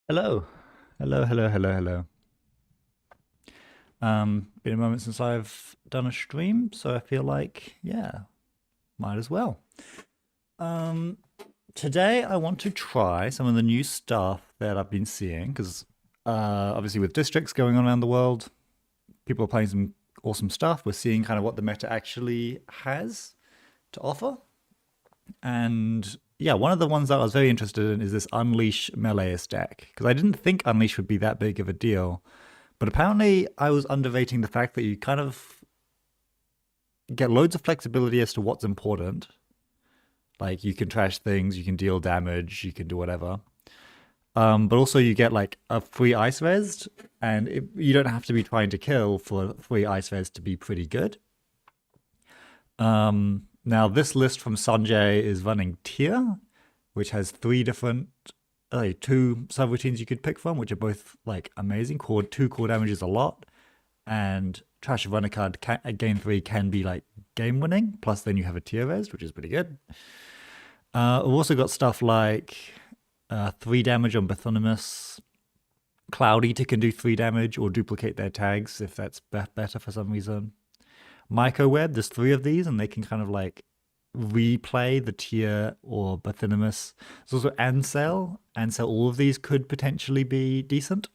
Hello. Hello, hello, hello, hello. Been a moment since I've done a stream, so I feel like, yeah, might as well. Um, Today I want to try some of the new stuff that I've been seeing, because obviously with districts going on around the world, people are playing some awesome stuff. We're seeing kind of what the meta actually has to offer. And yeah, one of the ones that I was very interested in is this Unleash Meleeist deck, because I didn't think Unleash would be that big of a deal. But apparently, I was underrating the fact that you kind of get loads of flexibility as to what's important. Like you can trash things, you can deal damage, you can do whatever. But also you get like a free ice res, and you don't have to be trying to kill for free ice res to be pretty good. Now this list from Sanjay is running tier, which has three different, two subroutines you could pick from, which are both like amazing. Two core damage is a lot, and Trash of Runner card at game 3 can be like game winning. Plus, then you have a tier res, which is pretty good. We've also got stuff like 3 damage on Bathynomus. Cloud Eater can do 3 damage or duplicate their tags if that's better for some reason. Mycoweb, there's 3 of these, and they can kind of like replay the tier or Bathynomus. There's also Ansel. Ansel, all of these could potentially be decent.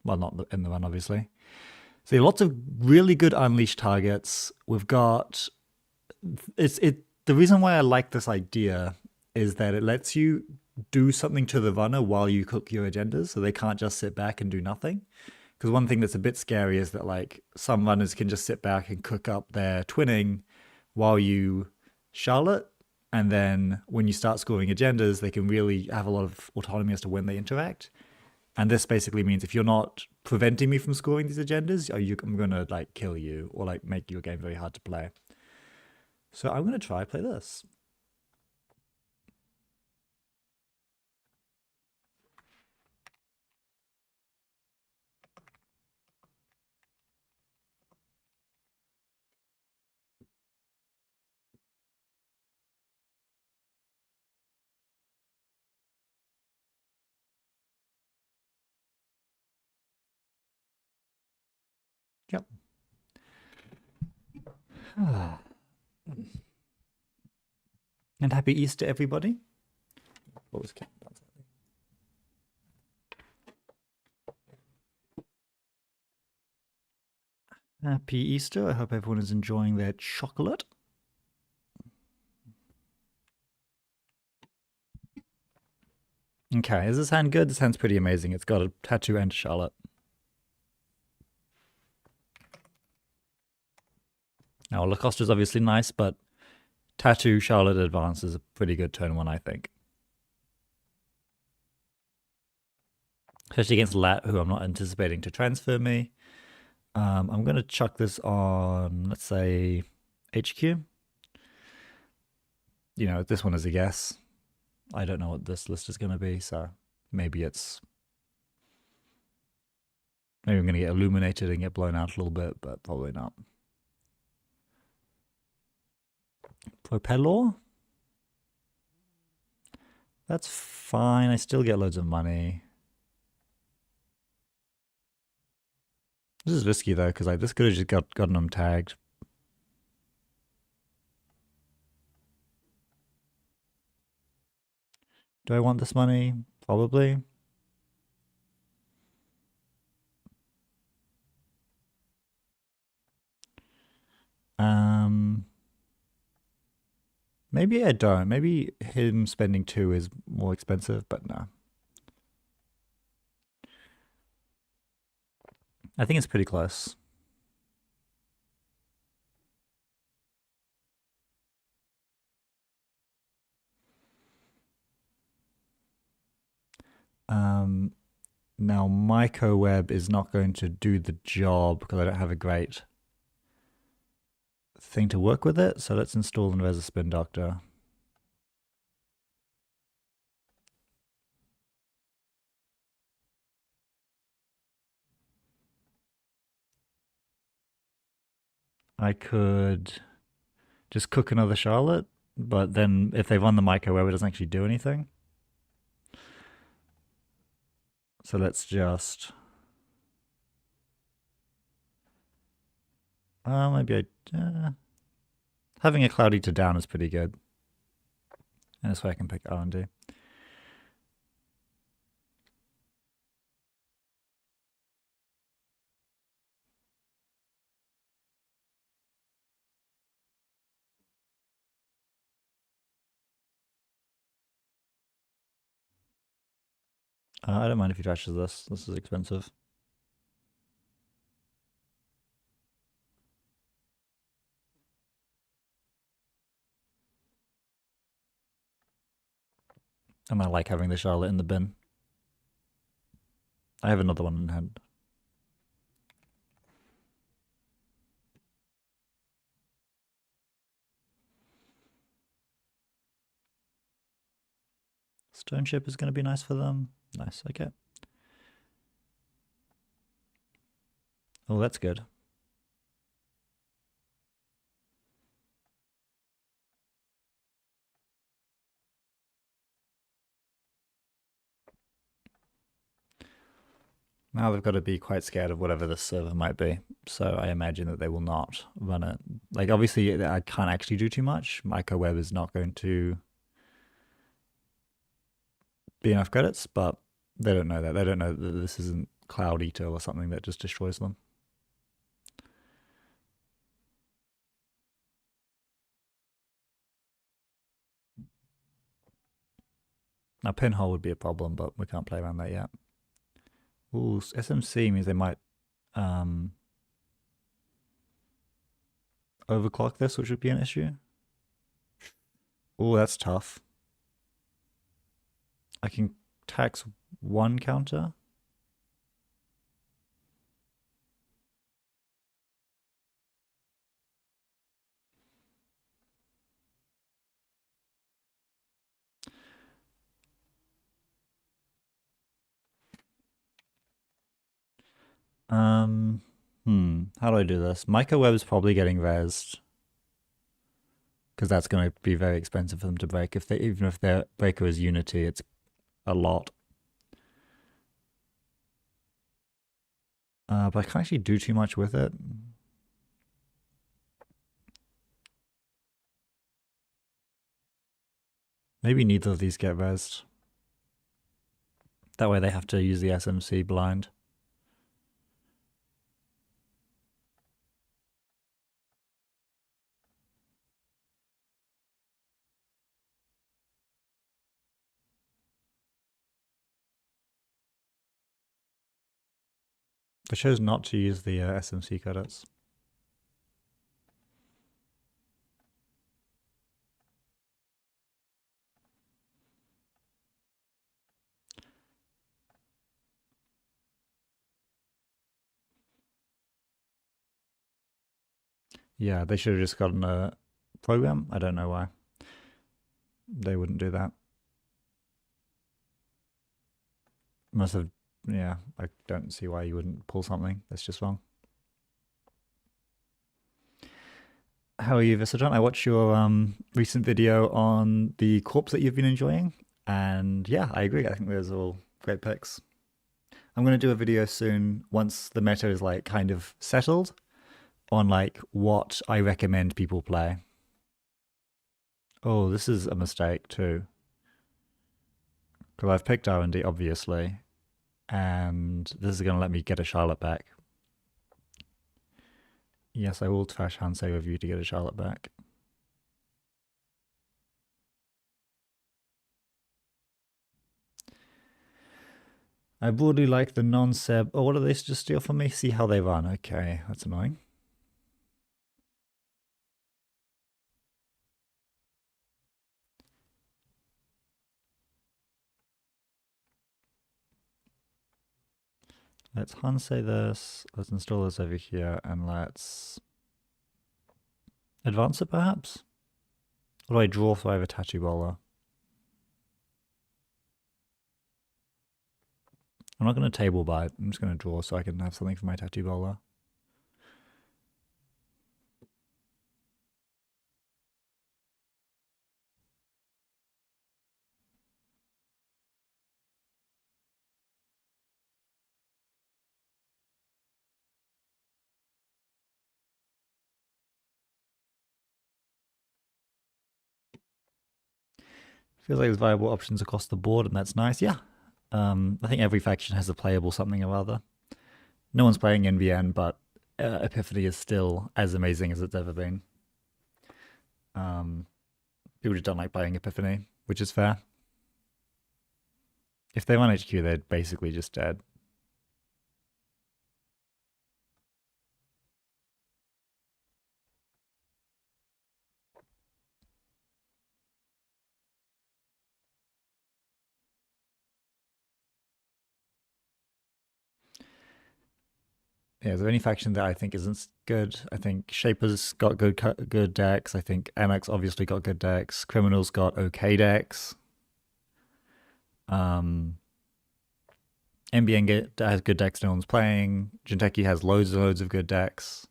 Well, not in the run, obviously. So lots of really good unleashed targets. We've got the reason why I like this idea is that it lets you do something to the runner while you cook your agendas, so they can't just sit back and do nothing. Because one thing that's a bit scary is that like some runners can just sit back and cook up their twinning while you Charlotte, and then when you start scoring agendas, they can really have a lot of autonomy as to when they interact. And this basically means if you're not preventing me from scoring these agendas, I'm gonna like kill you or like make your game very hard to play. So I'm gonna try play this. Yep. And happy Easter, everybody. What was Happy Easter. I hope everyone is enjoying their chocolate. Okay, does this sound good? This sounds pretty amazing. It's got a tattoo and Charlotte. Now, Lacoste is obviously nice, but tattoo Charlotte advance is a pretty good turn one, I think. Especially against Lat, who I'm not anticipating to transfer me. I'm going to chuck this on, let's say, HQ. You know, this one is a guess. I don't know what this list is going to be, so maybe it's... Maybe I'm going to get illuminated and get blown out a little bit, but probably not. Propeller? That's fine. I still get loads of money. This is risky though, because like this could have just gotten them tagged. Do I want this money? Probably. Maybe I don't. Maybe him spending 2 is more expensive, but no. I think it's pretty close. Now Mycoweb is not going to do the job because I don't have a great thing to work with it. So let's install and res a Spin Doctor. I could just cook another Charlotte, but then if they run the Mycoweb, it doesn't actually do anything. So let's just... maybe having a cloudy to down is pretty good. And this way I can pick R&D. I don't mind if he trashes this. This is expensive. And I like having the Charlotte in the bin. I have another one in hand. Stone Ship is going to be nice for them. Nice, okay. Oh, that's good. Now they've got to be quite scared of whatever this server might be. So I imagine that they will not run it. Like, obviously, I can't actually do too much. Microweb is not going to be enough credits, but they don't know that. They don't know that this isn't Cloud Eater or something that just destroys them. Now, Pinhole would be a problem, but we can't play around that yet. Ooh, SMC means they might overclock this, which would be an issue. Ooh, that's tough. I can tax one counter. How do I do this? Microweb is probably getting rezzed. Because that's going to be very expensive for them to break. Even if their breaker is Unity, it's a lot. But I can't actually do too much with it. Maybe neither of these get rezzed. That way they have to use the SMC blind. They chose not to use the SMC credits. Yeah, they should have just gotten a program. I don't know why. They wouldn't do that. Must have, yeah, I don't see why you wouldn't pull something. That's just wrong. How are you, Visodon? I watched your recent video on the corpse that you've been enjoying. And yeah, I agree. I think those are all great picks. I'm going to do a video soon once the meta is like kind of settled on like what I recommend people play. Oh, this is a mistake too. Because I've picked R&D, obviously. And this is going to let me get a Charlotte back. Yes, I will trash Hansei with you to get a Charlotte back. I broadly like the non-Seb. Oh, what do they just steal from me? See how they run. Okay, that's annoying. Let's Hansei this. Let's install this over here, and let's advance it perhaps? Or do I draw so I have a Tattoo Bowler? I'm not going to table buy it. I'm just going to draw so I can have something for my Tattoo Bowler. Feels like there's viable options across the board, and that's nice. Yeah. I think every faction has a playable something or other. No one's playing NVN, but Epiphany is still as amazing as it's ever been. People just don't like playing Epiphany, which is fair. If they want HQ, they're basically just dead. Yeah, is there any faction that I think isn't good? I think Shaper's got good decks. I think MX obviously got good decks. Criminal's got okay decks. NBN has good decks no one's playing. Jinteki has loads and loads of good decks.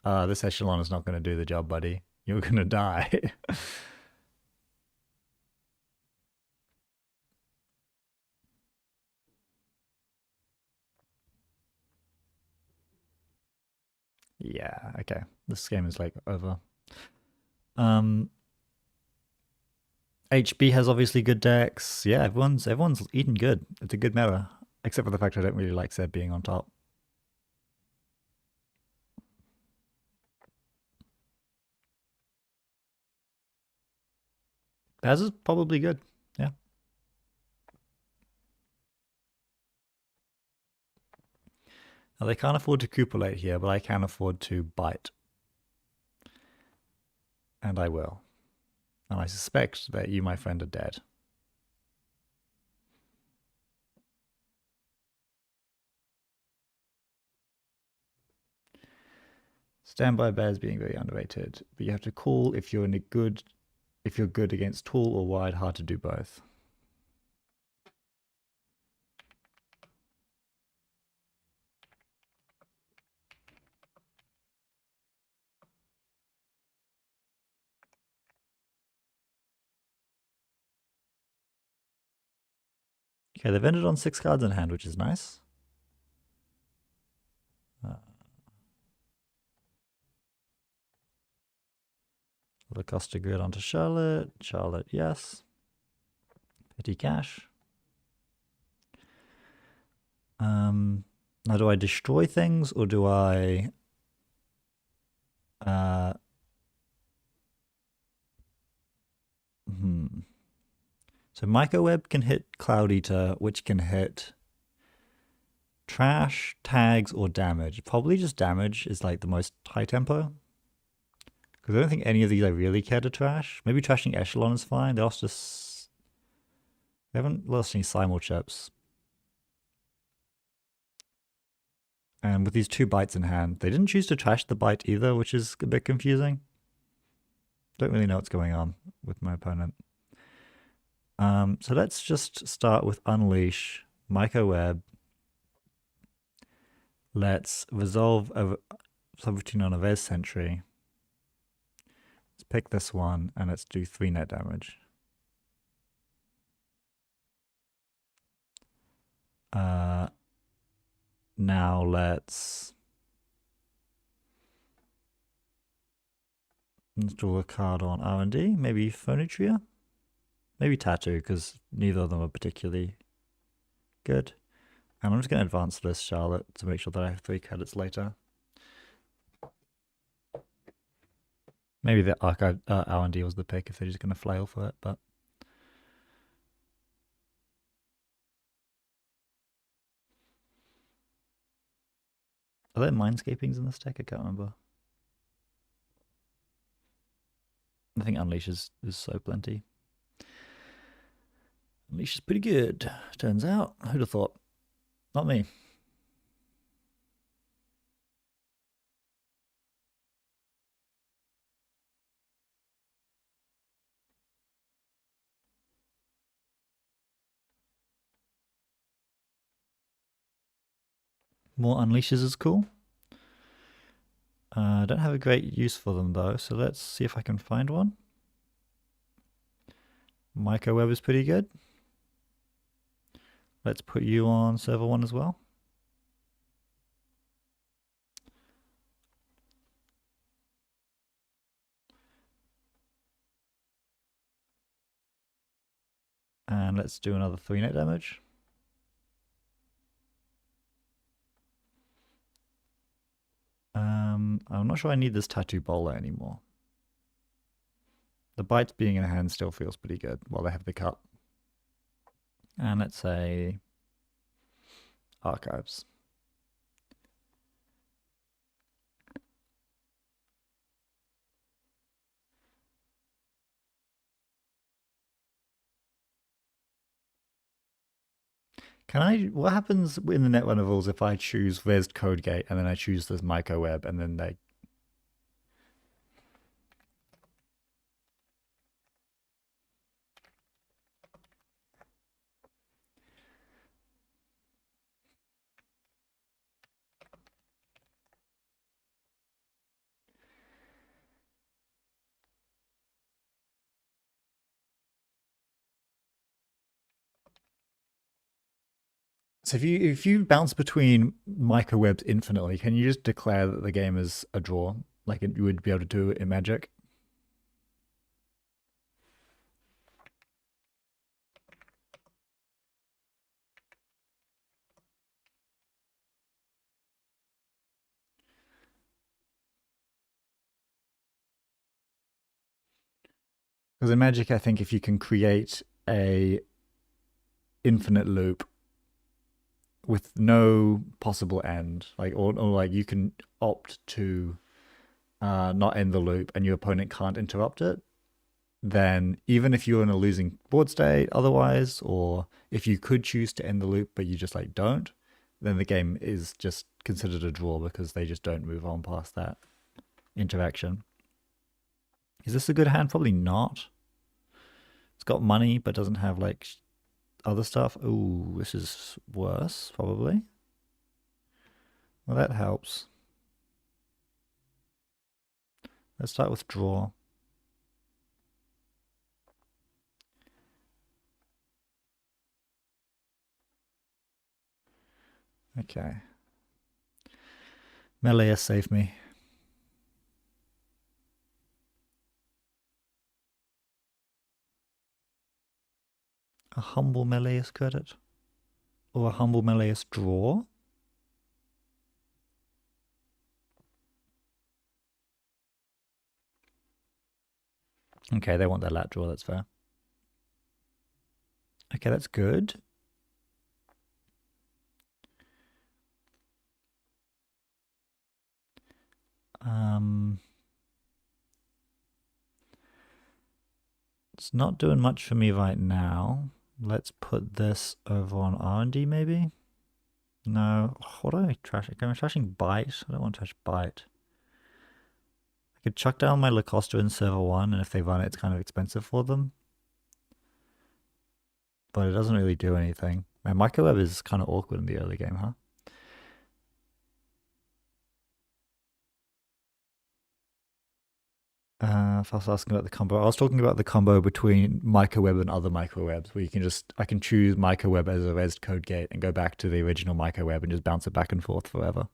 This Echelon is not going to do the job, buddy. You're going to die. Yeah, okay. This game is like over. HB has obviously good decks. Yeah, everyone's eating good. It's a good meta, except for the fact I don't really like Zed being on top. Baz is probably good. Yeah. Now they can't afford to cupulate here, but I can afford to bite. And I will. And I suspect that you, my friend, are dead. Standby Bears being very underrated, but you have to call if you're good against tall or wide, hard to do both. Okay, they've ended on 6 cards in hand, which is nice. Lacosta Grid onto Charlotte. Charlotte, yes. Petty Cash. Now, do I destroy things or do I... So Microweb can hit Cloud Eater, which can hit trash, tags, or damage. Probably just damage is like the most high tempo. Because I don't think any of these I really care to trash. Maybe trashing Echelon is fine. They also just... They haven't lost any simul chips. And with these 2 bites in hand, they didn't choose to trash the bite either, which is a bit confusing. Don't really know what's going on with my opponent. So let's just start with Unleash, Microweb. Let's resolve a subroutine on a Res Sentry. Let's pick this one and let's do 3 net damage. Now let's install a card on R&D, maybe Phonetria, maybe Tattoo, because neither of them are particularly good. And I'm just going to advance this Charlotte to make sure that I have 3 credits later. Maybe the Archive R&D was the pick if they're just going to flail for it, but... Are there Mindscapings in this deck? I can't remember. I think Unleash is so plenty. Unleash is pretty good, turns out. Who'd have thought? Not me. More Unleashes is cool. I don't have a great use for them though, so let's see if I can find one. Microweb is pretty good. Let's put you on server 1 as well. And let's do another 3 net damage. I'm not sure I need this tattoo bowler anymore. The bites being in hand still feels pretty good while they have the cut. And let's say archives. What happens in the net rules if I choose Res Code Gate and then I choose this microweb and then they... So if you bounce between microwebs infinitely, can you just declare that the game is a draw, like you would be able to do in Magic? Because in Magic, I think if you can create a infinite loop with no possible end, or like you can opt to not end the loop and your opponent can't interrupt it, then even if you're in a losing board state otherwise, or if you could choose to end the loop but you just like don't, then the game is just considered a draw because they just don't move on past that interaction. Is this a good hand? Probably not. It's got money but doesn't have like other stuff. Ooh, this is worse, probably. Well, that helps. Let's start with draw. Okay. Meleus saved me. A humble Meleus credit? Or a humble Meleus draw? Okay, they want their lat draw, that's fair. Okay, that's good. It's not doing much for me right now. Let's put this over on R&D maybe? No, what do I trash? Am I trashing Bite? I don't want to touch Bite. I could chuck down my Lacosta in server 1, and if they run it, it's kind of expensive for them. But it doesn't really do anything. My microweb is kind of awkward in the early game, huh? If I was asking about the combo, I was talking about the combo between microweb and other microwebs, where I can choose microweb as a res code gate and go back to the original microweb and just bounce it back and forth forever.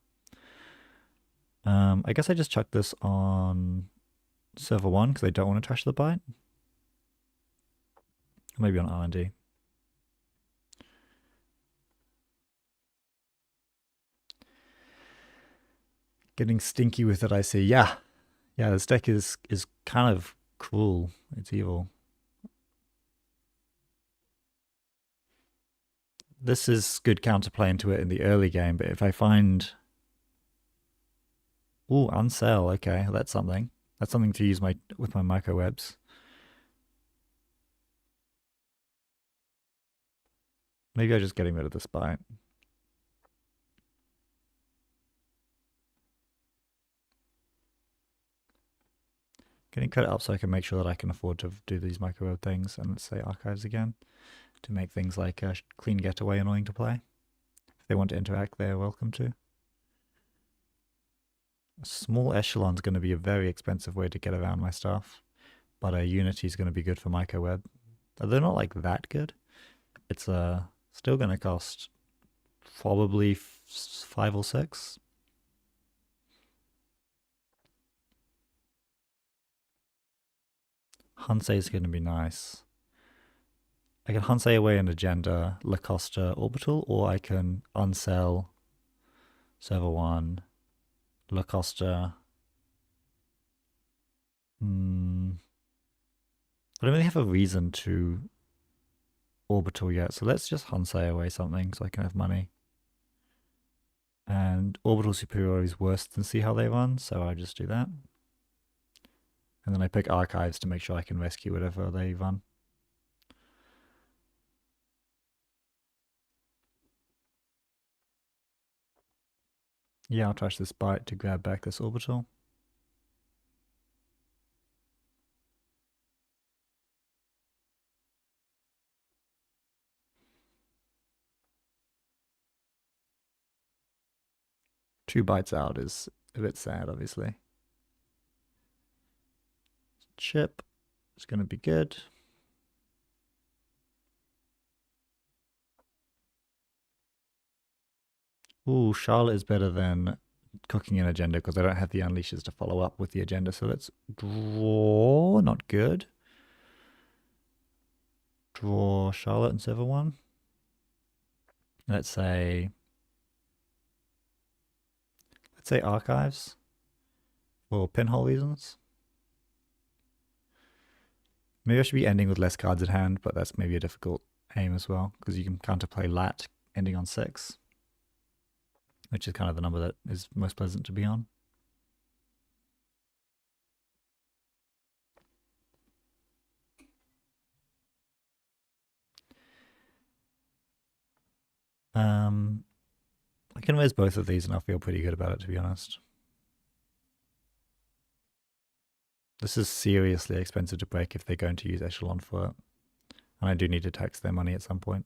I guess I just chuck this on server 1 because I don't want to trash the bite. Maybe on R&D. Getting stinky with it, I see. Yeah, this deck is kind of cruel. It's evil. This is good counterplay into it in the early game, but if I find... Ooh, unsell. Okay, that's something. That's something to use with my microwebs. Maybe I'm just getting rid of this bite. Getting credit up so I can make sure that I can afford to do these microweb things. And let's say archives again to make things like clean getaway annoying to play. If they want to interact, they're welcome to. A small echelon is going to be a very expensive way to get around my stuff, but a Unity is going to be good for microweb. They're not like that good. It's still going to cost probably 5 or 6. Hansei is going to be nice. I can Hansei away an agenda, Lacosta orbital, or I can unsell server 1, Lacosta. I don't really have a reason to orbital yet, so let's just Hansei away something so I can have money. And orbital superiority is worse than see how they run, so I just do that. And then I pick archives to make sure I can rescue whatever they run. Yeah, I'll trash this bite to grab back this orbital. Two bites out is a bit sad, obviously. Chip is going to be good. Ooh, Charlotte is better than cooking an agenda because I don't have the unleashes to follow up with the agenda. So let's draw. Not good. Draw Charlotte and server 1. Let's say archives for pinhole reasons. Maybe I should be ending with less cards at hand, but that's maybe a difficult aim as well because you can counterplay Lat ending on 6, which is kind of the number that is most pleasant to be on. I can raise both of these and I'll feel pretty good about it, to be honest. This is seriously expensive to break if they're going to use Echelon for it. And I do need to tax their money at some point.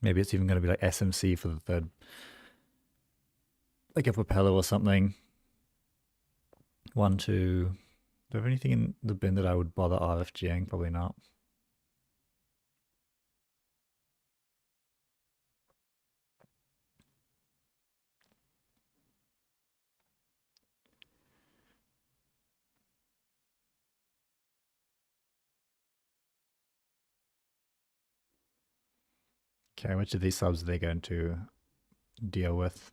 Maybe it's even going to be like SMC for the third. Like a propeller or something. 1, 2. Do I have anything in the bin that I would bother RFGing? Probably not. Okay, which of these subs are they going to deal with?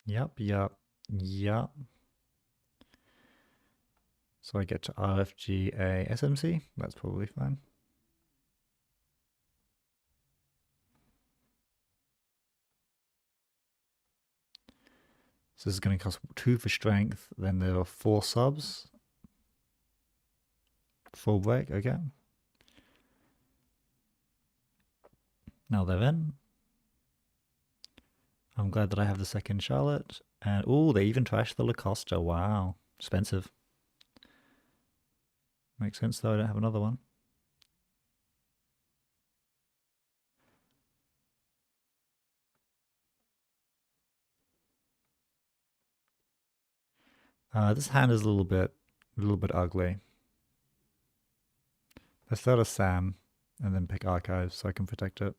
Yep. So I get to RFGA SMC. That's probably fine. So this is going to cost 2 for strength. Then there are 4 subs. Full break, okay. Now they're in. I'm glad that I have the second Charlotte. And oh, they even trashed the Lacosta. Wow. Expensive. Makes sense though, I don't have another one. This hand is a little bit ugly. Let's start a Sam and then pick archives so I can protect it.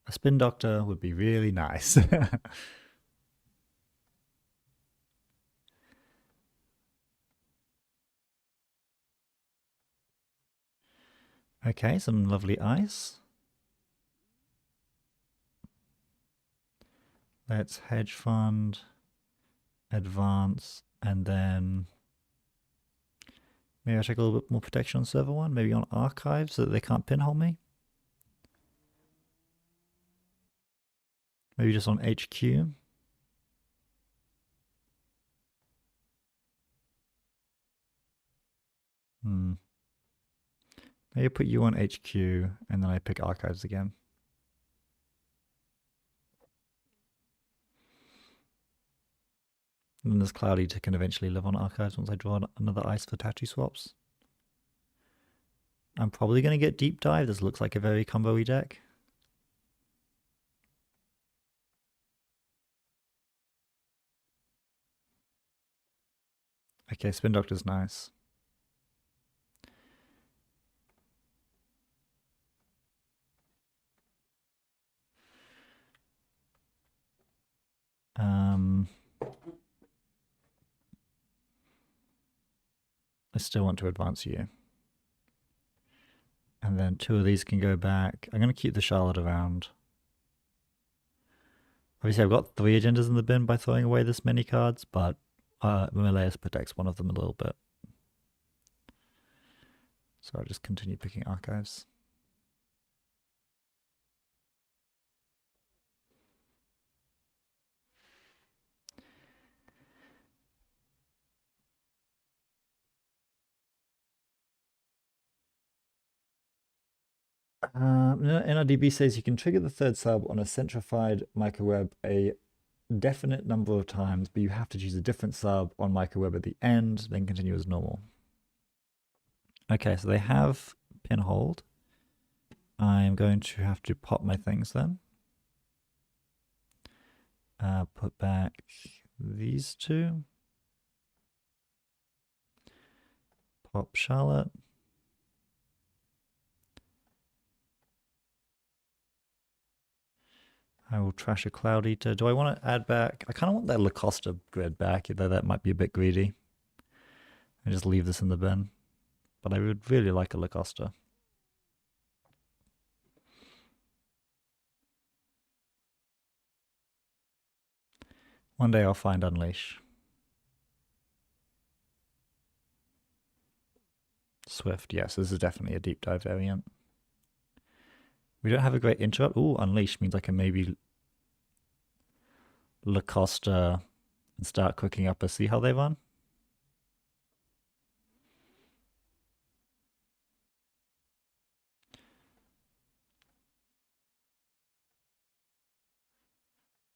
A spin doctor would be really nice. Okay, some lovely ice. Let's hedge fund, advance, and then maybe I check a little bit more protection on server 1, maybe on archive so that they can't pinhole me. Maybe just on HQ. Maybe put you on HQ and then I pick archives again. And then there's Cloudy to can eventually live on archives once I draw another ice for tattoo swaps. I'm probably going to get deep dive. This looks like a very combo-y deck. Okay, Spin Doctor's nice. I still want to advance you. And then 2 of these can go back. I'm going to keep the Charlotte around. Obviously, I've got 3 agendas in the bin by throwing away this many cards, but Menelaus protects one of them a little bit. So I'll just continue picking archives. NRDB says you can trigger the 3rd sub on a centrified microweb a definite number of times, but you have to choose a different sub on microweb at the end, then continue as normal. Okay, so they have pin hold. I'm going to have to pop my things then. Put back these 2. Pop Charlotte. I will trash a Cloud Eater. Do I want to add back? I kind of want that Lacosta grid back, though that might be a bit greedy. I just leave this in the bin. But I would really like a Lacosta. One day I'll find Unleash. Swift, yes, this is definitely a deep dive variant. We don't have a great interrupt. Ooh, Unleash means I can maybe Lacosta and start cooking up a See How They Run.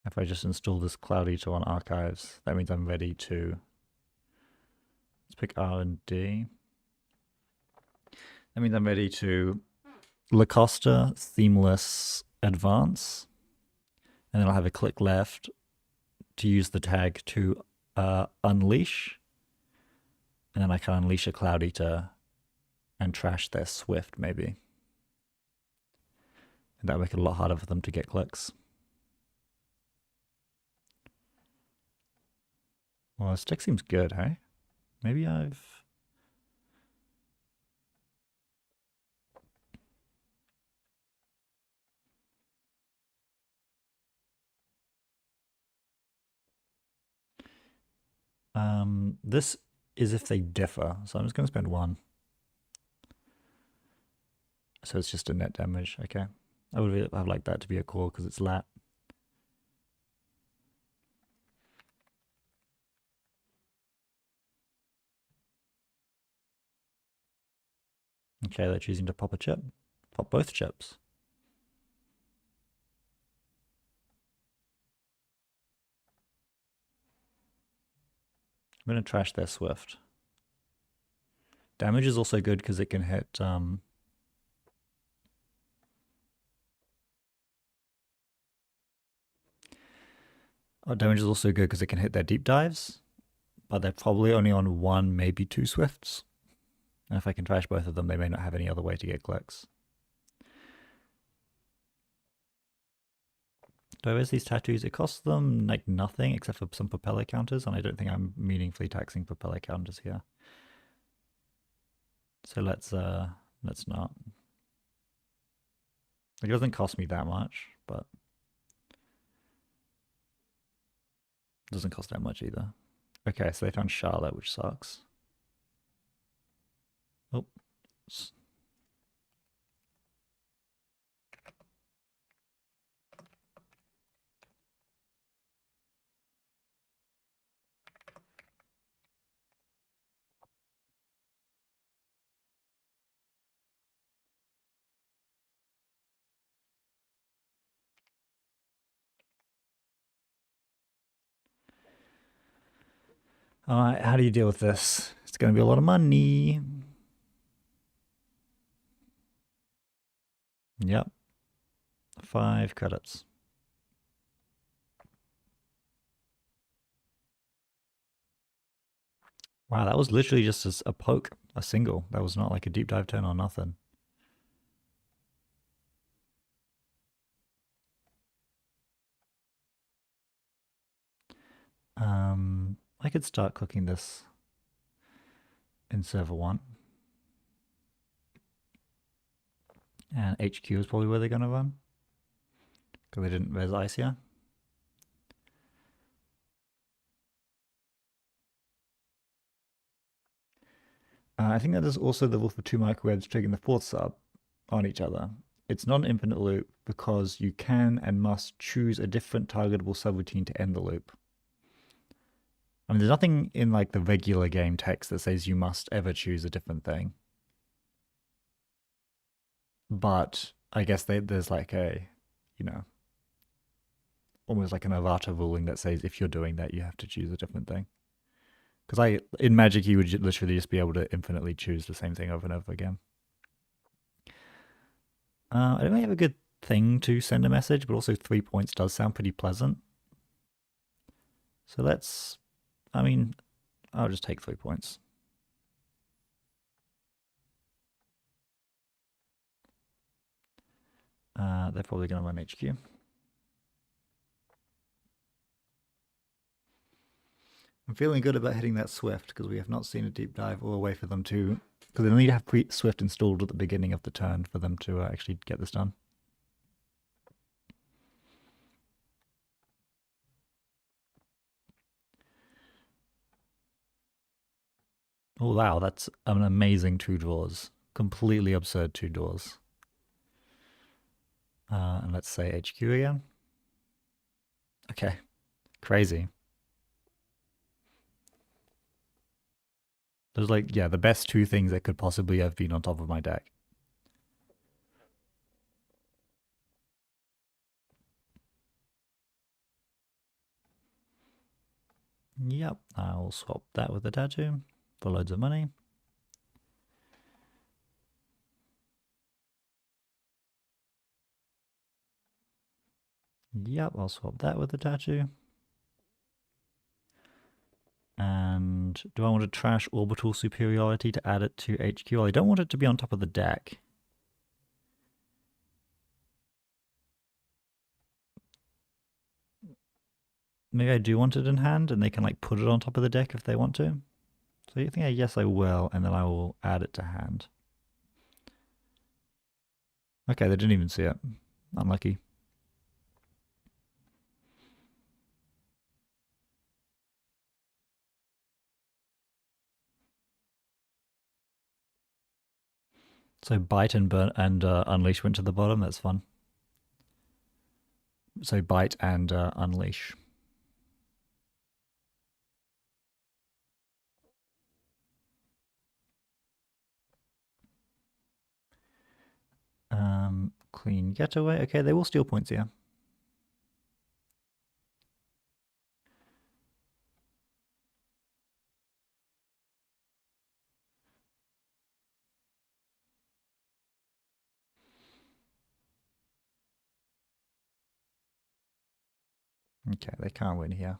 If I just install this Cloud Eater on archives, that means I'm ready to, let's pick R&D. That means I'm ready to Lacosta, Themeless, Advance, and then I'll have a click left to use the tag to unleash, and then I can unleash a Cloud Eater and trash their Swift maybe. And that'll make it a lot harder for them to get clicks. Well, this deck seems good, hey? Maybe I've... this is if they differ, so I'm just going to spend 1. So it's just a net damage, okay. I would have liked that to be a core because it's lat. Okay, they're choosing to pop a chip. Pop both chips. I'm going to trash their Swift. Damage is also good because it can hit... damage is also good because it can hit their deep dives, but they're probably only on 1, maybe 2 Swifts. And if I can trash both of them, they may not have any other way to get clicks. Do I raise these tattoos? It costs them like nothing except for some propeller counters, and I don't think I'm meaningfully taxing propeller counters here. So let's not. It doesn't cost me that much, but it doesn't cost that much either. Okay, so they found Charlotte, which sucks. Oh. All right, how do you deal with this? It's going to be a lot of money. Yep. 5 credits. Wow, that was literally just a poke, a single. That was not like a deep dive turn or nothing. I could start cooking this in server 1. And HQ is probably where they're going to run. Because they didn't res ice here. I think that is also the rule for 2 microwaves triggering the 4th sub on each other. It's not an infinite loop because you can and must choose a different targetable subroutine to end the loop. I mean, there's nothing in like the regular game text that says you must ever choose a different thing. But I guess there's like a, you know, almost like an errata ruling that says if you're doing that, you have to choose a different thing. Because in Magic, you would literally just be able to infinitely choose the same thing over and over again. I don't really have a good thing to send a message, but also 3 points does sound pretty pleasant. So let's, I mean, I'll just take 3 points. They're probably going to run HQ. I'm feeling good about hitting that Swift because we have not seen a deep dive or a way for them to, because they need to have Swift installed at the beginning of the turn for them to actually get this done. Oh wow, that's an amazing 2 draws. Completely absurd 2 draws. And let's say HQ again. Okay, crazy. There's like, yeah, the best 2 things that could possibly have been on top of my deck. Yep, I'll swap that with the tattoo for loads of money. Yep, I'll swap that with the tattoo. And do I want to trash Orbital Superiority to add it to HQ? Well, I don't want it to be on top of the deck. Maybe I do want it in hand and they can like put it on top of the deck if they want to. So you think, yes, I will, and then I will add it to hand. Okay, they didn't even see it. Unlucky. So bite and burn and unleash went to the bottom. That's fun. So bite and unleash. Clean getaway. Okay, they will steal points here. Okay, they can't win here.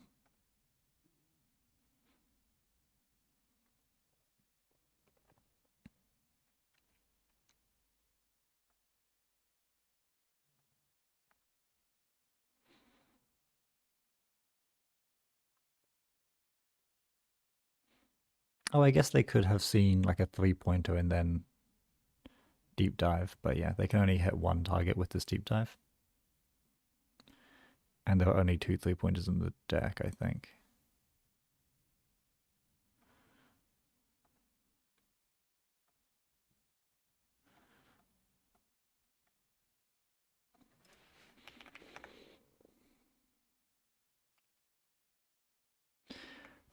Oh, I guess they could have seen like a 3-pointer and then deep dive, but yeah, they can only hit 1 target with this deep dive. And there are only 2 3-pointers in the deck, I think.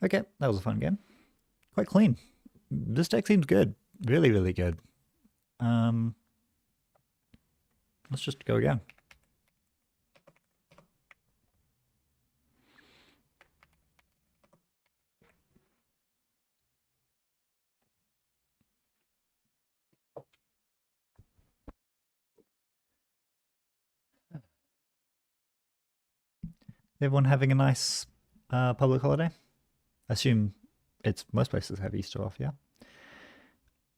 Okay, that was a fun game. Quite clean. This deck seems good. Really, really good. Let's just go again. Everyone having a nice public holiday? I assume It's most places have Easter off, yeah.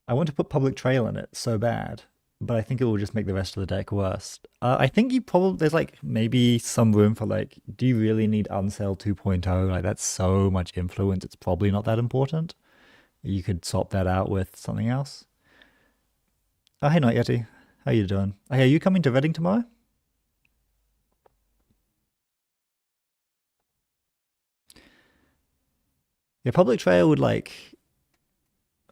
I want to put Public Trail in it so bad, but I think it will just make the rest of the deck worse. I think you probably there's like maybe some room for like, do you really need Unsell 2.0? Like that's so much influence. It's probably not that important. You could swap that out with something else. Oh, hey, Night Yeti. How you doing? Oh, hey, are you coming to Reading tomorrow? Yeah, Public Trail would like,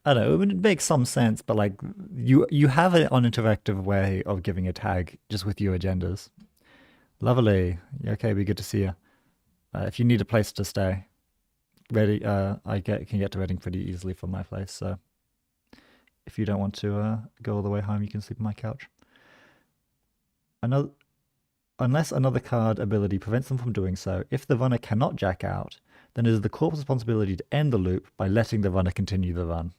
I don't know, it would make some sense, but like you have an uninteractive way of giving a tag just with your agendas. Lovely. Yeah, okay, be good to see you. If you need a place to stay, I can get to Reading pretty easily from my place. So if you don't want to go all the way home, you can sleep on my couch. Unless another card ability prevents them from doing so, if the runner cannot jack out, then it is the corp's responsibility to end the loop by letting the runner continue the run.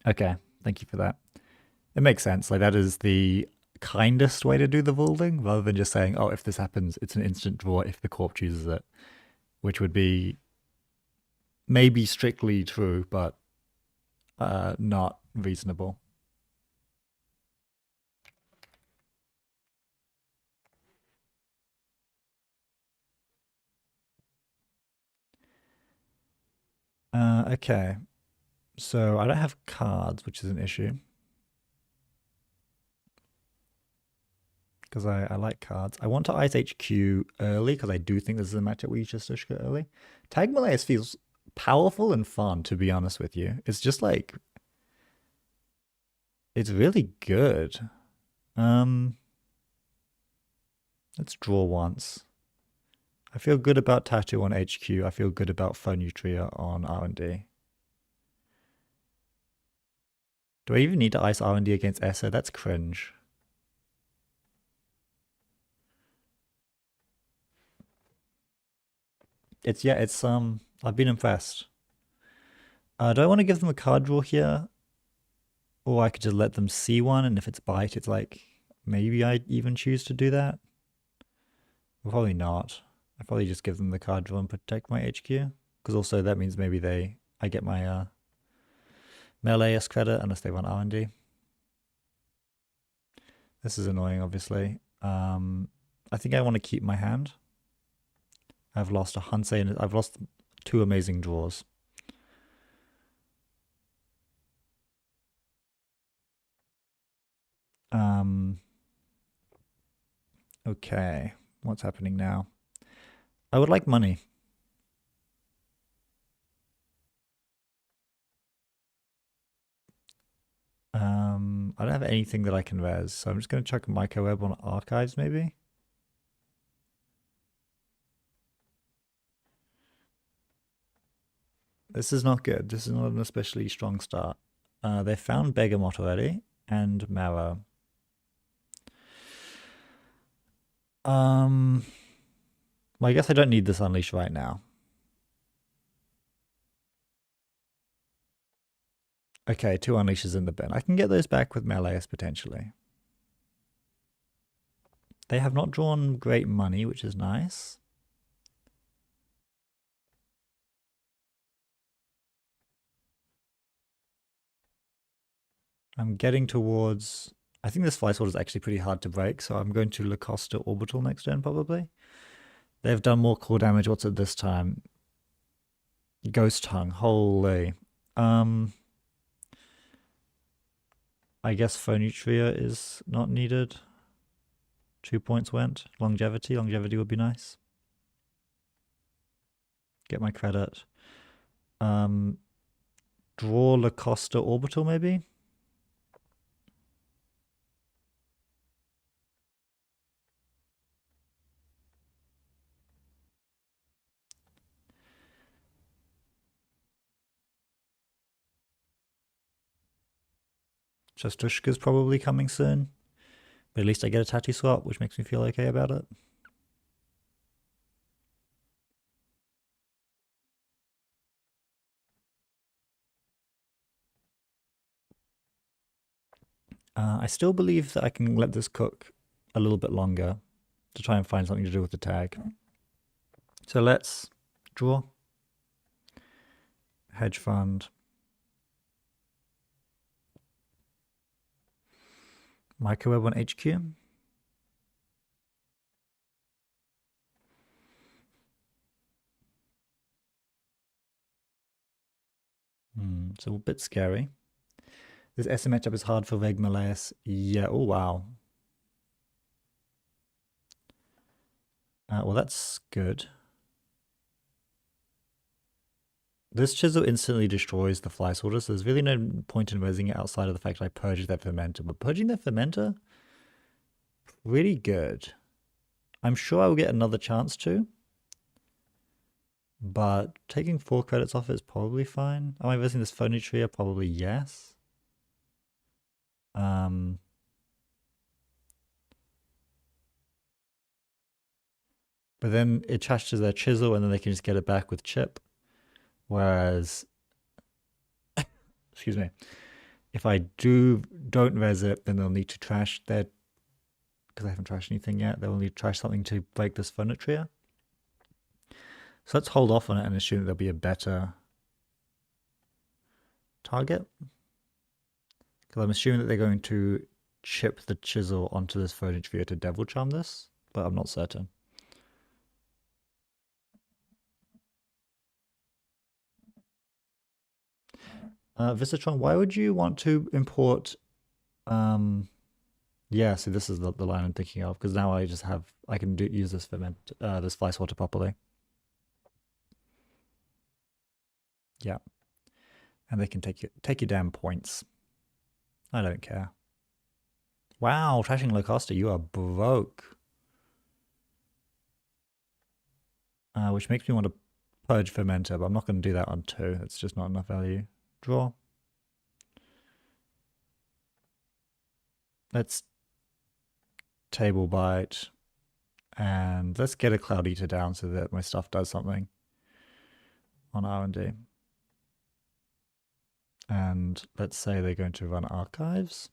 Okay, thank you for that. It makes sense. Like that is the kindest way to do the vaulting, rather than just saying, "Oh, if this happens, it's an instant draw if the corp chooses it," which would be maybe strictly true, but not reasonable. Okay, so I don't have cards, which is an issue. Because I like cards. I want to ice HQ early because I do think this is a matchup where you just Stushka early. Tag Malaise feels powerful and fun, to be honest with you. It's just like, it's really good. Let's draw once. I feel good about Tattoo on HQ. I feel good about Phonutria on R&D. Do I even need to ice R&D against Essa? That's cringe. I've been impressed. Do I want to give them a card draw here? Or I could just let them see one, and if it's bite, it's like, maybe I'd even choose to do that. Probably not. I probably just give them the card draw and protect my HQ. Because also that means maybe I get my Meleeus credit unless they run R&D. This is annoying, obviously. I think I want to keep my hand. I've lost a Hansei and I've lost 2 amazing draws. Okay, what's happening now? I would like money. I don't have anything that I can res, so I'm just going to chuck Microweb on Archives, maybe? This is not good. This is not an especially strong start. They found Begamot already, and Marrow. Well, I guess I don't need this Unleash right now. Okay, 2 Unleashes in the bin. I can get those back with Meleeus, potentially. They have not drawn great money, which is nice. I'm getting towards... I think this Fly Sword is actually pretty hard to break, so I'm going to Lacosta Orbital next turn, probably. They've done more core damage. What's it this time? Ghost Tongue. Holy. I guess Phonutria is not needed. 2 points went. Longevity. Longevity would be nice. Get my credit. Draw Lacosta Orbital, maybe? Chestushka's probably coming soon. But at least I get a tattoo swap, which makes me feel okay about it. I still believe that I can let this cook a little bit longer to try and find something to do with the tag. So let's draw. hedge fund, microweb on HQ. It's a bit scary. This SM matchup is hard for Reg Malaise. Yeah, oh wow. Well, that's good. This chisel instantly destroys the fly sorter, so there's really no point in raising it outside of the fact that I purged that fermenter. But purging that fermenter, really good. I'm sure I will get another chance to. But taking 4 credits off it is probably fine. Am I raising this Phonitria? Probably yes. But then it trashes their chisel and then they can just get it back with chip. Whereas, excuse me, if I don't res it, then they'll need to trash their, because I haven't trashed anything yet, they'll need to trash something to break this Phonitria. So let's hold off on it and assume that there'll be a better target. Because I'm assuming that they're going to chip the chisel onto this Phonitria to Devil Charm this, but I'm not certain. Visitron, why would you want to import... yeah, so this is the line I'm thinking of, because now I just have... I can use this this fly swatter properly. Yeah. And they can take your damn points. I don't care. Wow, trashing Locusta, you are broke. Which makes me want to purge Fermenter, but I'm not going to do that on 2. It's just not enough value. Draw. Let's table bite. And let's get a Cloud Eater down so that my stuff does something on R&D. And let's say they're going to run archives.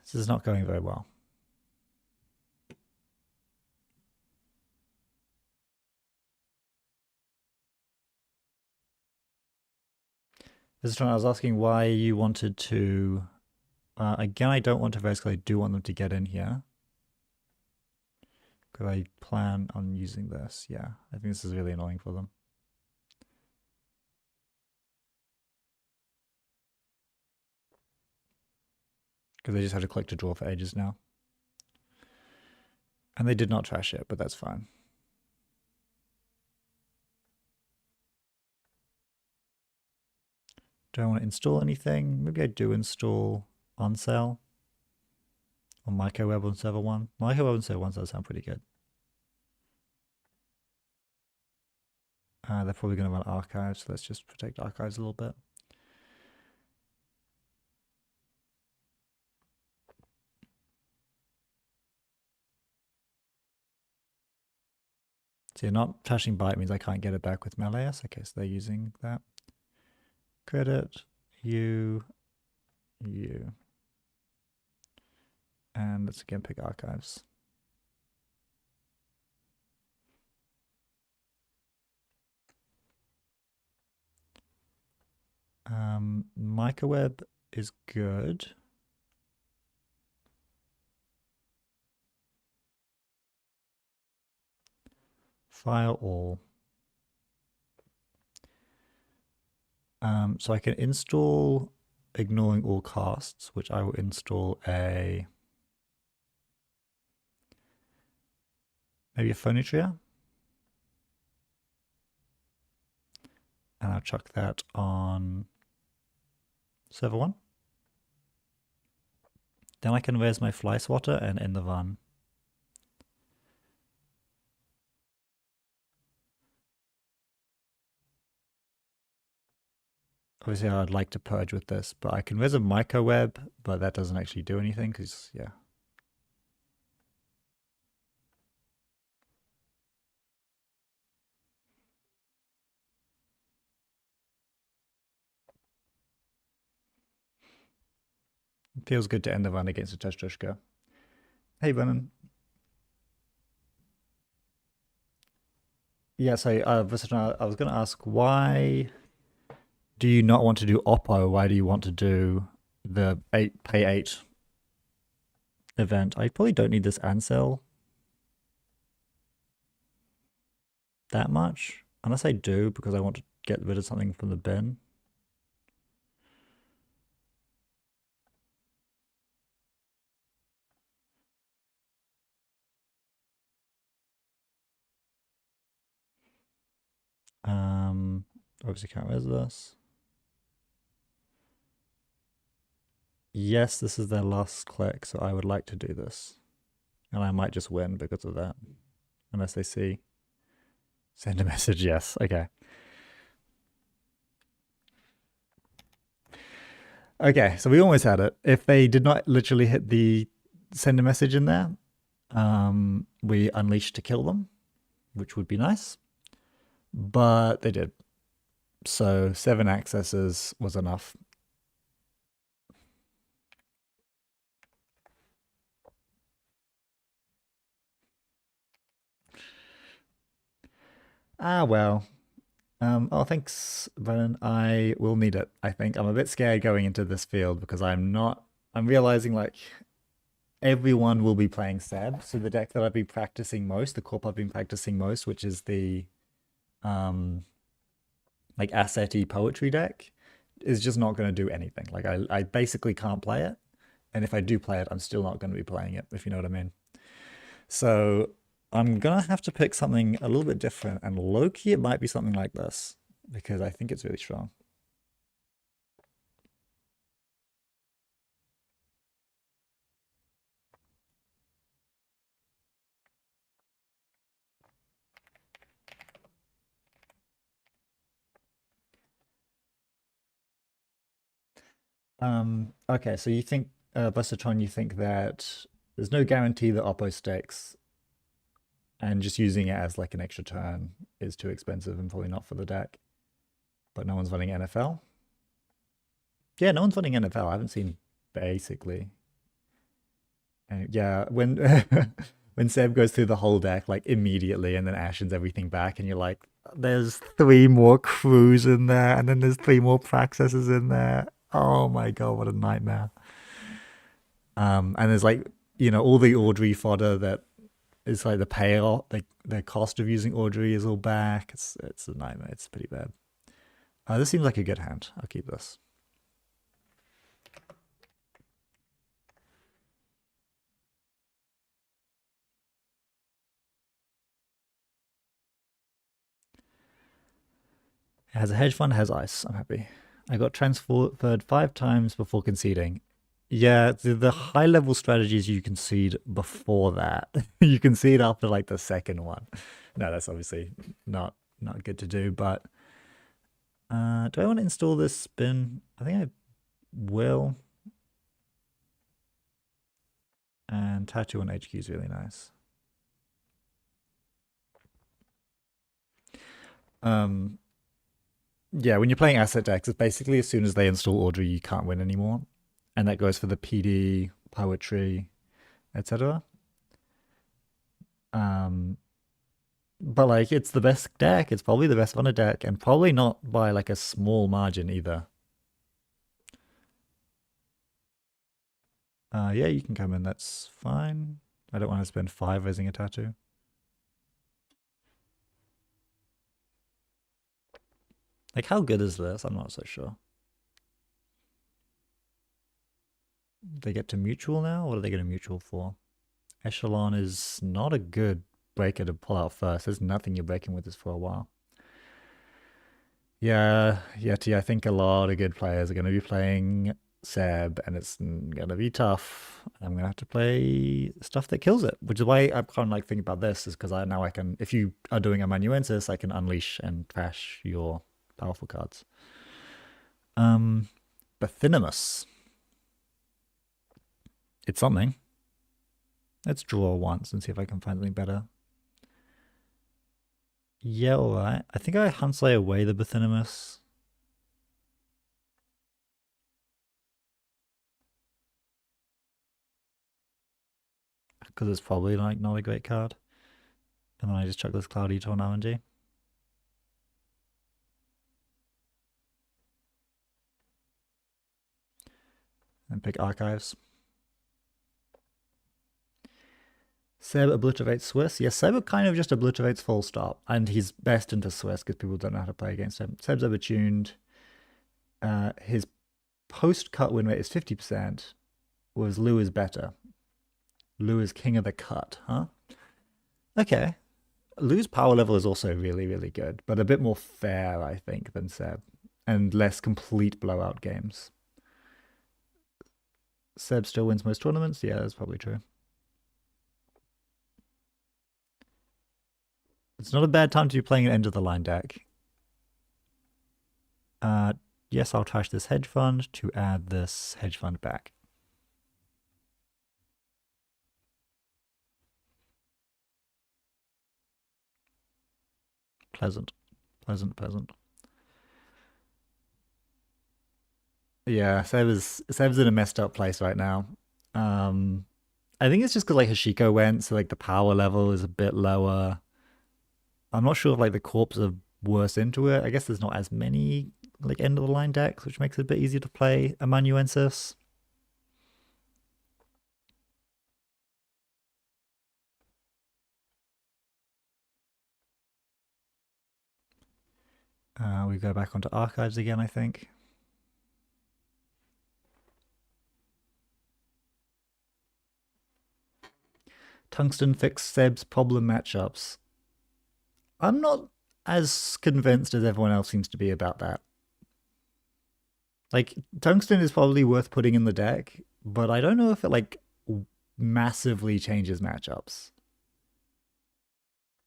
This is not going very well. This is when I was asking why you wanted to... again, I don't want to raise because I do want them to get in here. Because I plan on using this. Yeah, I think this is really annoying for them. Because they just had to click to draw for ages now. And they did not trash it, but that's fine. Don't want to install anything. Maybe I do install on sale. Or microweb on server 1. Microweb on server 1 does sound pretty good. They're probably going to run archives, so let's just protect archives a little bit. So you're not trashing bite means I can't get it back with Malaise. Okay, so they're using that. Credit, you. And let's again pick archives. Microweb is good. File all. So I can install ignoring all casts, which I will install maybe a Phonitria. And I'll chuck that on server 1. Then I can raise my fly swatter and end the run. Obviously, I'd like to purge with this, but I can raise a microweb, but that doesn't actually do anything because, yeah. It feels good to end the run against a Testushka. Hey, Brennan. Yeah, so Vasanna, I was going to ask, why do you not want to do Oppo? Why do you want to do the pay 8 event? I probably don't need this Ansel that much, unless I do because I want to get rid of something from the bin. Obviously can't res this. Yes, this is their last click, so I would like to do this. And I might just win because of that. Unless they see. Send a message, yes. Okay. Okay, so we almost had it. If they did not literally hit the send a message in there, we unleashed to kill them, which would be nice. But they did. So 7 accesses was enough. Ah, well. Oh, thanks, Brennan. I will need it, I think. I'm a bit scared going into this field because I'm realizing like everyone will be playing Seb. So the deck that I've been practicing most, the corp I've been practicing most, which is the like asset-y poetry deck, is just not going to do anything. Like I basically can't play it. And if I do play it, I'm still not going to be playing it, if you know what I mean. So I'm gonna have to pick something a little bit different, and low-key it might be something like this because I think it's really strong. Okay, so you think, Busatron, you think that there's no guarantee that Oppo sticks, and just using it as like an extra turn is too expensive and probably not for the deck. But no one's running NFL. Yeah, no one's running NFL. I haven't seen basically. And yeah, when when Seb goes through the whole deck like immediately and then ashes everything back, and you're like, there's 3 more crews in there, and then there's 3 more Praxuses in there. Oh my god, what a nightmare. And there's like, all the Audrey fodder that is like the payoff, the cost of using Audrey is all back. It's a nightmare. It's pretty bad. This seems like a good hand. I'll keep this. It has a hedge fund, has ice. I'm happy. I got transferred 5 times before conceding. Yeah, the high level strategies you concede before that. You concede after like the second one. No, that's obviously not good to do. But do I want to install this spin? I think I will. And tattoo on HQ is really nice. Yeah, when you're playing asset decks, it's basically as soon as they install Audrey, you can't win anymore. And that goes for the PD, poetry, etc. But like it's the best deck. It's probably the best runner deck, and probably not by like a small margin either. Yeah, you can come in. That's fine. I don't want to spend 5 raising a tattoo. Like, how good is this? I'm not so sure. They get to mutual now? What are they going to mutual for? Echelon is not a good breaker to pull out first. There's nothing you're breaking with this for a while. Yeah, Yeti, I think a lot of good players are going to be playing Seb, and it's going to be tough. I'm going to have to play stuff that kills it, which is why I'm kind of like thinking about this, is because now I can, if you are doing Amanuensis, I can unleash and trash your powerful cards. Bathinimus. It's something. Let's draw once and see if I can find something better. Yeah, alright. I think I Huntsley away the Bathinimus. Because it's probably like not a great card. And then I just chuck this Cloudy to an RNG. and pick Archives. Seb obliterates Swiss. Yes, Seb kind of just obliterates full stop. And he's best into Swiss because people don't know how to play against him. Seb's overtuned. His post-cut win rate is 50%, whereas Lou is better. Lou is king of the cut, huh? Okay. Lou's power level is also really, really good, but a bit more fair, I think, than Seb. And less complete blowout games. Seb still wins most tournaments? Yeah, that's probably true. It's not a bad time to be playing an end of the line deck. Yes, I'll trash this hedge fund to add this hedge fund back. Pleasant. Pleasant. Yeah, Seb's in a messed up place right now. I think it's just because like Hashiko went, so like the power level is a bit lower. I'm not sure if like the corps are worse into it. I guess there's not as many like end of the line decks, which makes it a bit easier to play Amanuensis. We go back onto Archives again, I think. Tungsten fixed Seb's problem matchups. I'm not as convinced as everyone else seems to be about that. Like, Tungsten is probably worth putting in the deck, but I don't know if it, like, massively changes matchups.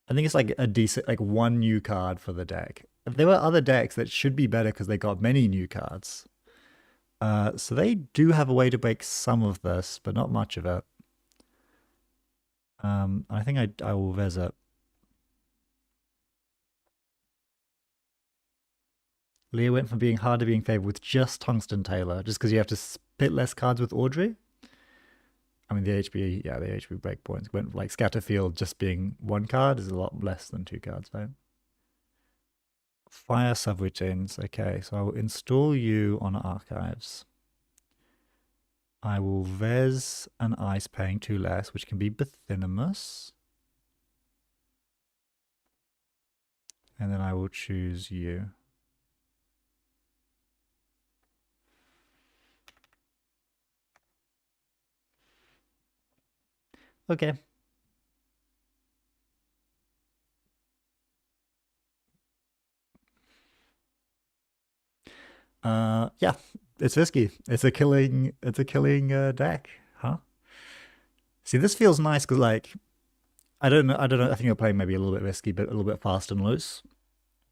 I think it's, like, a decent, like, one new card for the deck. There were other decks that should be better because they got many new cards. So they do have a way to break some of this, but not much of it. I think I will visit. Leah went from being hard to being favored with just Tungsten Taylor, just because you have to spit less cards with Audrey. I mean, the HB breakpoints went like Scatterfield just being one card is a lot less than two cards, right? Fire subroutines. Okay, so I will install you on Archives. I will Vez an Ice paying 2 less, which can be Bathinimus. And then I will choose you. Okay. Yeah, it's risky. It's a killing deck, huh? See, this feels nice because like I don't know. I think you're playing maybe a little bit risky, but a little bit fast and loose.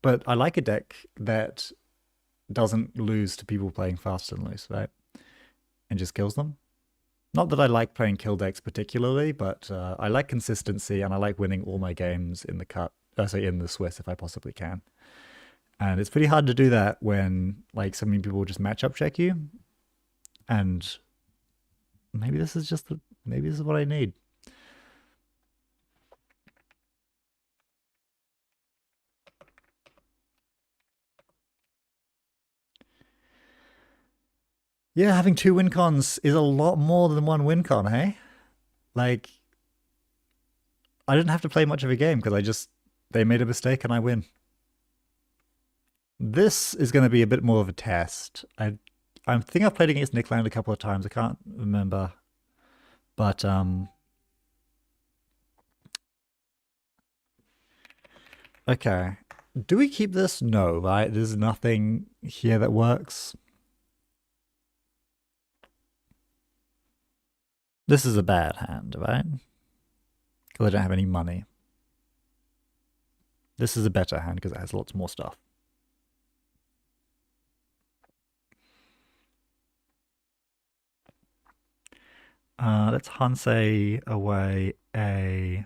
But I like a deck that doesn't lose to people playing fast and loose, right? And just kills them. Not that I like playing kill decks particularly, but I like consistency and I like winning all my games in the cut. In the Swiss if I possibly can. And it's pretty hard to do that when like so many people just matchup check you. And maybe this is maybe this is what I need. Yeah, having 2 win cons is a lot more than 1 win con, hey? Like, I didn't have to play much of a game because they made a mistake and I win. This is going to be a bit more of a test. I think I've played against Nick Land a couple of times. I can't remember. But, okay. Do we keep this? No, right? There's nothing here that works. This is a bad hand, right? Because I don't have any money. This is a better hand because it has lots more stuff. Let's Hansei away a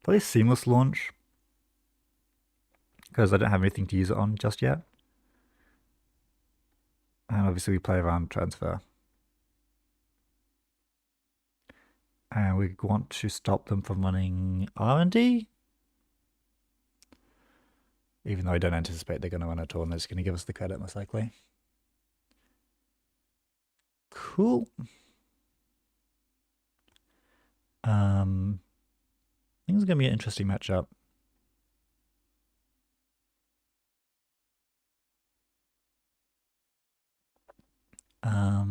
probably Seamless Launch because I don't have anything to use it on just yet. And obviously we play around transfer. And we want to stop them from running R&D. Even though I don't anticipate they're going to run a tournament, it's going to give us the credit most likely. Cool. I think it's gonna be an interesting matchup. I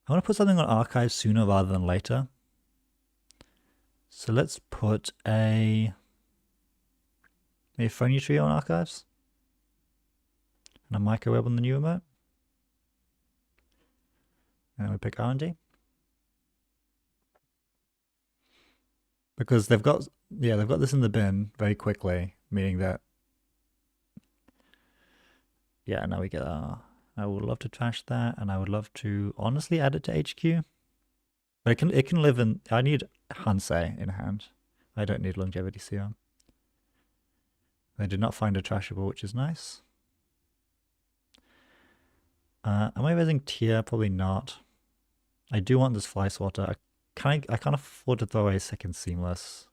want to put something on archive sooner rather than later. So let's put maybe a phony tree on archives. And a microweb on the new remote. And we pick R&D. Because they've got this in the bin very quickly, meaning that now we get I would love to trash that, and I would love to honestly add it to HQ. But it can live in. I need Hansei in hand. I don't need longevity serum. They did not find a trashable, which is nice. Am I raising tier? Probably not. I do want this fly swatter. I can't afford to throw away a second seamless.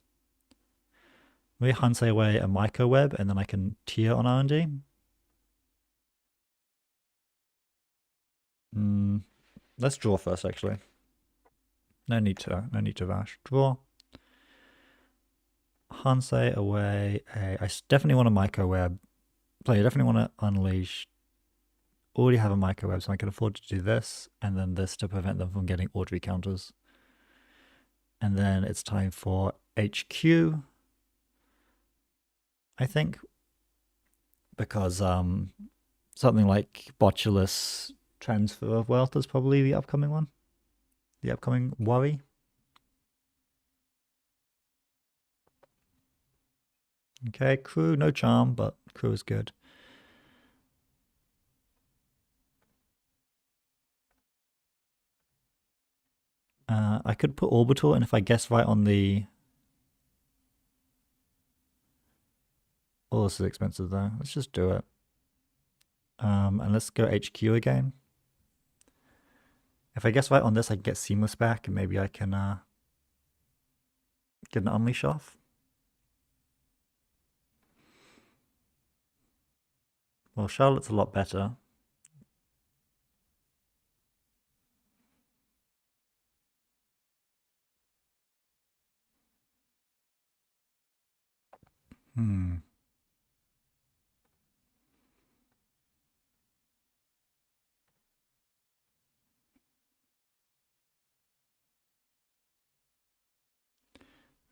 Maybe Hansei away a microweb, and then I can tier on R&D. Let's draw first, actually. No need to rush. Draw. Hansei away. I definitely want a microweb. So I definitely want to unleash. Already have a microweb, so I can afford to do this, and then this to prevent them from getting Audrey counters. And then it's time for HQ, I think, because something like Botulus Transfer of Wealth is probably the upcoming one. The upcoming worry. Okay, crew, no charm, but crew is good. I could put orbital, and if I guess right on the... Oh, this is expensive though. Let's just do it. And let's go HQ again. If I guess right on this, I can get Seamless back, and maybe I can get an Unleash off. Well, Charlotte's a lot better.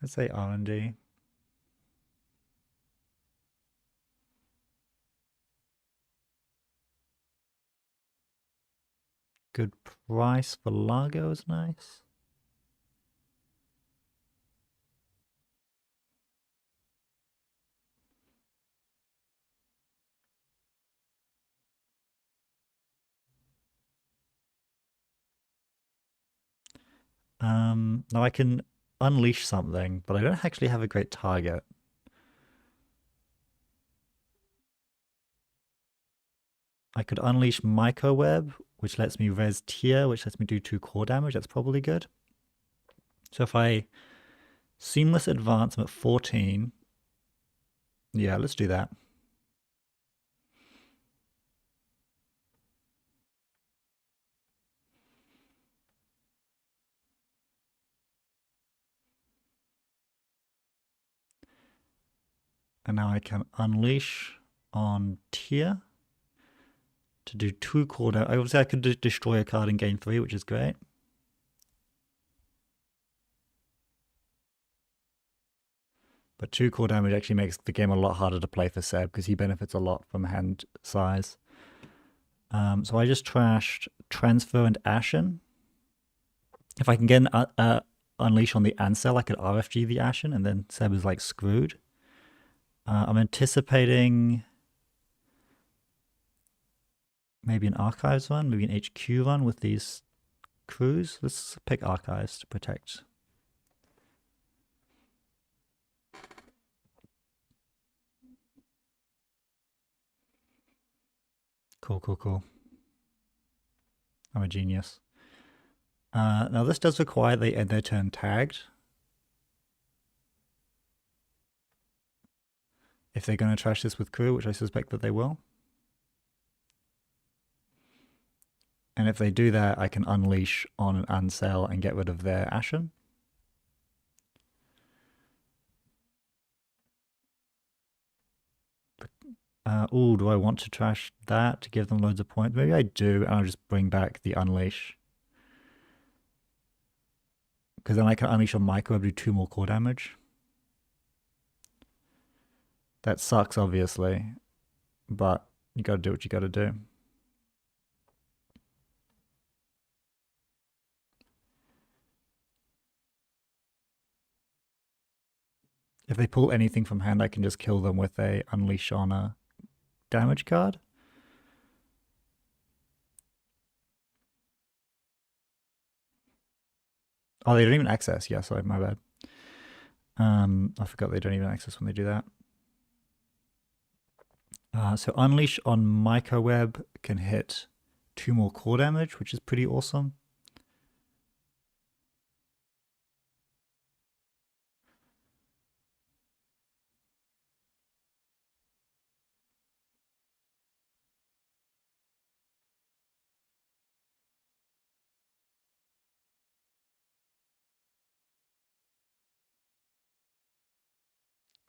Let's say R&D. Good price for Largo is nice. Now I can unleash something, but I don't actually have a great target. I could unleash Microweb, which lets me res tier, which lets me do 2 core damage. That's probably good. So if I Seamless Advance, I'm at 14. Yeah, let's do that. And now I can unleash on tier to do 2 core damage. Obviously, I could destroy a card and gain 3, which is great. But 2 core damage actually makes the game a lot harder to play for Seb, because he benefits a lot from hand size. So I just trashed Transfer and Ashen. If I can get an Unleash on the Ancel, I could RFG the Ashen, and then Seb is like screwed. I'm anticipating maybe an Archives run, maybe an HQ run with these crews. Let's pick Archives to protect. Cool. I'm a genius. Now this does require they end their turn tagged. If they're going to trash this with crew, which I suspect that they will. And if they do that, I can unleash on an unsell and get rid of their Ashen. Oh, do I want to trash that to give them loads of points? Maybe I do, and I'll just bring back the unleash. Because then I can unleash on Microweb, do 2 more core damage. That sucks, obviously, but you gotta do what you gotta do. If they pull anything from hand, I can just kill them with a unleash on a damage card. Oh, they don't even access. Yeah, sorry, my bad. I forgot they don't even access when they do that. So unleash on Microweb can hit 2 more core damage, which is pretty awesome.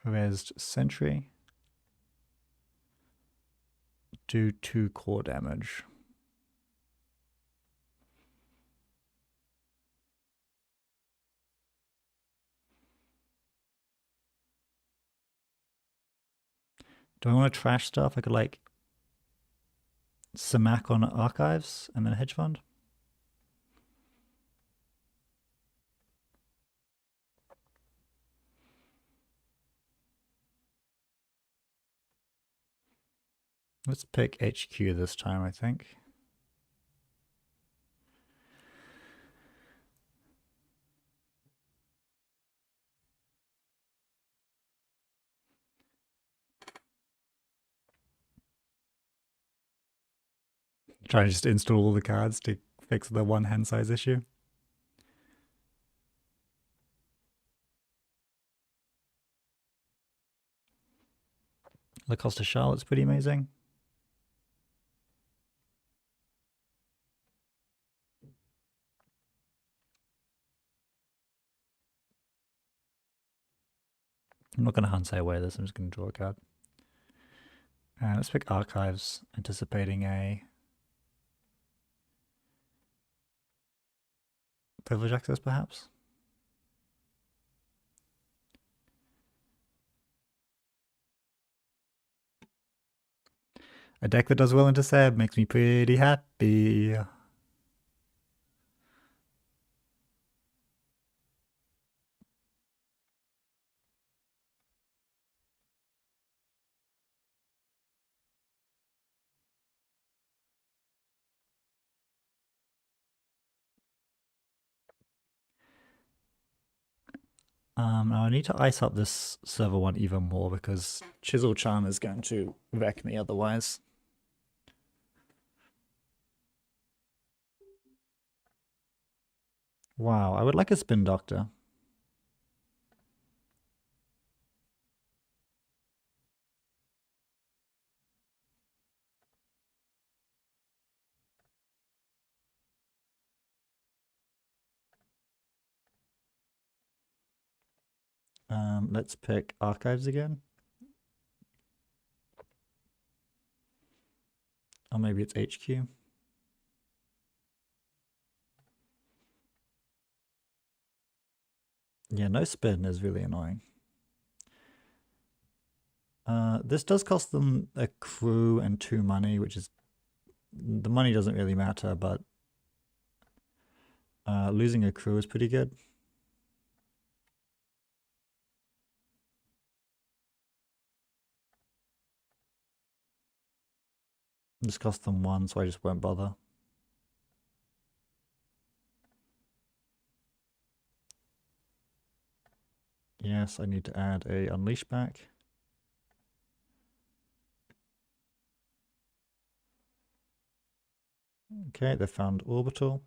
Resed Sentry. Do 2 core damage. Do I want to trash stuff? I could like Samak on Archives and then Hedge Fund. Let's pick HQ this time, I think. Try to just install all the cards to fix the one hand size issue. The cost of Charlotte's pretty amazing. I'm not going to Hansei away this, I'm just going to draw a card. And let's pick Archives, anticipating a privilege access perhaps. A deck that does well into Seb makes me pretty happy. Now I need to ice up this server one even more because Chisel Charm is going to wreck me otherwise. Wow, I would like a Spin Doctor. Let's pick Archives again. Or maybe it's HQ. Yeah, no spin is really annoying. This does cost them a crew and 2 money, which is... The money doesn't really matter, but losing a crew is pretty good. This cost them 1, so I just won't bother. Yes, I need to add a Unleash back. Okay, they found Orbital.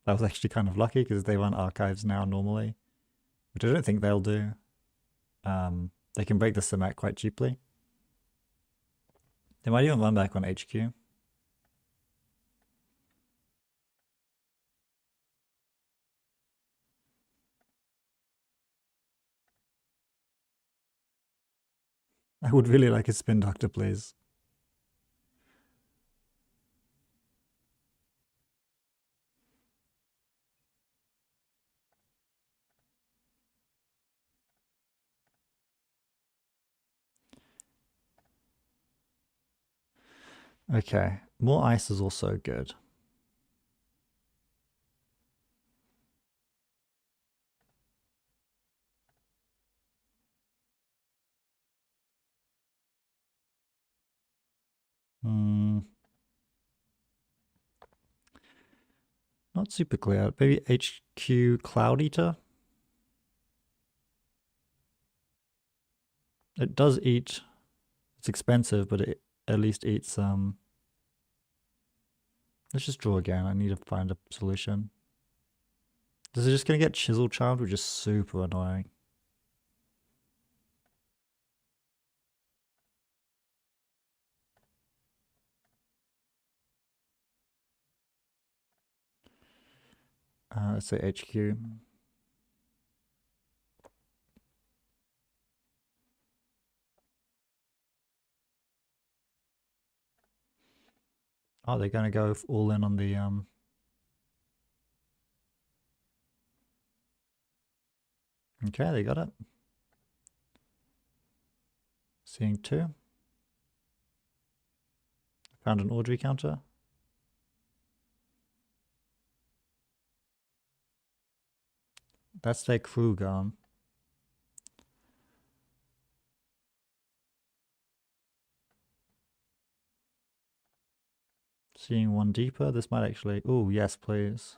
That was actually kind of lucky because they run Archives now normally, which I don't think they'll do. They can break the Samak quite cheaply. They might even run back on HQ. I would really like a spin doctor, please. Okay, more ice is also good. Hmm. Not super clear. Maybe HQ Cloud Eater? It does eat. It's expensive, but it at least eats. Let's just draw again. I need to find a solution. This is just going to get Chisel Charmed, which is super annoying. Let's say HQ. Oh, they're going to go all in on the Okay, they got it. Seeing 2. Found an Audrey counter. That's their crew gone. Seeing 1 deeper. This might actually... Oh, yes, please.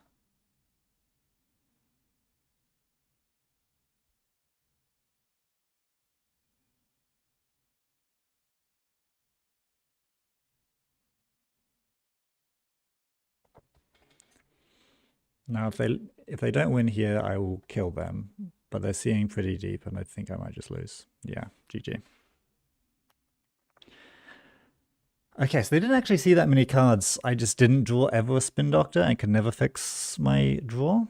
Now, if they don't win here, I will kill them. But they're seeing pretty deep, and I think I might just lose. Yeah, GG. Okay, so they didn't actually see that many cards. I just didn't draw ever a Spin Doctor and could never fix my draw.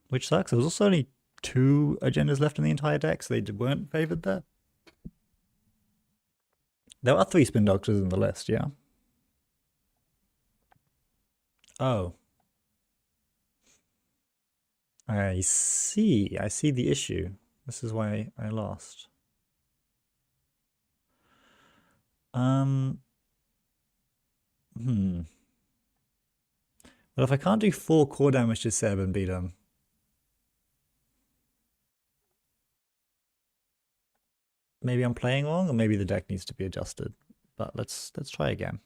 Which sucks. There was also only 2 agendas left in the entire deck, so they weren't favored there. There are 3 Spin Doctors in the list, yeah. Oh. I see. I see the issue. This is why I lost. But if I can't do 4 core damage to Seb and beat him... Maybe I'm playing wrong, or maybe the deck needs to be adjusted. But let's try again.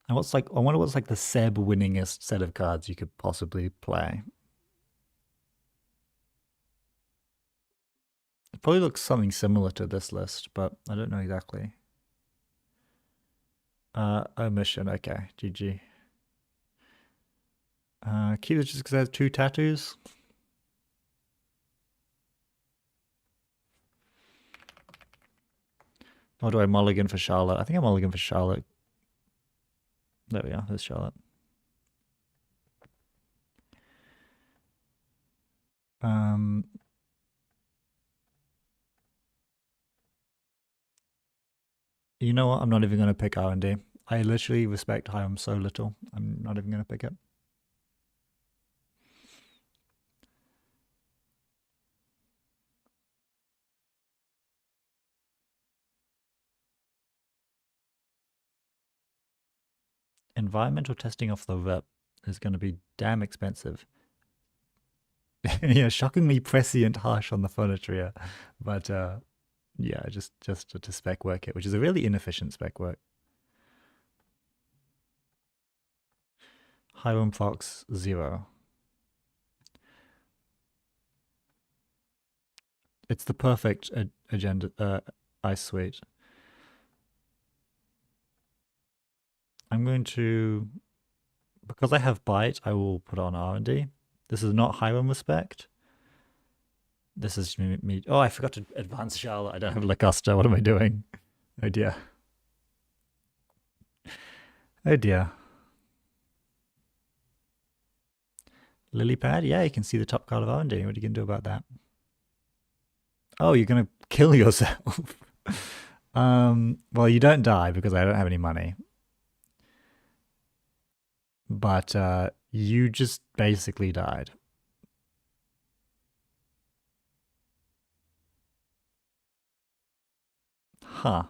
And I wonder what's like the Seb winningest set of cards you could possibly play. It probably looks something similar to this list, but I don't know exactly. Omission, okay, GG. Keep it just because I have 2 tattoos. Or do I mulligan for Charlotte? I think I mulligan for Charlotte. There we are, there's Charlotte. You know what? I'm not even going to pick R&D. I literally respect Hiram so little. I'm not even going to pick it. Environmental testing off the rep is going to be damn expensive. Yeah, shockingly prescient harsh on the furniture, yeah. But yeah, just to spec work it, which is a really inefficient spec work. Hiram Fox 0. It's the perfect agenda ice suite. I'm going to, because I have bite, I will put on R&D. This is not Hiram respect. This is me. Oh, I forgot to advance Charlotte. I don't have Lacosta. What am I doing? Oh dear. Oh dear. Lily pad? Yeah, you can see the top card of R&D. What are you going to do about that? Oh, you're going to kill yourself. Well, you don't die because I don't have any money. But you just basically died. Huh.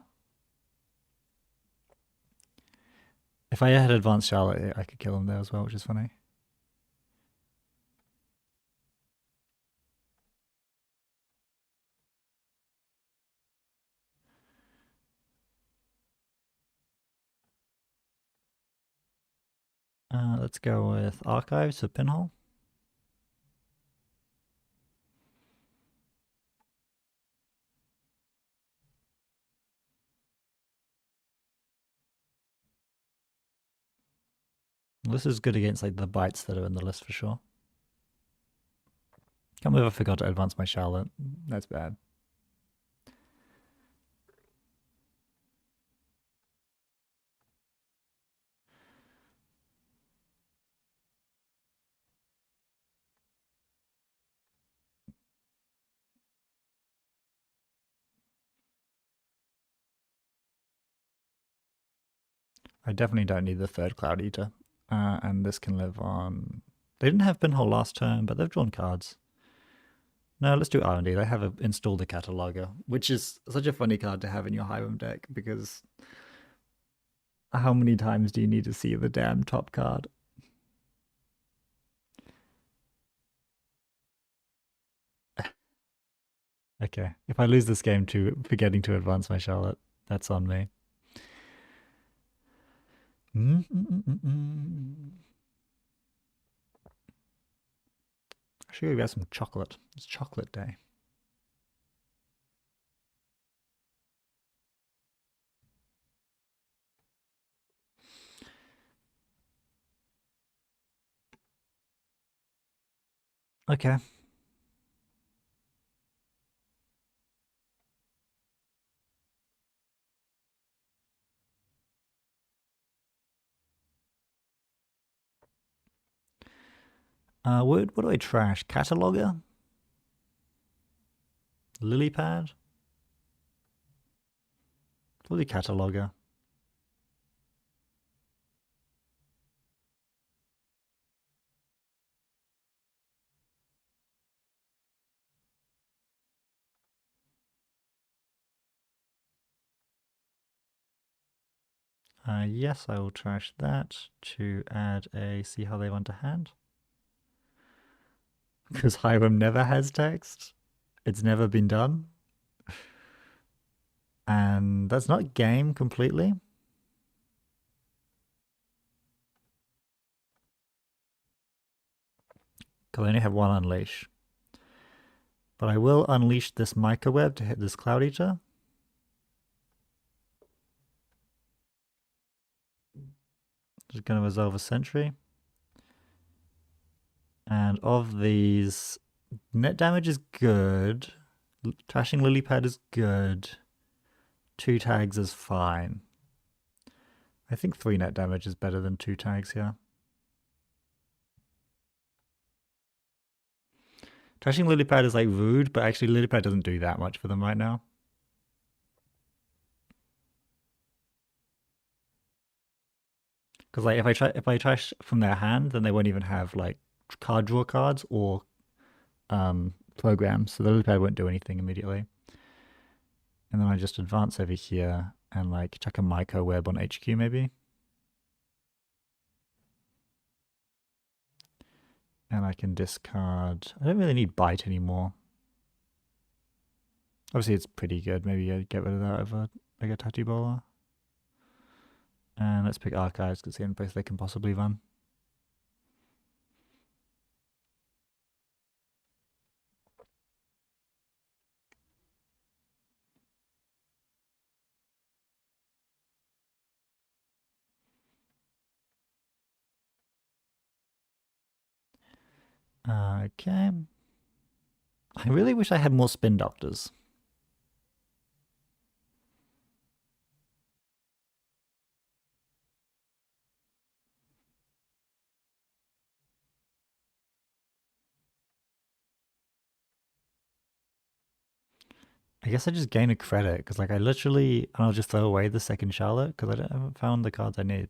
If I had advanced Charlotte, I could kill him there as well, which is funny. Let's go with Archives for Pinhole. This is good against like the bites that are in the list for sure. Can't believe I forgot to advance my Charlotte. That's bad. I definitely don't need the third Cloud Eater. And this can live on... They didn't have Pinhole last turn, but they've drawn cards. No, let's do R&D. They have installed a Cataloger, which is such a funny card to have in your Hiram deck, because how many times do you need to see the damn top card? Okay, if I lose this game to forgetting to advance my Charlotte, that's on me. I should get some chocolate. It's chocolate day. Okay. What do I trash? Cataloger? Lily pad? Lily Cataloger. Yes, I will trash that to add a see how they want to hand. Because Hiram never has text. It's never been done. And that's not game completely. Because I only have one unleash. But I will unleash this microweb to hit this Cloud Eater. Just going to resolve a sentry. And of these, net damage is good. Trashing Lily Pad is good. 2 tags is fine. I think 3 net damage is better than 2 tags here. Trashing Lily Pad is like rude, but actually Lily Pad doesn't do that much for them right now. Because like if I trash from their hand, then they won't even have like card draw cards or programs, so the Lily Pad won't do anything immediately. And then I just advance over here and like chuck a Micro Web on HQ maybe. And I can discard... I don't really need Bite anymore. Obviously it's pretty good. Maybe I get rid of that over Mega Tattoo Bowler. And let's pick Archives because it's the only place they can possibly run. Okay. I really wish I had more spin doctors. I guess I just gain a credit because, like, I literally, and I'll just throw away the second Charlotte because I haven't found the cards I need.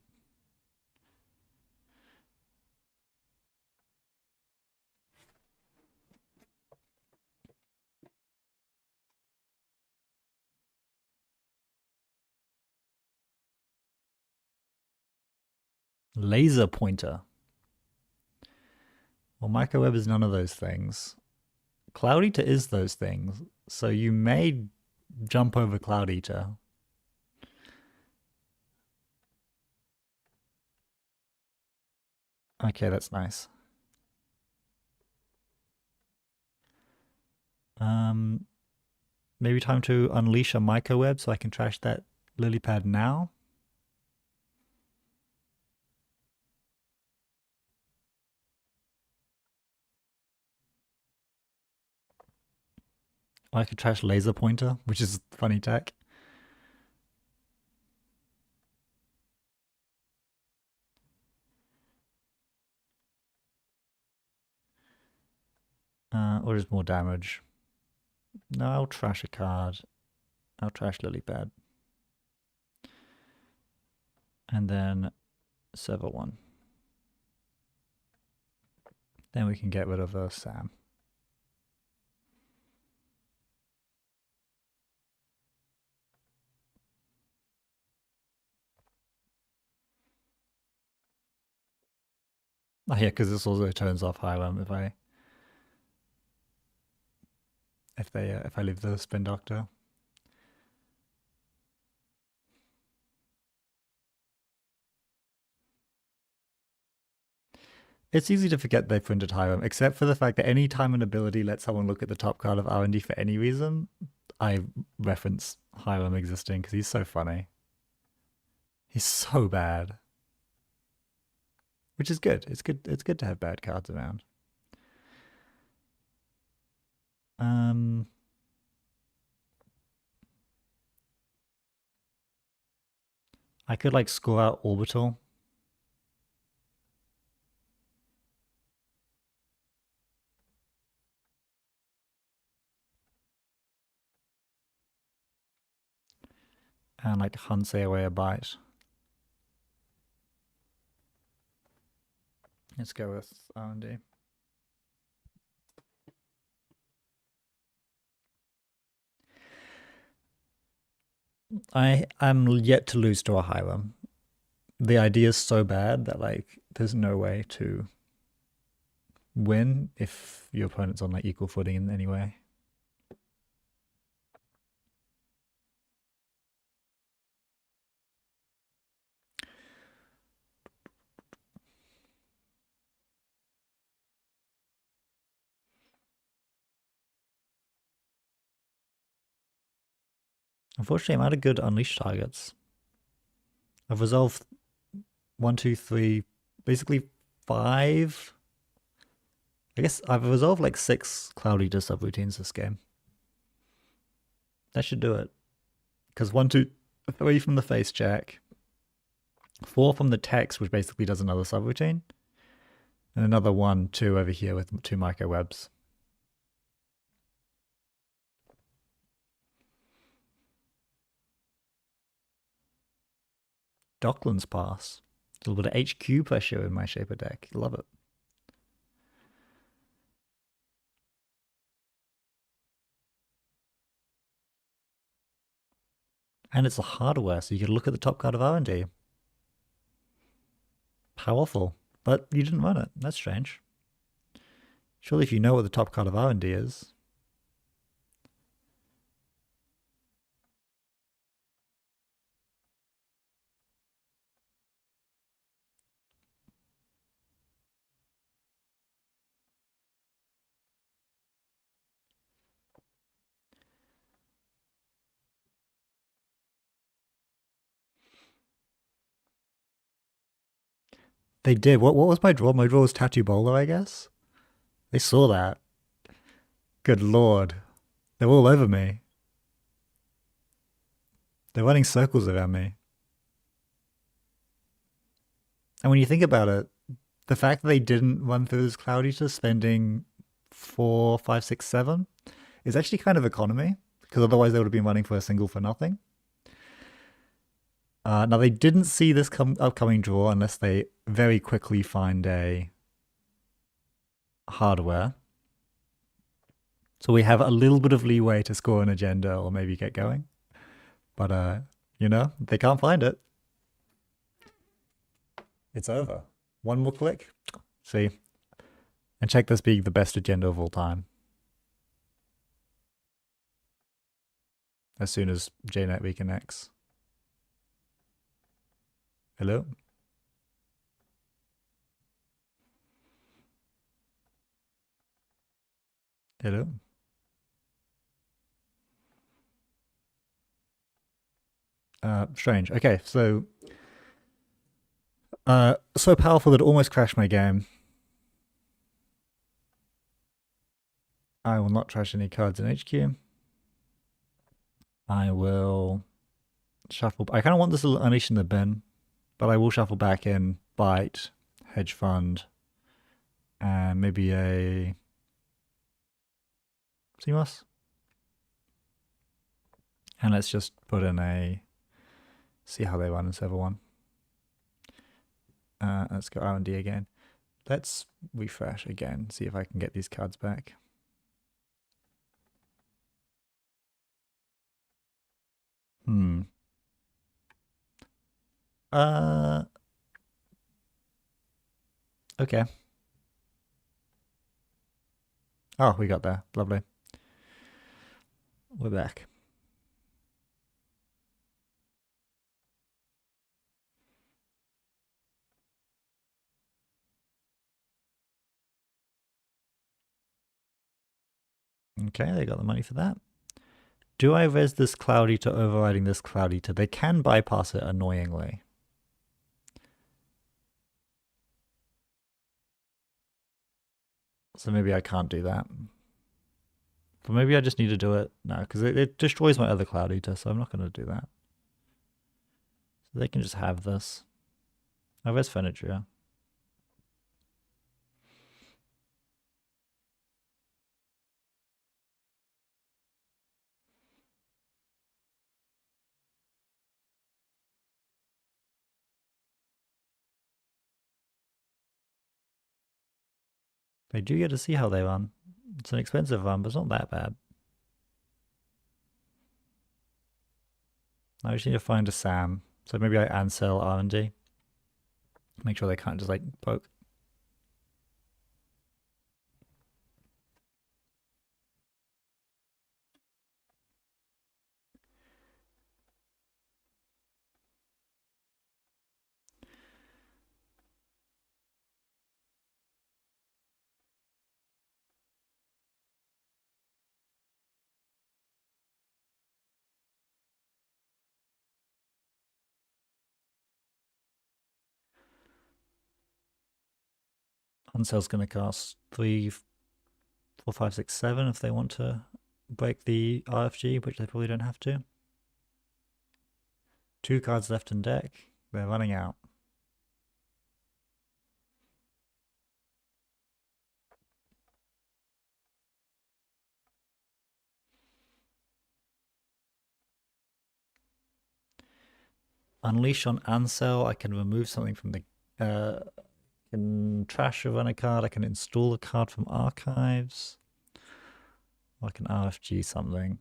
Laser pointer. Well, microweb is none of those things. Cloud Eater is those things, so you may jump over Cloud Eater. Okay, that's nice. Maybe time to unleash a microweb so I can trash that lily pad now. Or I could trash laser pointer, which is funny tech. Or just more damage. No, I'll trash a card. I'll trash lily pad. And then server one. Then we can get rid of Sam. Oh yeah, because this also turns off Highland if I leave the spin doctor. It's easy to forget they printed Hiram, except for the fact that any time an ability lets someone look at the top card of R&D for any reason, I reference Hiram existing because he's so funny. He's so bad. Which is good. It's good to have bad cards around. I could like score out Orbital. And like Hunsay away a bite. Let's go with R&D. I am yet to lose to a Hiram. The idea is so bad that like there's no way to win if your opponent's on like equal footing in any way. Unfortunately, I'm out of good unleash targets. I've resolved 1, 2, 3, basically 5. I guess I've resolved like 6 Cloud Eater subroutines this game. That should do it. Because 1, 2, 3 from the face check, 4 from the text, which basically does another subroutine, and another 1, 2 over here with 2 microwebs. Docklands Pass. A little bit of HQ pressure in my Shaper deck. Love it. And it's a hardware, so you can look at the top card of R&D. Powerful. But you didn't run it. That's strange. Surely if you know what the top card of R&D is. They did. What was my draw? My draw was Tattoo Bowler, I guess. They saw that. Good lord. They're all over me. They're running circles around me. And when you think about it, the fact that they didn't run through this Cloud Eater spending 4, 5, 6, 7 is actually kind of economy, because otherwise they would have been running for a single for nothing. Now they didn't see this upcoming draw unless they very quickly find a hardware. So we have a little bit of leeway to score an agenda or maybe get going. But, you know, they can't find it. It's over. One more click. See? And check this being the best agenda of all time. As soon as JNet reconnects. Hello? Hello? Strange. Okay, so so powerful that it almost crashed my game. I will not trash any cards in HQ. I will shuffle. I kind of want this to unleash in the bin, but I will shuffle back in Bite, Hedge Fund, and maybe a CMOS. And let's just put in a, see how they run in server 1. Let's go R&D again. Let's refresh again, see if I can get these cards back. Okay. Oh, we got there. Lovely. We're back. Okay, they got the money for that. Do I res this Cloud Eater overriding this Cloud Eater? They can bypass it annoyingly. So maybe I can't do that. But maybe I just need to do it now, because it destroys my other Cloud Eater, so I'm not going to do that. So they can just have this. Oh, where's Fenitria? They do get to see how they run. It's an expensive run, but it's not that bad. I just need to find a Sam. So maybe I unsell R&D. Make sure they can't just like poke. Unsell's going to cost 3, 4, 5, 6, 7 if they want to break the RFG, which they probably don't have to. 2 cards left in deck. They're running out. Unleash on Ansel. I can remove something from the... can trash or run a card. I can install a card from archives. Or I can RFG something.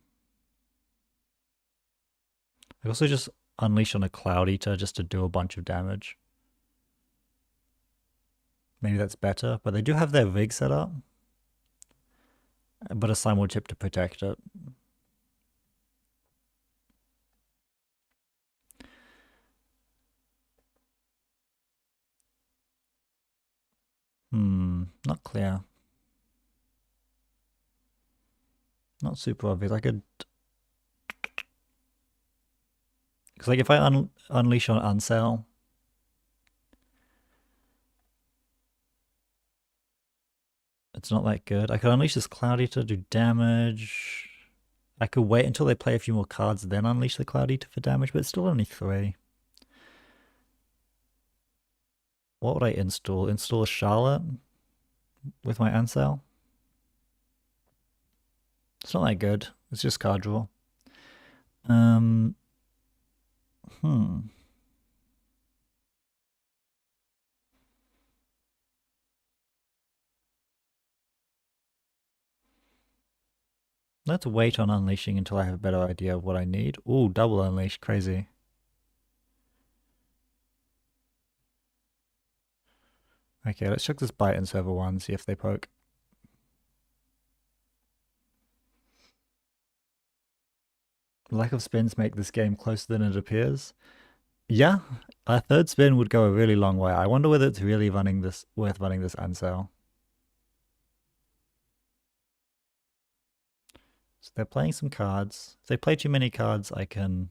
I also just unleash on a Cloud Eater just to do a bunch of damage. Maybe that's better, but they do have their rig set up. But a Simul chip to protect it. Not clear. Not super obvious. I could... Because like if I unleash on Unsell, It's not that good. I could unleash this Cloud Eater, do damage. I could wait until they play a few more cards, then unleash the Cloud Eater for damage, but it's still only 3. What would I install? Install a Charlotte with my Ansel? It's not that good. It's just card draw. Hmm. Let's wait on unleashing until I have a better idea of what I need. Ooh, double unleash, crazy. Okay, let's check this bite in server 1, see if they poke. Lack of spins make this game closer than it appears. Yeah, a third spin would go a really long way. I wonder whether it's really worth running this Ansel. So they're playing some cards. If they play too many cards, I can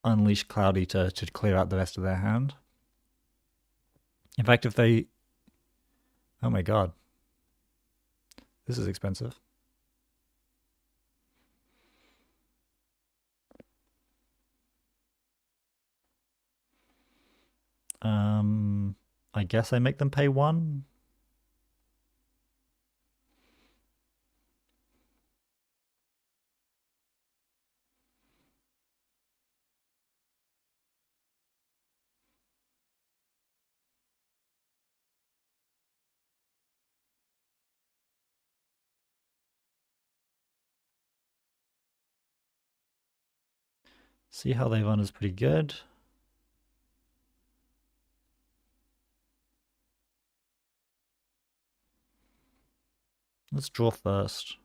unleash Cloud Eater to clear out the rest of their hand. In fact, if they... Oh my god. This is expensive. I guess I make them pay 1. See how they run is pretty good. Let's draw first.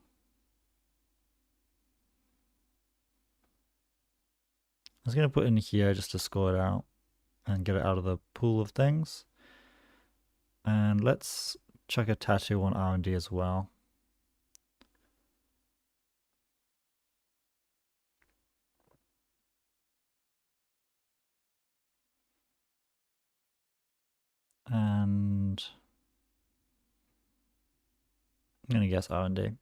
I was going to put in here just to score it out and get it out of the pool of things. And let's chuck a tattoo on R&D as well. And I'm going to guess R&D.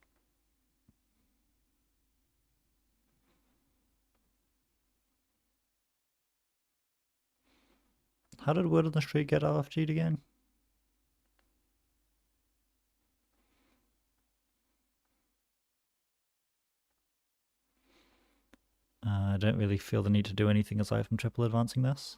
How did Word on the Street get RFG'd again? I don't really feel the need to do anything aside from triple advancing this.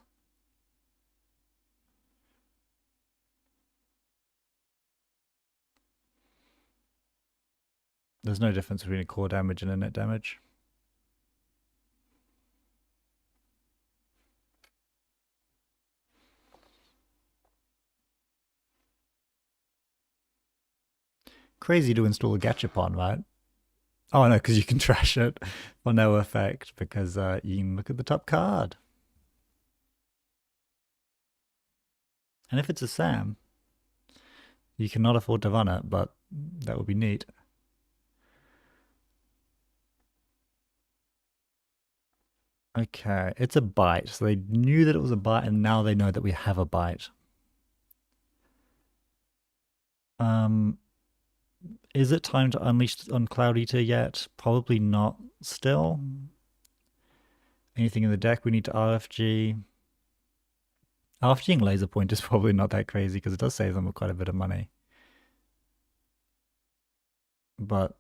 There's no difference between a core damage and a net damage. Crazy to install a Gachapon, right? Oh no, because you can trash it for no effect, because you can look at the top card. And if it's a Sam, you cannot afford to run it, but that would be neat. Okay, it's a bite. So they knew that it was a bite, and now they know that we have a bite. Is it time to unleash on Cloud Eater yet? Probably not still. Anything in the deck we need to RFG. RFGing Laser Point is probably not that crazy because it does save them quite a bit of money. But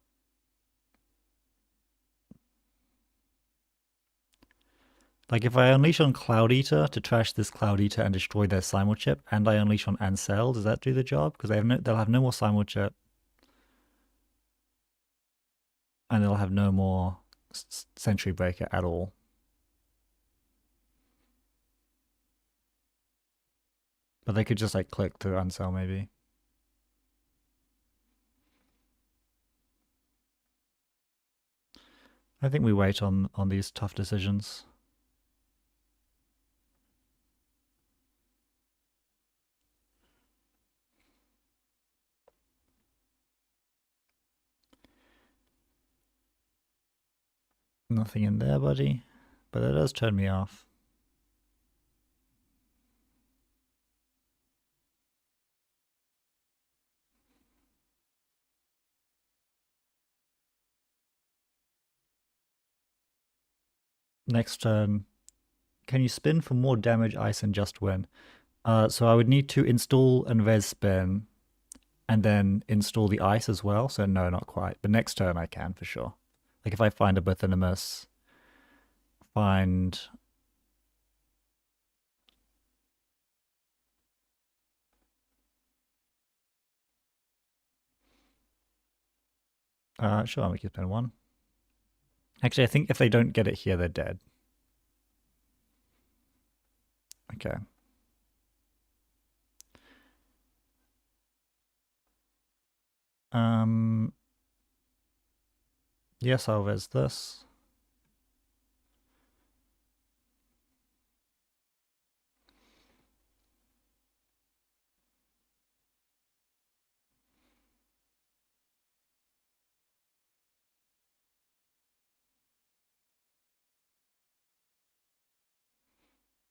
like if I unleash on Cloud Eater to trash this Cloud Eater and destroy their Simul chip, and I unleash on Ansel, does that do the job? Because they'll have no more Simul chip. And they'll have no more Sentry Breaker at all. But they could just like click to Ansel maybe. I think we wait on these tough decisions. Nothing in there, buddy. But that does turn me off. Next turn, can you spin for more damage, ice, and just win? So I would need to install and res spin, and then install the ice as well. So no, not quite. But next turn I can for sure. Like if I find a Berthinimus, find... Sure, I'll make you spend one. Actually, I think if they don't get it here, they're dead. Okay. Yes, I'll res this.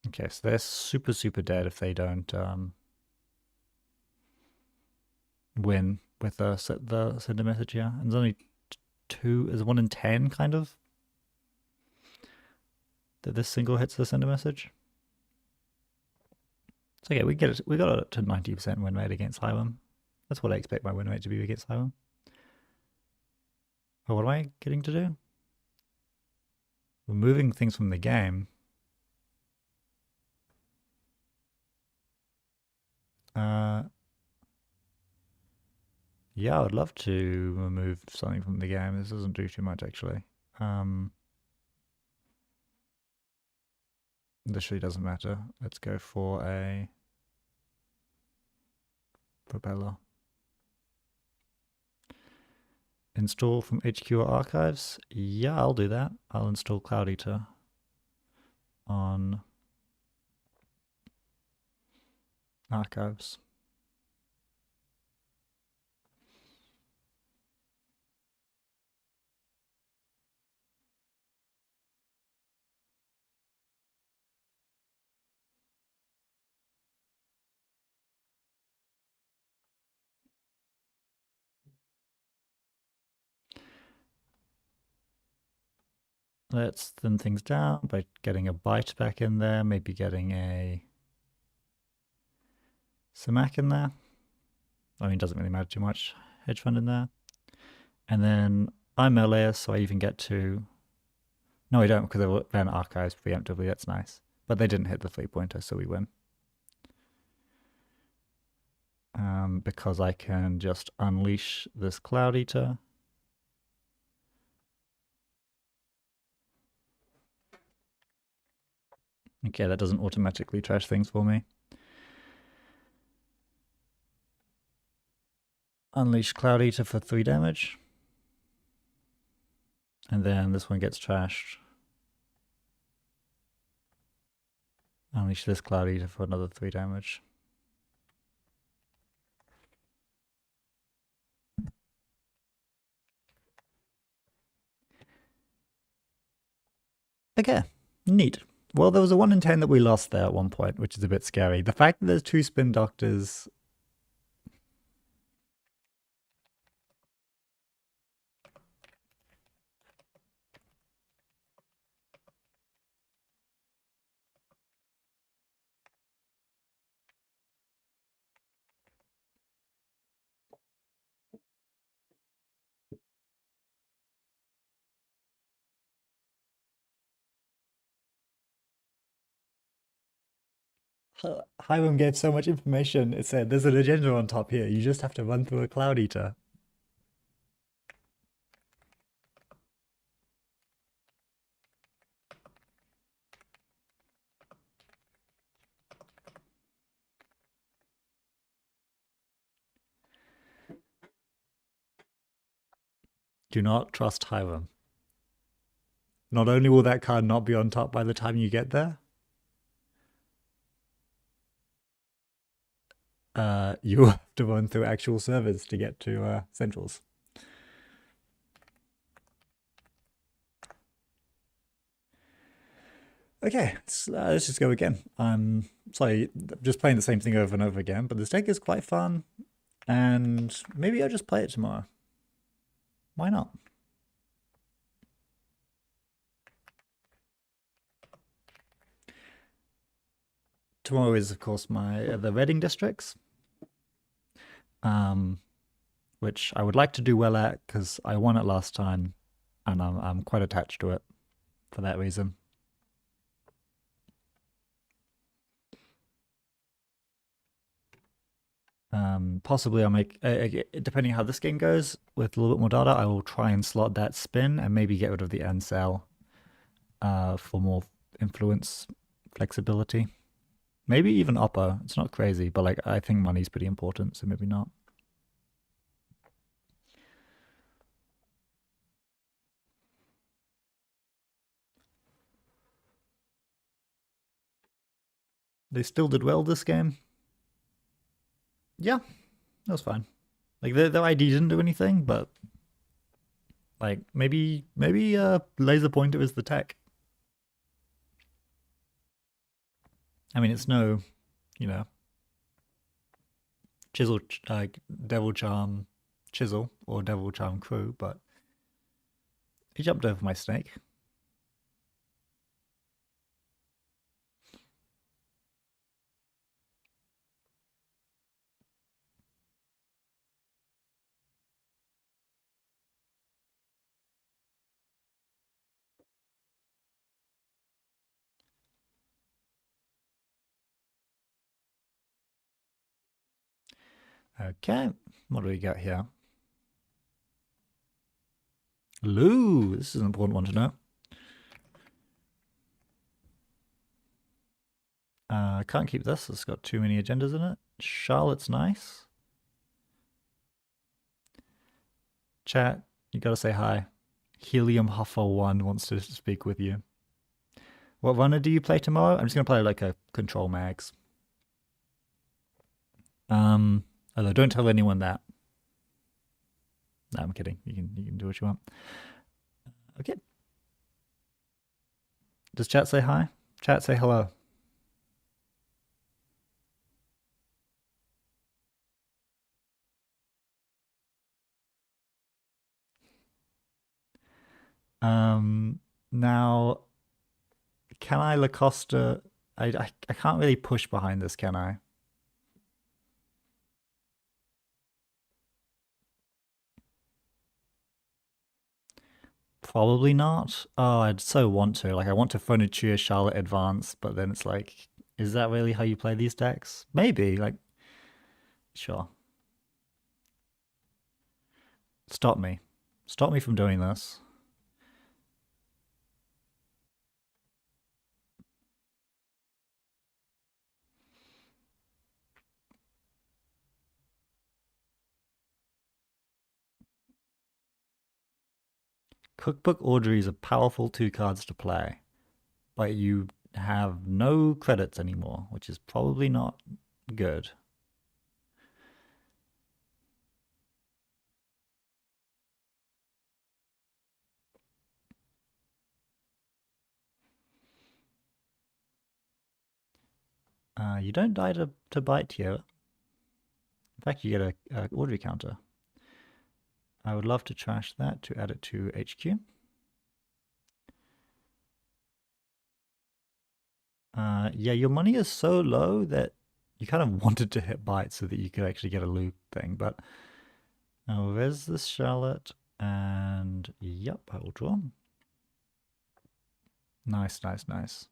Okay, so they're super, super dead if they don't win with the sender message here. And there's only two, is 1 in 10 kind of that this single hits the sender message. It's okay, we got it to 90% win rate against Highwim. That's what I expect my win rate to be against Highwim. Oh, what am I getting to do? Removing things from the game. Yeah, I would love to remove something from the game. This doesn't do too much, actually. Literally doesn't matter. Let's go for a propeller. Install from HQ or archives? Yeah, I'll do that. I'll install Cloud Eater on archives. Let's thin things down by getting a bite back in there, maybe getting a Samak in there. I mean, it doesn't really matter too much. Hedge fund in there. And then I'm Elias, so I even get to... No, I don't, because they ran archives preemptively. That's nice. But they didn't hit the 3-pointer, so we win. Because I can just unleash this Cloud Eater. Okay, that doesn't automatically trash things for me. Unleash Cloud Eater for 3 damage. And then this one gets trashed. Unleash this Cloud Eater for another 3 damage. Okay, neat. Well, there was a 1 in 10 that we lost there at one point, which is a bit scary. The fact that there's 2 Spin Doctors... Hiram gave so much information. It said, there's an agenda on top here. You just have to run through a Cloud Eater. Do not trust Hiram. Not only will that card not be on top by the time you get there, you have to run through actual servers to get to centrals. Okay, let's just go again. I'm sorry, just playing the same thing over and over again, but this deck is quite fun, and maybe I'll just play it tomorrow. Why not? tomorrow is, of course, the Reading districts, which I would like to do well at because I won it last time, and I'm quite attached to it for that reason. Possibly I'll make, depending how this game goes, with a little bit more data, I will try and slot that spin and maybe get rid of the end cell for more influence flexibility. Maybe even upper. It's not crazy, but like I think money's pretty important, so maybe not. They still did well this game. Yeah, that was fine. Like their ID didn't do anything, but like maybe laser pointer is the tech. I mean, it's no, you know, chisel devil charm chisel or devil charm crew, but he jumped over my snake. Okay, what do we got here? Lou, this is an important one to know. I can't keep this, it's got too many agendas in it. Charlotte's nice. Chat, you gotta say hi. Helium Huffer 1 wants to speak with you. What runner do you play tomorrow? I'm just gonna play like a control mags. Although don't tell anyone that. No, I'm kidding. You can do what you want. Okay. Does chat say hi? Chat say hello. Now, can I Lacosta? I can't really push behind this, can I? Probably not. Oh, I'd so want to. Like, I want to Furniture Charlotte advance, but then it's like, is that really how you play these decks? Maybe. Like, sure. Stop me. Stop me from doing this. Cookbook Audrey is a powerful 2 cards to play, but you have no credits anymore, which is probably not good. You don't die to bite here. In fact, you get a Audrey counter. I would love to trash that to add it to HQ. Yeah, your money is so low that you kind of wanted to hit bite so that you could actually get a loot thing, but where's this Charlotte? And yep, I will draw. Nice, nice, nice.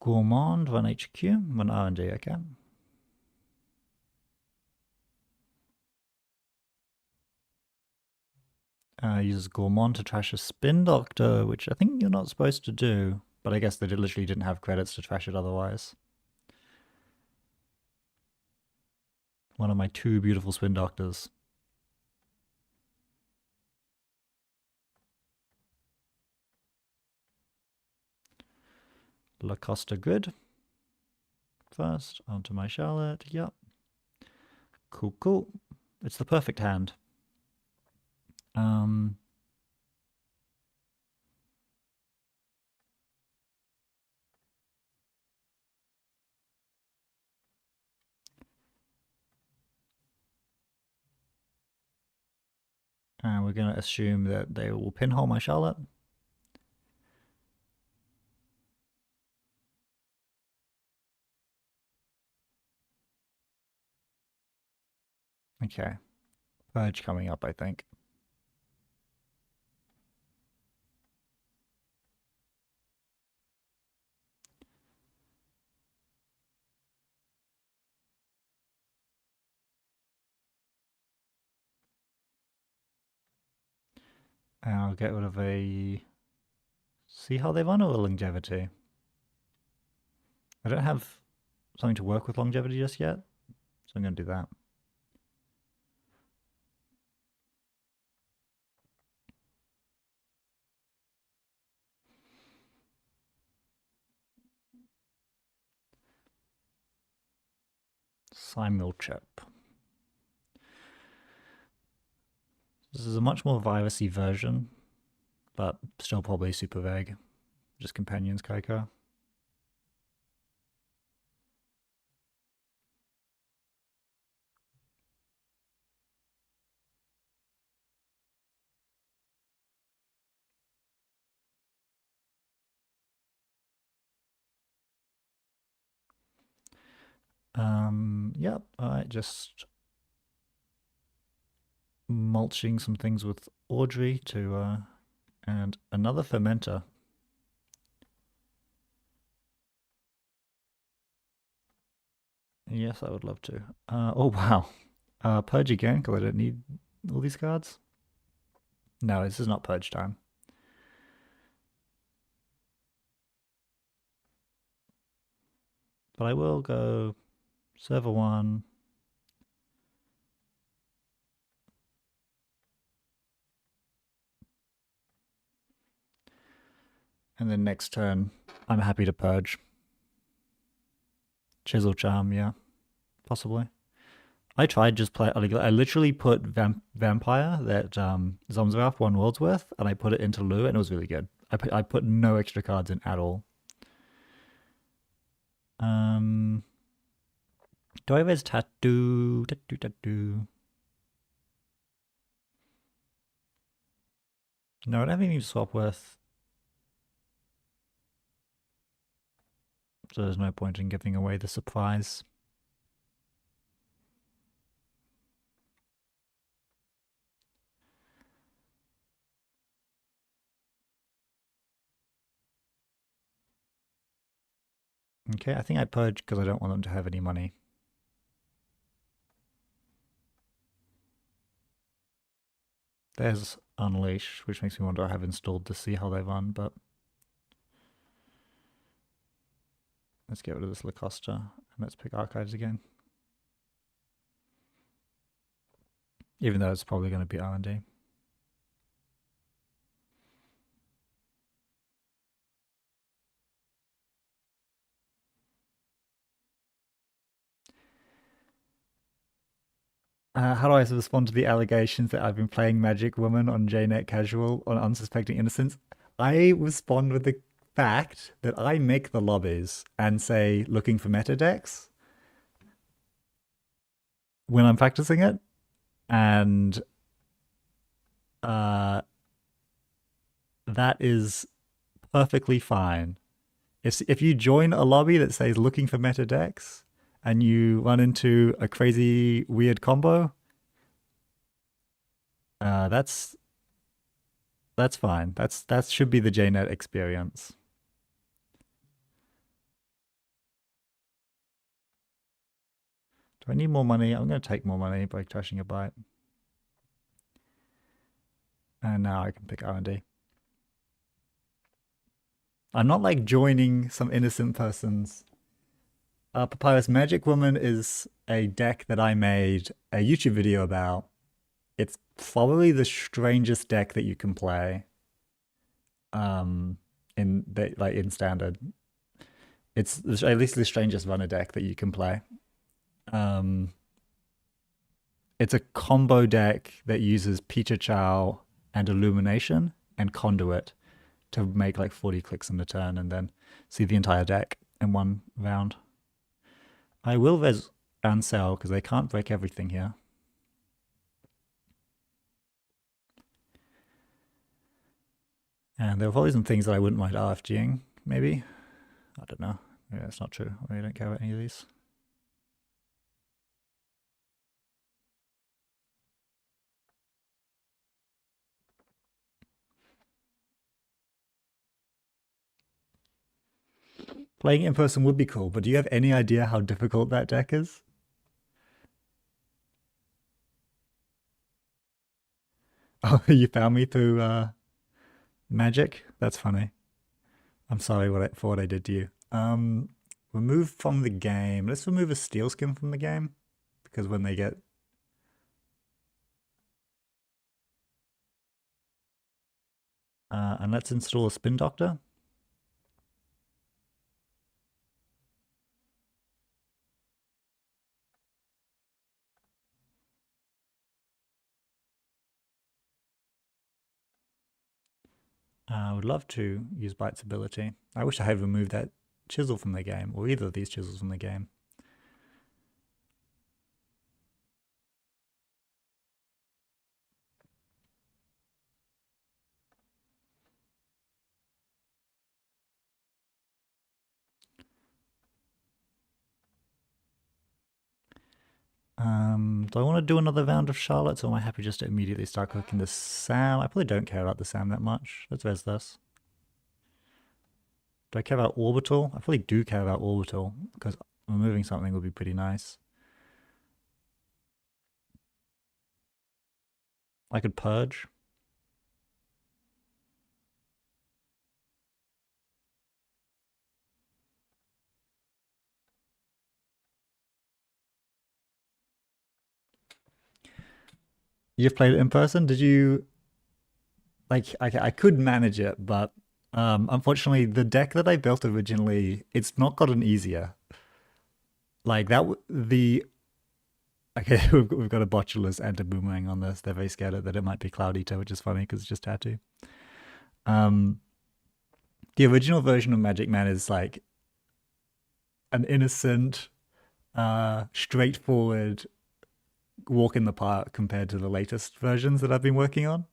Gourmand, 1 HQ, 1 R&D, okay. Uses Gourmand to trash a Spin Doctor, which I think you're not supposed to do, but I guess they literally didn't have credits to trash it otherwise. One of my 2 beautiful Spin Doctors. Lacosta good. First, onto my Charlotte, yep. Cool, cool. It's the perfect hand. And we're going to assume that they will pinhole my Charlotte. Okay. Purge coming up, I think. And I'll get rid of a... See how they've won or longevity? I don't have something to work with longevity just yet, so I'm going to do that. Simul chip. This is a much more virusy version, but still probably super vague. Just companions, Kaiko. Yep, alright, just mulching some things with Audrey to, and another fermenter. Yes, I would love to. Oh wow. Purge again, because I don't need all these cards. No, this is not purge time. But I will go server 1. And then next turn, I'm happy to purge. Chisel Charm, yeah, possibly. I tried just play. I literally put Vampire that Zomzraff won Worlds with, and I put it into Lu, and it was really good. I put no extra cards in at all. Do I have his tattoo? Tattoo. No, I don't have anything to swap with. So there's no point in giving away the surprise. Okay, I think I purge because I don't want them to have any money. There's Unleash, which makes me wonder I have installed to see how they run, but let's get rid of this Lacosta and let's pick Archives again. Even though it's probably going to be R&D. How do I respond to the allegations that I've been playing Magic Woman on JNet Casual on unsuspecting innocents? I respond with the fact that I make the lobbies and say looking for meta decks when I'm practicing it, and that is perfectly fine. If you join a lobby that says looking for meta decks and you run into a crazy weird combo, that's fine. That should be the JNet experience. Do I need more money? I'm going to take more money by trashing a bite. And now I can pick R&D. I'm not like joining some innocent person's. Papyrus Magic Woman is a deck that I made a YouTube video about. It's probably the strangest deck that you can play. In standard, it's at least the strangest runner deck that you can play. It's a combo deck that uses Peter Chow and Illumination and Conduit to make like 40 clicks in a turn and then see the entire deck in one round. I will res and sell because they can't break everything here. And there are probably some things that I wouldn't mind RFGing, maybe. I don't know. Maybe that's not true. I really don't care about any of these. Playing in person would be cool, but do you have any idea how difficult that deck is? Oh, you found me through Magic? That's funny. I'm sorry for what I did to you. Remove from the game. Let's remove a steel skin from the game, because when they get and let's install a Spin Doctor. I would love to use Bite's ability. I wish I had removed that chisel from the game, or either of these chisels from the game. Do I want to do another round of Charlottes, or am I happy just to immediately start cooking the Sam? I probably don't care about the Sam that much. Let's res this. Do I care about Orbital? I probably do care about Orbital, because removing something would be pretty nice. I could Purge. You've played it in person? Did you... Like, I could manage it, but unfortunately, the deck that I built originally, it's not gotten easier. Like, the... Okay, we've got a Botulus and a Boomerang on this. They're very scared that it might be Cloud Eater, which is funny because it's just Tattoo. The original version of Magic Man is like an innocent, straightforward walk in the park compared to the latest versions that I've been working on.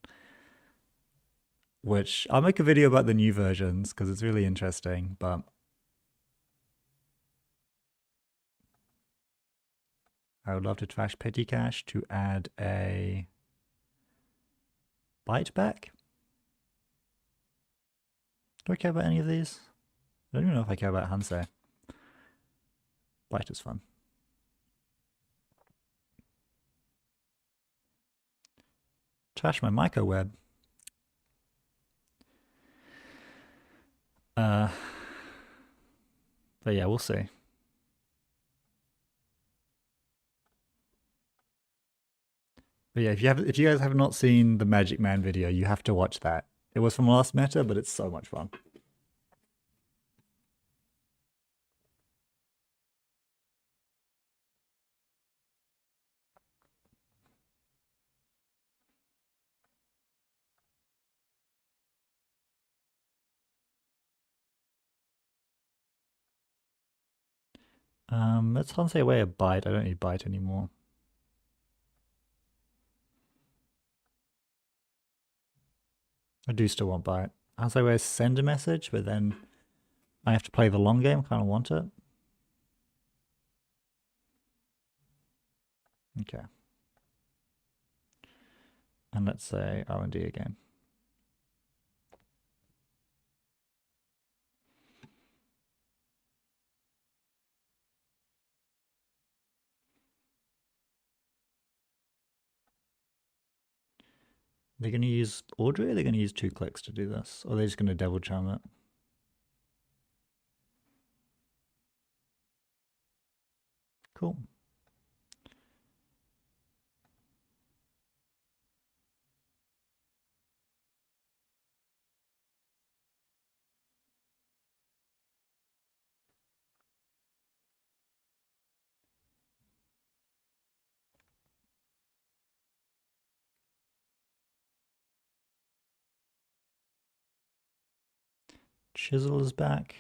Which I'll make a video about the new versions because it's really interesting, but I would love to trash Petty Cash to add a Bite back. Do I care about any of these? I don't even know if I care about Hansei. Bite is fun. Trash my microweb. But yeah, we'll see. But yeah, if you guys have not seen the Magic Man video, you have to watch that. It was from last meta, but it's so much fun. Let's Hansei away a Bite. I don't need Bite anymore. I do still want Bite. Hansei away send a message, but then I have to play the long game. Kind of want it. Okay. And let's say R&D again. They're going to use Audrey, or they're going to use 2 clicks to do this? Or are they just going to Devil Charm it? Cool. Chisel is back.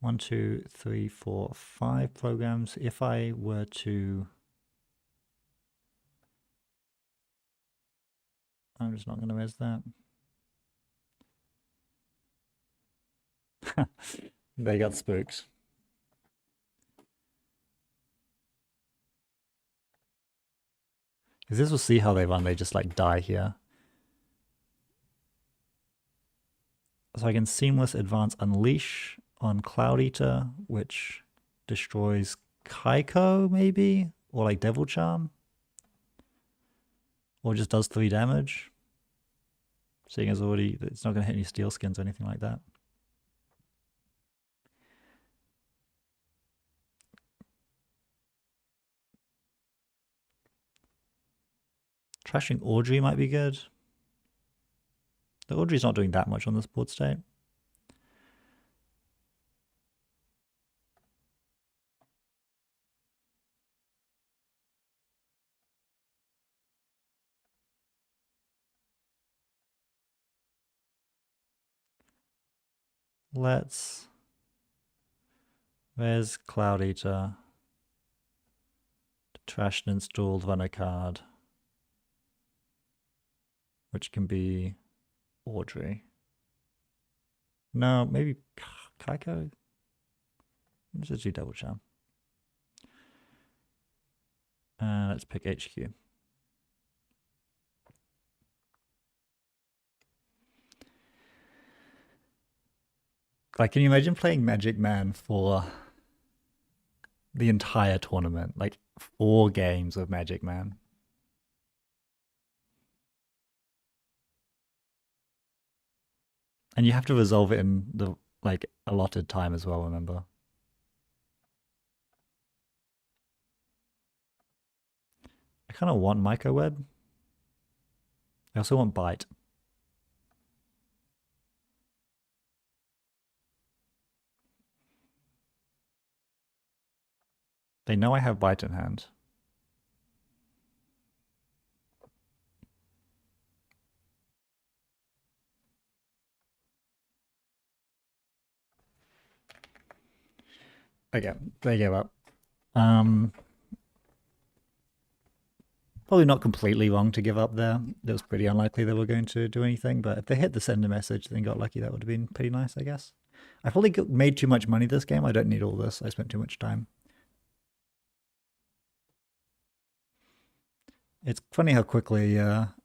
1, 2, 3, 4, 5 programs. If I were to I'm just not going to res that. They got spooked. Because this will see how they run. They just like die here. So I can Seamless Advance Unleash on Cloud Eater, which destroys Kaiko, maybe? Or like Devil Charm? Or just does 3 damage? Seeing as already, it's not going to hit any Steel Skins or anything like that. Trashing Audrey might be good. The Audrey's not doing that much on this board state. Let's res Cloud Eater. Trash and installed, run a card. Which can be Audrey. No, maybe Kaiko? Let's just do Double Charm. Let's pick HQ. Like, can you imagine playing Magic Man for the entire tournament? Like, 4 games of Magic Man. And you have to resolve it in the, like, allotted time as well, remember? I kind of want Microweb. I also want Bite. They know I have Bite in hand. Okay, they gave up. Probably not completely wrong to give up there. It was pretty unlikely they were going to do anything, but if they hit the send a message and got lucky, that would have been pretty nice, I guess. I probably made too much money this game. I don't need all this. I spent too much time. It's funny how quickly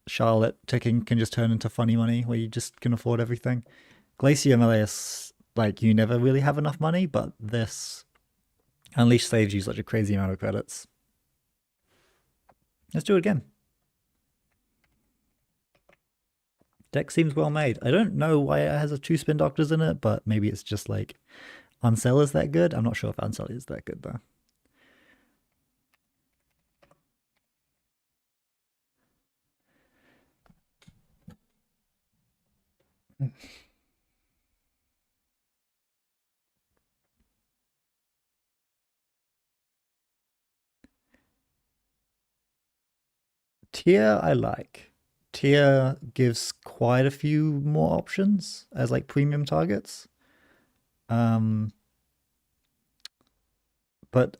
Charlotte ticking can just turn into funny money where you just can afford everything. Glacier Meleus, like, you never really have enough money, but this Unleash saves you such a crazy amount of credits. Let's do it again. Deck seems well made. I don't know why it has a 2 Spin Doctors in it, but maybe it's just like Unsell is that good. I'm not sure if Unsell is that good though. Tier I like. Tier gives quite a few more options as like premium targets. But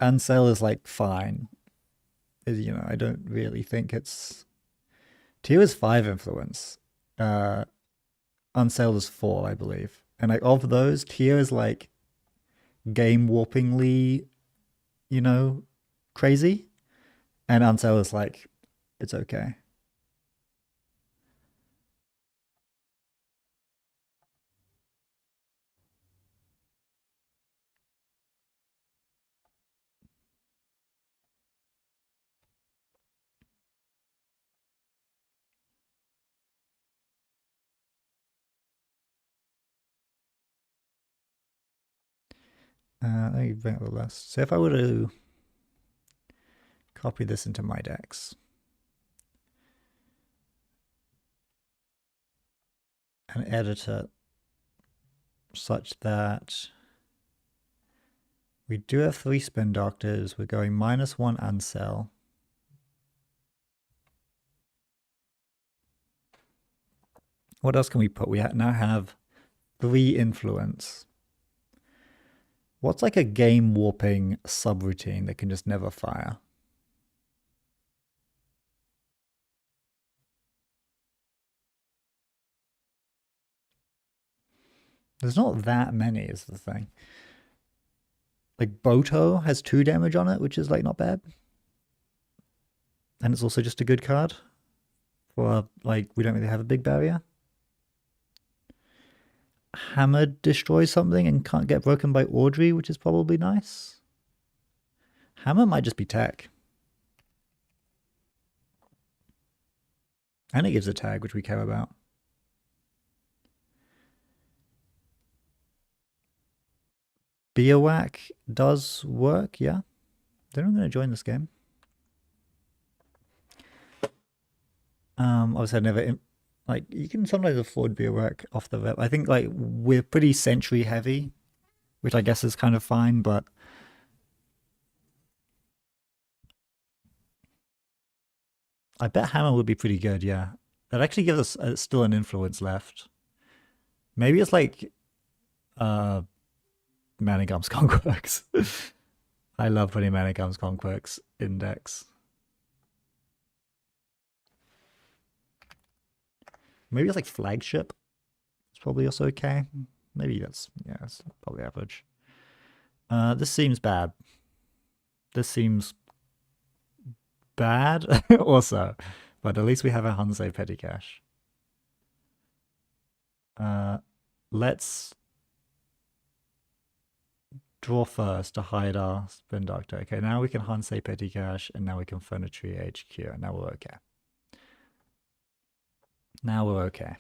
Ansel is like fine. You know, I don't really think it's Tier is 5 influence. Ansel is 4, I believe. And like of those, Tier is like game warpingly, you know, crazy. And Ansel is like, it's okay. Let me bring up the list. So if I were to copy this into my decks and edit it such that we do have 3 Spin Doctors, we're going -1 Ansel. What else can we put? We now have 3 Influence. What's like a game warping subroutine that can just never fire? There's not that many, is the thing. Like Boto has 2 damage on it, which is like not bad. And it's also just a good card for like we don't really have a big barrier. Hammer destroys something and can't get broken by Audrey, which is probably nice. Hammer might just be tech. And it gives a tag, which we care about. Beerwhack does work, yeah. They're not going to join this game. Obviously, I never like you can sometimes afford Beerwhack off the rep. I think like we're pretty Sentry heavy, which I guess is kind of fine, but I bet Hammer would be pretty good. Yeah, that actually gives us still an influence left. Maybe it's like Manigum's Conquerx. I love putting Manigum's Conquerx in decks. Maybe it's like Flagship. It's probably also okay. Maybe that's, yeah, it's probably average. This seems bad. This seems bad also. But at least we have a Hansei Petty Cash. Let's draw first to hide our Spin Doctor. Okay, now we can Hansei Petty Cash, and now we can Furniture HQ, and now we're okay. Now we're okay.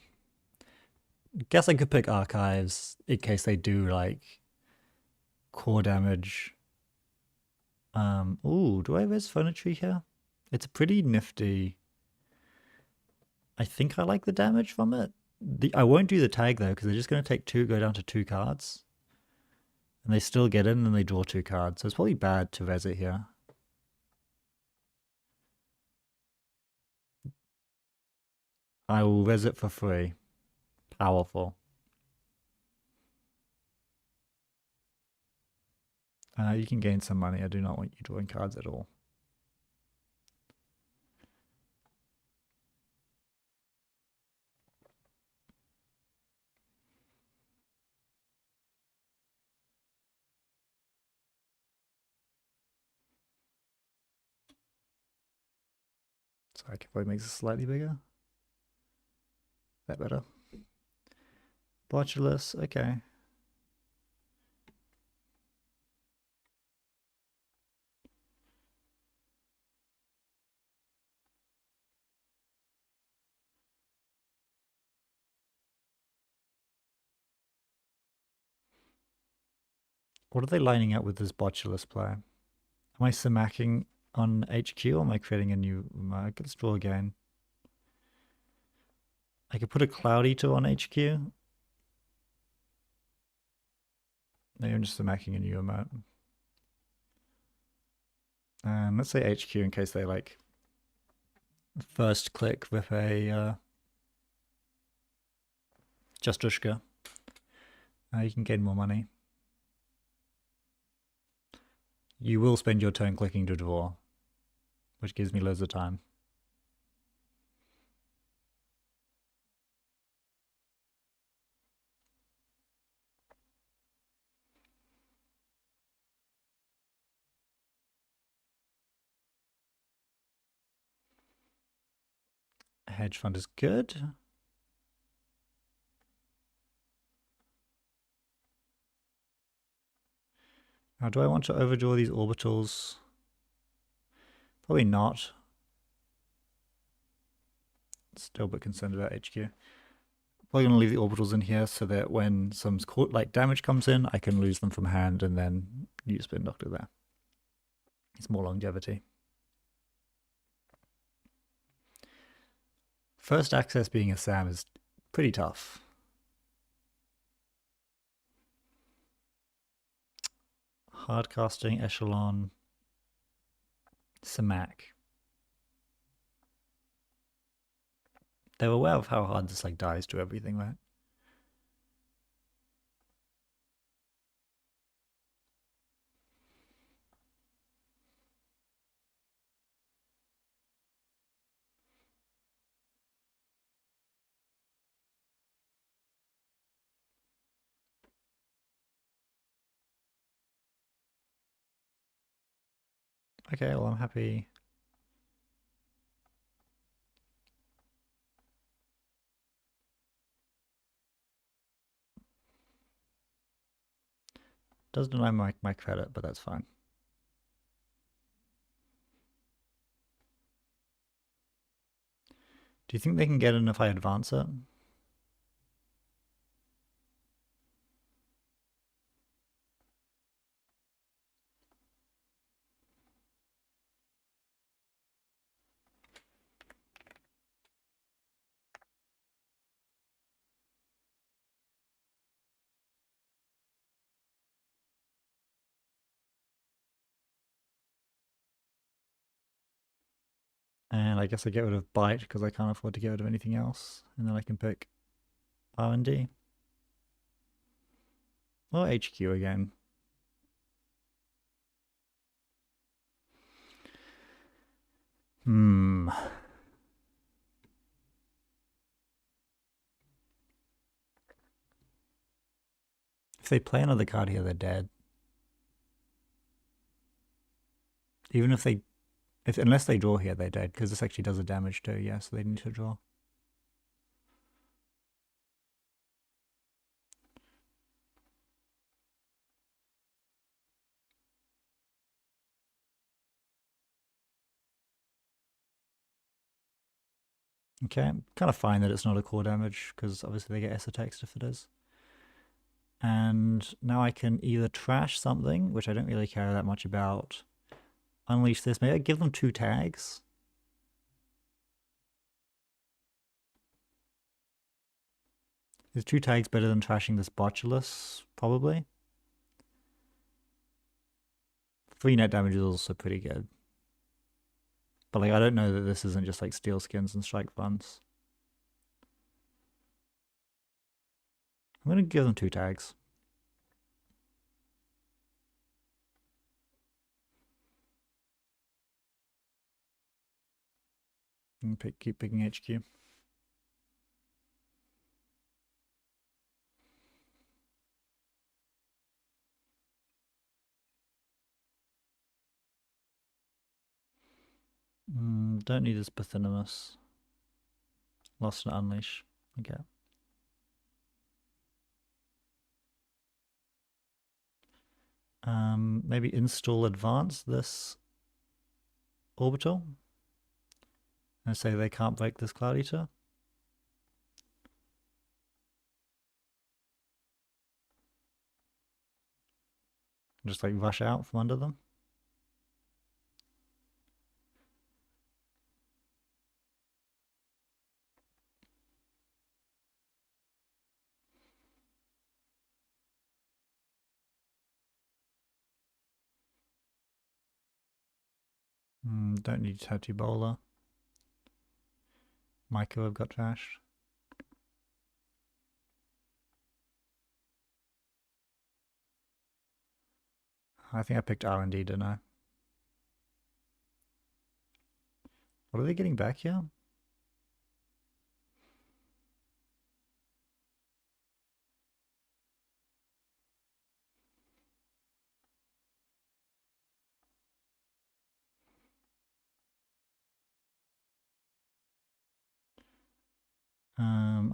Guess I could pick Archives in case they do like core damage. Ooh, do I res Furniture here? It's a pretty nifty. I think I like the damage from it. I won't do the tag though, because they're just going to take 2, go down to 2 cards. And they still get in and they draw 2 cards. So it's probably bad to res it here. I will res it for free. Powerful. You can gain some money. I do not want you drawing cards at all. So I can probably make this slightly bigger. That better. Botulus, okay. What are they lining up with this Botulus play? Am I Samacking on HQ or am I creating a new mark? Let's draw again. I could put a Cloud Eater on HQ. Maybe I'm just Samacking a new amount. Let's say HQ in case they like first click with a Justushka. You can gain more money. You will spend your turn clicking to draw, which gives me loads of time. Hedge fund is good. Now, do I want to overdraw these orbitals? Probably not. Still a bit concerned about HQ. Probably going to leave the orbitals in here so that when some like damage comes in, I can lose them from hand and then use Spin Doctor there. It's more longevity. First access being a Sam is pretty tough. Hardcasting, Echelon, Samak. They're aware of how hard this like dies to everything, right? Okay, well, I'm happy. Does deny my credit, but that's fine. Do you think they can get in if I advance it? And I guess I get rid of Bite because I can't afford to get rid of anything else. And then I can pick R&D. Or HQ again. Hmm. If they play another card here, they're dead. Even if they... unless they draw here, they're dead. Because this actually does a damage too, yeah, so they need to draw. Okay, kind of fine that it's not a core damage, because obviously they get Esser text if it is. And now I can either trash something, which I don't really care that much about, unleash this, maybe I give them 2 tags. Is 2 tags better than trashing this Botulus? Probably. 3 net damage is also pretty good. But like, I don't know that this isn't just like Steel Skins and Strike Funds. I'm gonna give them 2 tags. And keep picking HQ. Don't need this Pathinimus. Lost and Unleash. Okay. Maybe install advance this orbital. And say they can't break this Cloud Eater. Just like rush out from under them. Don't need Tattoo Bowler. Myco have got trashed. I think I picked R&D, didn't I? What are they getting back here?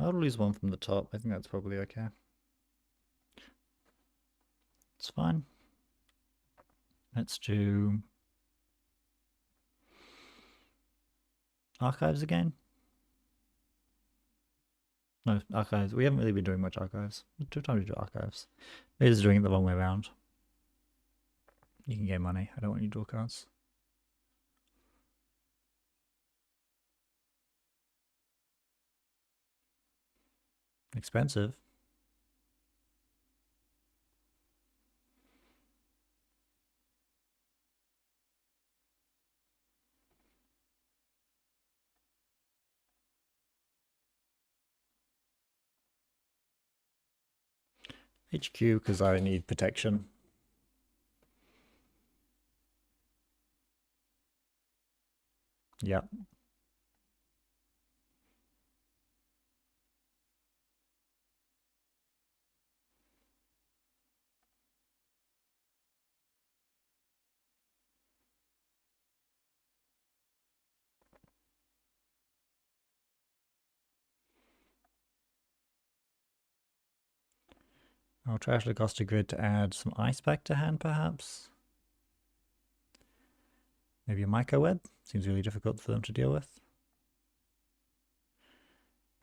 I'll lose 1 from the top. I think that's probably okay. It's fine. Let's do Archives again. No, Archives. We haven't really been doing much Archives. It's time to do Archives. Maybe it's doing it the wrong way around. You can get money. I don't want you to draw cards. Expensive. HQ because I need protection. Yeah. I'll trash Lagosta Grid to add some ice back to hand, perhaps. Maybe a Myco Web. Seems really difficult for them to deal with.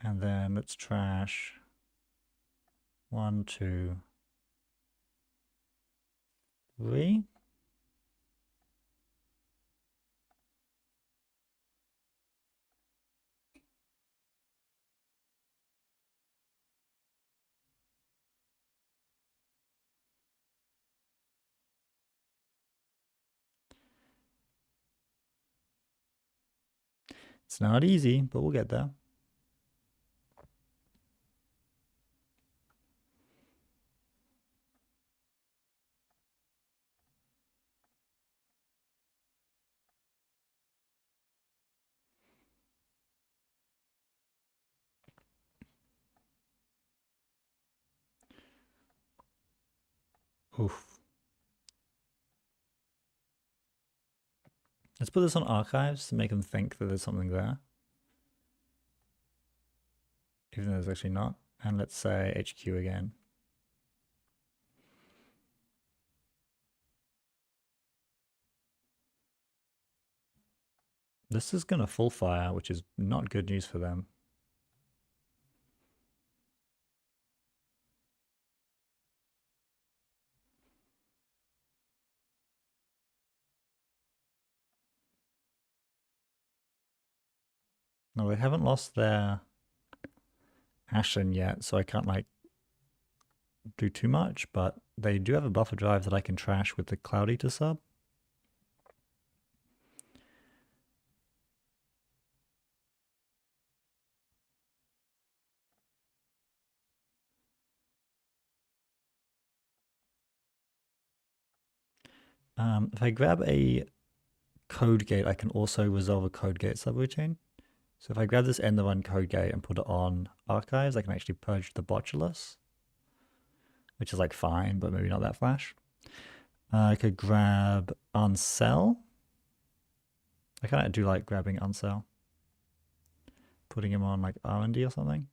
And then let's trash 1, 2, 3. It's not easy, but we'll get there. Oof. Let's put this on archives to make them think that there's something there. Even though there's actually not. And let's say HQ again. This is going to full fire, which is not good news for them. No, they haven't lost their Ashen yet, so I can't like do too much, but they do have a buffer drive that I can trash with the Cloud Eater sub. If I grab a code gate, I can also resolve a code gate subroutine. So if I grab this end of run code gate and put it on archives, I can actually purge the botulus, which is like fine, but maybe not that flash. I could grab unsell. I kind of do like grabbing unsell, putting him on like R&D or something.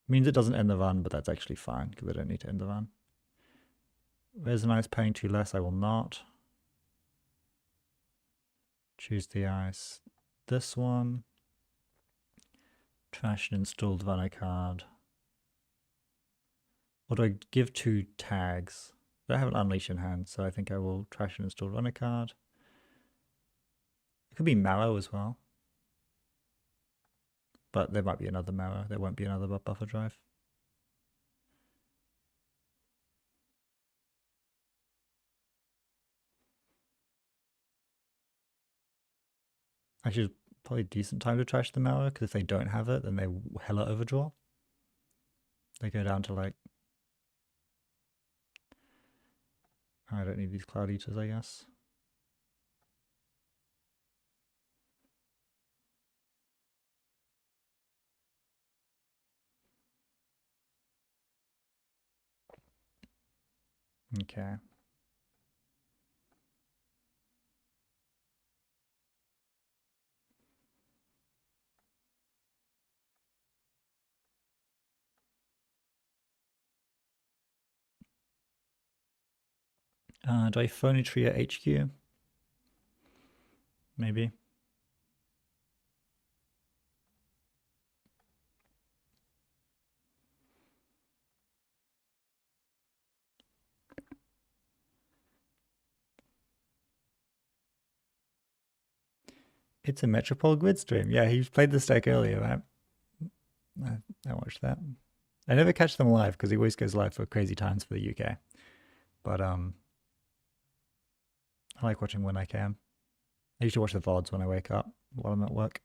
Means it doesn't end the run, but that's actually fine because I don't need to end the run. Resonance paying 2 less, I will not. Choose the ice. This one. Trash and installed runner card. Or do I give 2 tags? I have an unleash in hand, so I think I will trash and install runner card. It could be Marrow as well. But there might be another Marrow. There won't be another buffer drive. Actually, probably a decent time to trash the Marrow, because if they don't have it, then they hella overdraw. They go down to like... I don't need these Cloud Eaters, I guess. Okay. Do I phony tree at HQ? Maybe. It's a Metropole Grid stream. Yeah, he played the stake earlier, right? I watched that. I never catch them live because he always goes live for crazy times for the UK. But I like watching when I can. I usually watch the VODs when I wake up while I'm at work.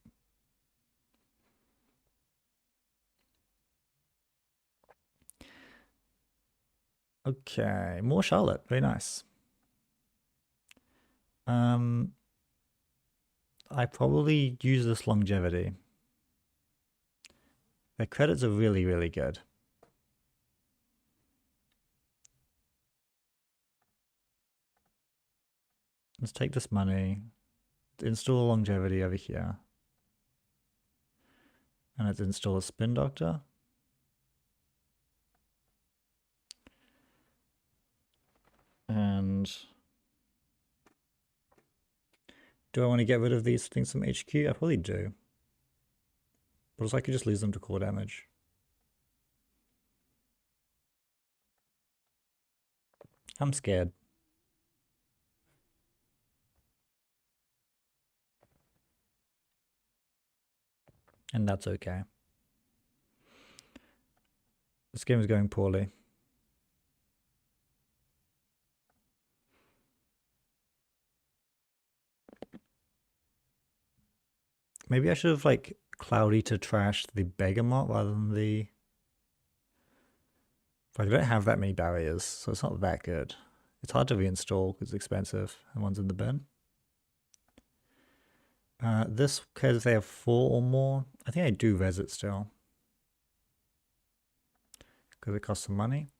Okay, more Charlotte. Very nice. I probably use this longevity. Their credits are really, really good. Let's take this money, install longevity over here. And let's install a spin doctor. Do I want to get rid of these things from HQ? I probably do. But also I could just lose them to core damage. I'm scared. And that's okay. This game is going poorly. Maybe I should have like Cloudy to trash the Begamot rather than the... But I don't have that many barriers, so it's not that good. It's hard to reinstall because it's expensive and one's in the bin. This cares if they have 4 or more. I think I do res it still. Because it costs some money.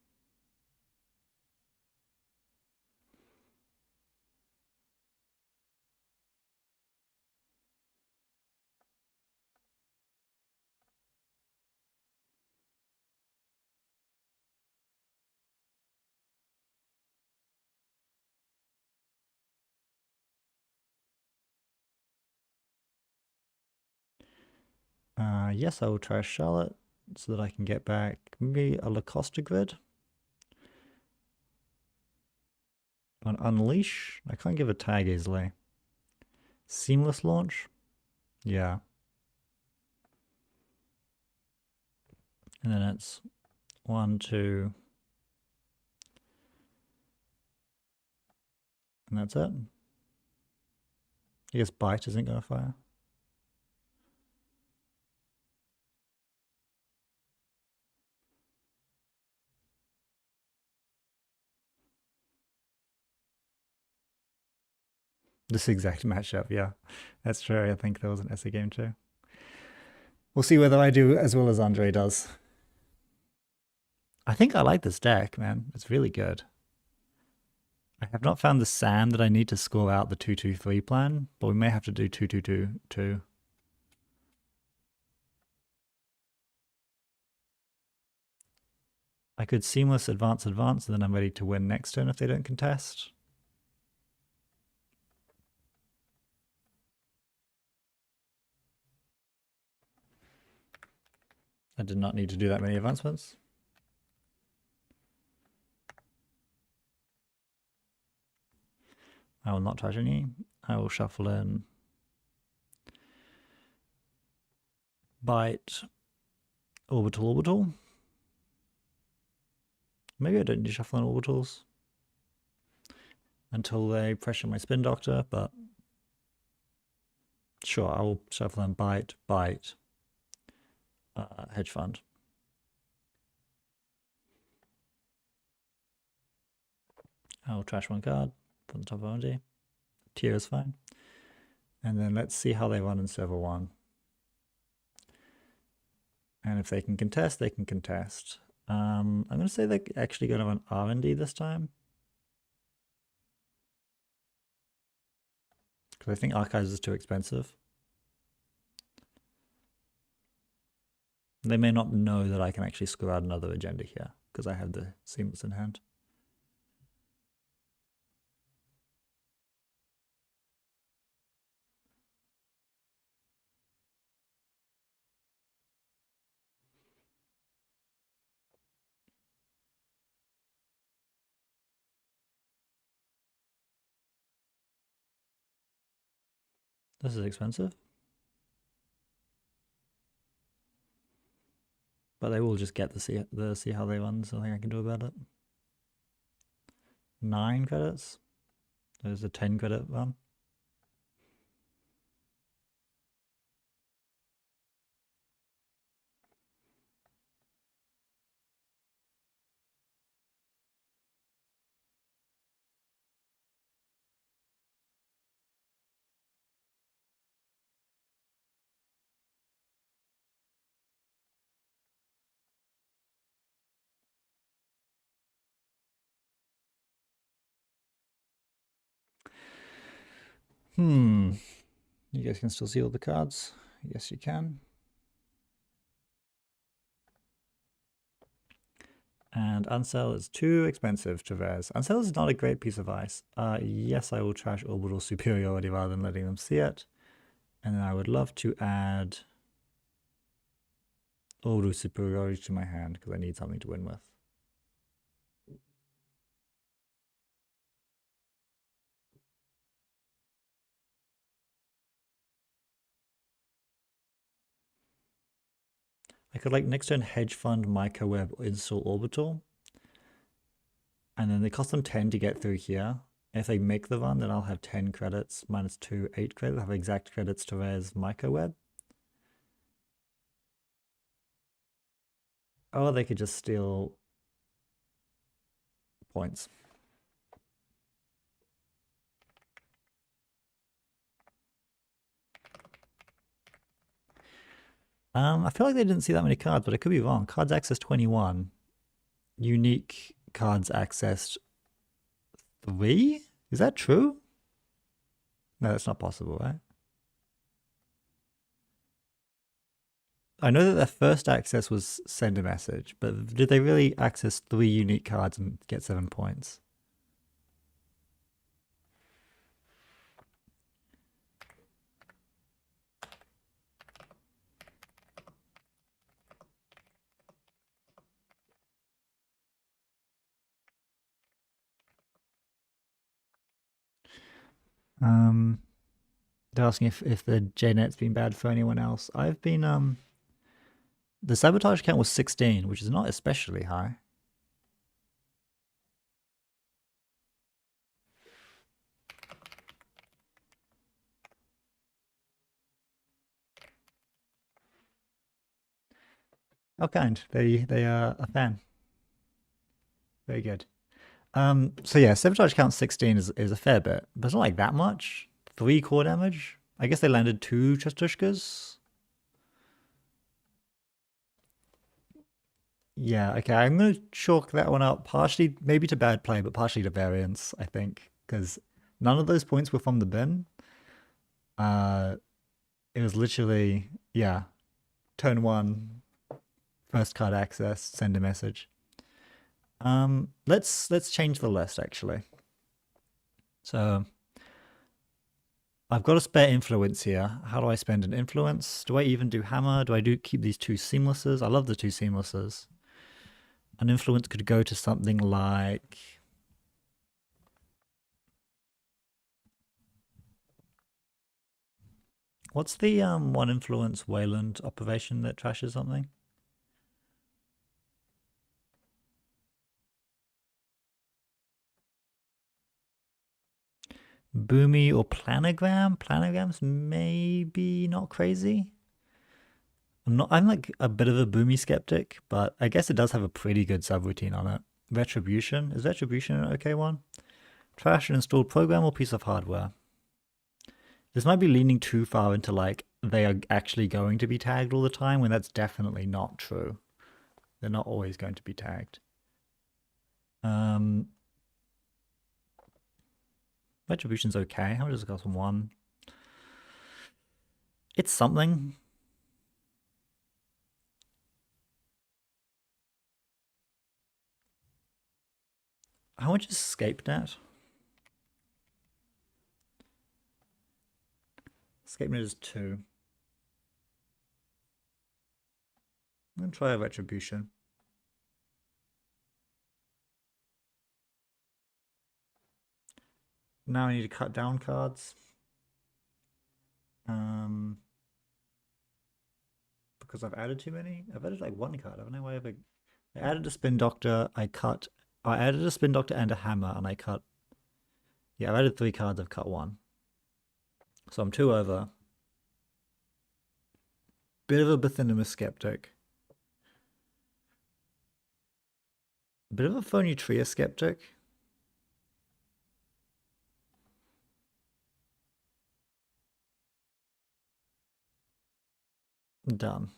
Yes, I will try Charlotte so that I can get back maybe a Lacosta grid. On Unleash, I can't give a tag easily. Seamless launch? Yeah. And then it's 1, 2. And that's it. I guess Bite isn't going to fire. This exact matchup, yeah. That's true. I think there was an essay game too. We'll see whether I do as well as Andre does. I think I like this deck, man. It's really good. I have not found the sand that I need to score out the 2-2-3 plan, but we may have to do 2-2-2-2. I could seamless advance, and then I'm ready to win next turn if they don't contest. I did not need to do that many advancements. I will not touch any. I will shuffle in Bite, Orbital. Maybe I don't need to shuffle in Orbitals until they pressure my Spin Doctor, but sure, I will shuffle in Bite, Hedge Fund. I'll trash one card from the top of OMG. Tier is fine. And then let's see how they run in server 1. And if they can contest, they can contest. I'm going to say they're actually going to run R&D this time. Because I think Archives is too expensive. They may not know that I can actually screw out another agenda here, because I have the Seamless in hand. This is expensive. But they will just get the see how they run. There's nothing I can do about it. 9 credits. There's a 10 credit run. You guys can still see all the cards? Yes, you can. And Uncell is too expensive to res. Uncell is not a great piece of ice. Yes, I will trash Orbital Superiority rather than letting them see it. And then I would love to add Orbital Superiority to my hand because I need something to win with. I could like next turn Hedge Fund, Microweb, install Orbital. And then they cost them 10 to get through here. If they make the run, then I'll have 10 credits, minus 2, 8 credits. I'll have exact credits to res Microweb. Or they could just steal points. I feel like they didn't see that many cards, but I could be wrong. Cards accessed 21. Unique cards accessed 3? Is that true? No, that's not possible, right? I know that their first access was send a message, but did they really access 3 unique cards and get 7 points? They're asking if the JNet's been bad for anyone else. I've been the sabotage count was 16, which is not especially high. How kind. They are a fan. Very good. So yeah, sabotage count 16 is a fair bit, but it's not like that much. 3 core damage. I guess they landed 2 Chastushkas. Yeah, okay, I'm gonna chalk that one up partially maybe to bad play, but partially to variance, I think, because none of those points were from the bin. It was literally, yeah, turn 1, first card access, send a message. Let's change the list actually. So I've got a spare influence here. How do I spend an influence? Do I even do hammer? Do I keep these 2 seamlesses? I love the 2 seamlesses. An influence could go to something like what's the one influence Wayland operation that trashes something? Boomy or Planogram? Planogram's maybe not crazy. I'm like a bit of a Boomy skeptic, but I guess it does have a pretty good subroutine on it. Retribution. Is Retribution an okay one? Trash an installed program or piece of hardware. This might be leaning too far into like they are actually going to be tagged all the time when that's definitely not true. They're not always going to be tagged. Retribution's okay. How much does it cost? 1? It's something. How much is ScapeNet? ScapeNet is 2. I'm gonna try a Retribution. Now I need to cut down cards. Because I've added too many. I've added like 1 card, haven't I? I added a Spin Doctor. I added a Spin Doctor and a hammer, and I cut. Yeah, I've added 3 cards. I've cut 1. So I'm 2 over. Bit of a Bathynomus skeptic. Bit of a Phonutria skeptic. Done.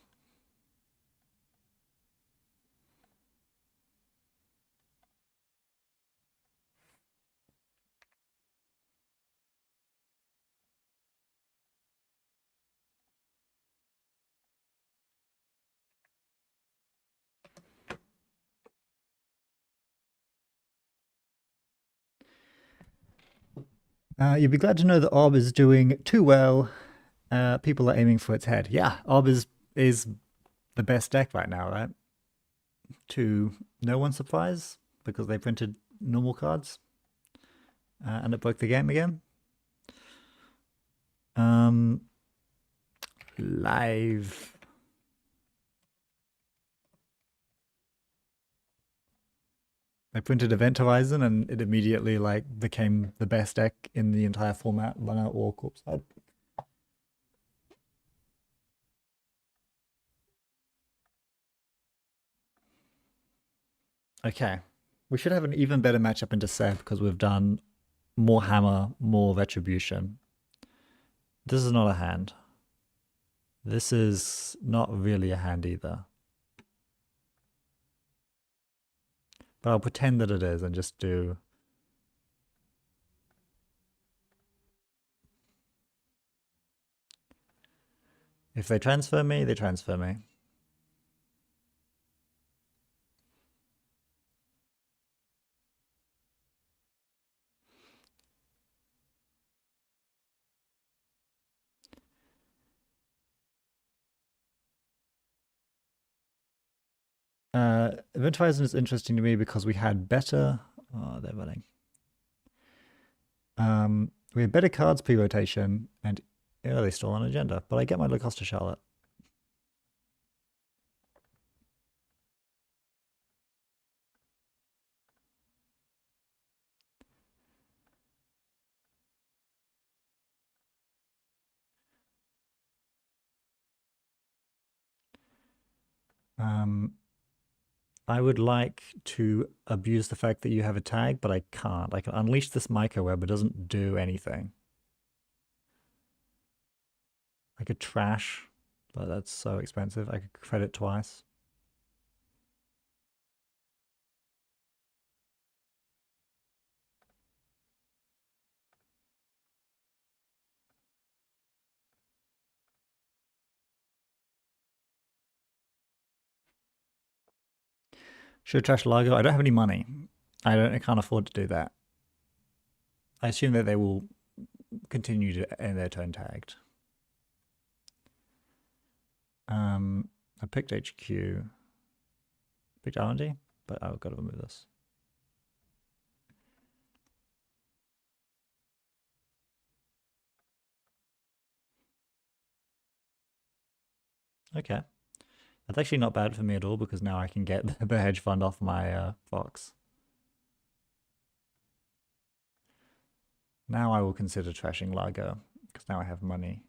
You'd be glad to know that Orb is doing too well. People are aiming for its head. Yeah, Orb is the best deck right now, right? To no one's surprise, because they printed normal cards, and it broke the game again. Live. I printed Event Horizon and it immediately like became the best deck in the entire format, run out all corpse side. Okay. We should have an even better matchup into Seth because we've done more hammer, more retribution. This is not a hand. This is not really a hand either. But I'll pretend that it is and just do... If they transfer me, they transfer me. Event Horizon is interesting to me because we had better... Oh, they're running. We had better cards pre-rotation, and yeah, they stole an agenda. But I get my Lacosta Charlotte. I would like to abuse the fact that you have a tag, but I can't. I can unleash this microweb, but it doesn't do anything. I could trash, but that's so expensive. I could credit twice. Should trash Largo. I don't have any money. I can't afford to do that. I assume that they will continue to end their turn tagged. I picked HQ. Picked R&D, but I've got to remove this. Okay. That's actually not bad for me at all because now I can get the hedge fund off my box. Now I will consider trashing Largo because now I have money.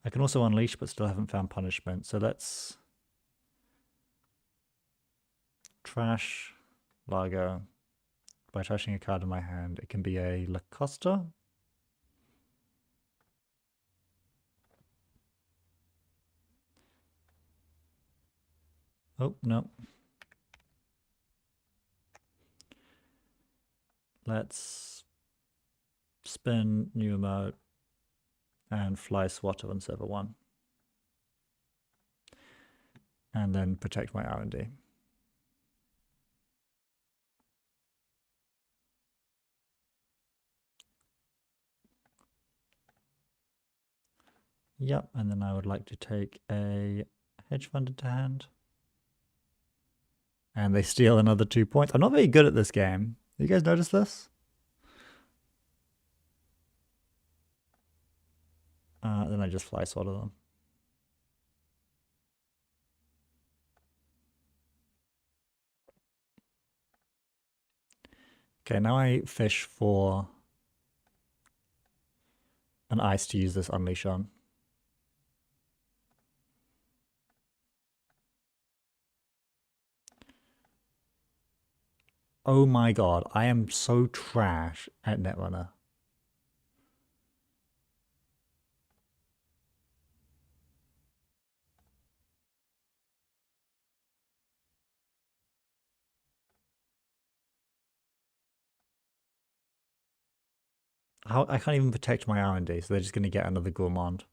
I can also unleash but still haven't found punishment. So let's trash Largo by trashing a card in my hand. It can be a Lacosta. Oh, no. Let's spin new emote and fly Swatter on server 1. And then protect my R&D. Yep, and then I would like to take a hedge fund into hand. And they steal another 2 points. I'm not very good at this game. You guys notice this? Then I just fly swatter them. Okay, now I fish for an ice to use this unleash on. Oh my god, I am so trash at Netrunner. I can't even protect my R&D, so they're just going to get another Gourmand.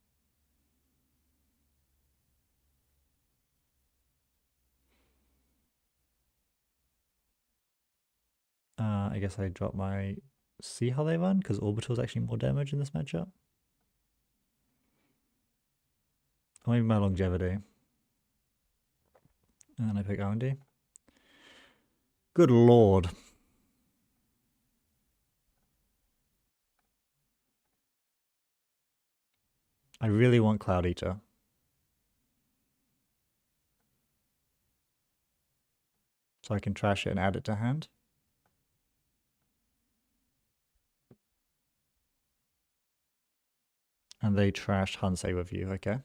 I guess I drop my... See how they run? Because Orbital's actually more damage in this matchup. Or maybe my longevity. And I pick R&D. Good lord. I really want Cloud Eater. So I can trash it and add it to hand. And they trash Hunsei with you, okay?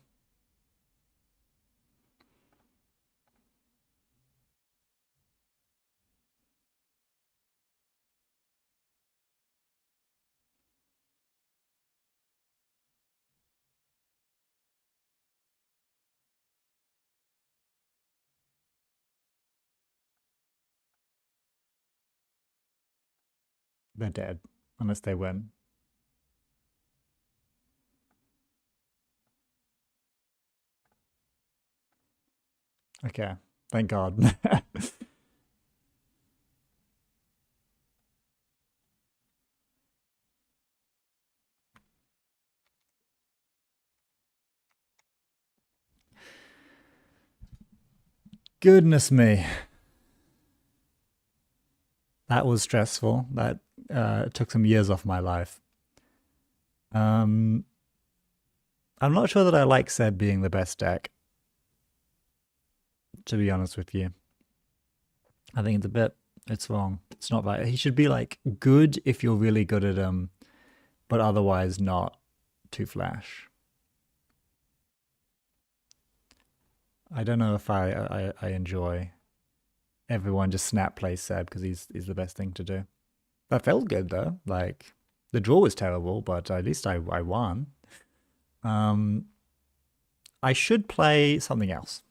They're dead, unless they win. Okay, thank God. Goodness me. That was stressful. That took some years off my life. I'm not sure that I like Seb being the best deck, to be honest with you. I think it's wrong. It's not right. He should be like good if you're really good at him, but otherwise not too flash. I don't know if I enjoy everyone just snap plays Seb because he's the best thing to do. That felt good though. Like the draw was terrible, but at least I won. I should play something else.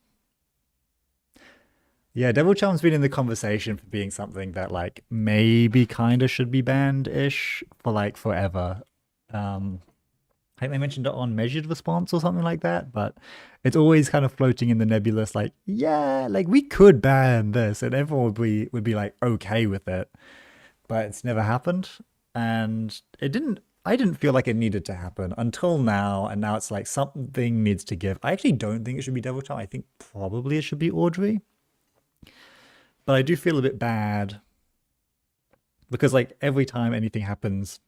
Yeah, Devil Charm's been in the conversation for being something that like maybe kind of should be banned-ish for like forever. I think they mentioned it on Measured Response or something like that, but it's always kind of floating in the nebulous, like, yeah, like we could ban this, and everyone would be like okay with it, but it's never happened, and it didn't. I didn't feel like it needed to happen until now, and now it's like something needs to give. I actually don't think it should be Devil Charm. I think probably it should be Audrey, but I do feel a bit bad because like every time anything happens,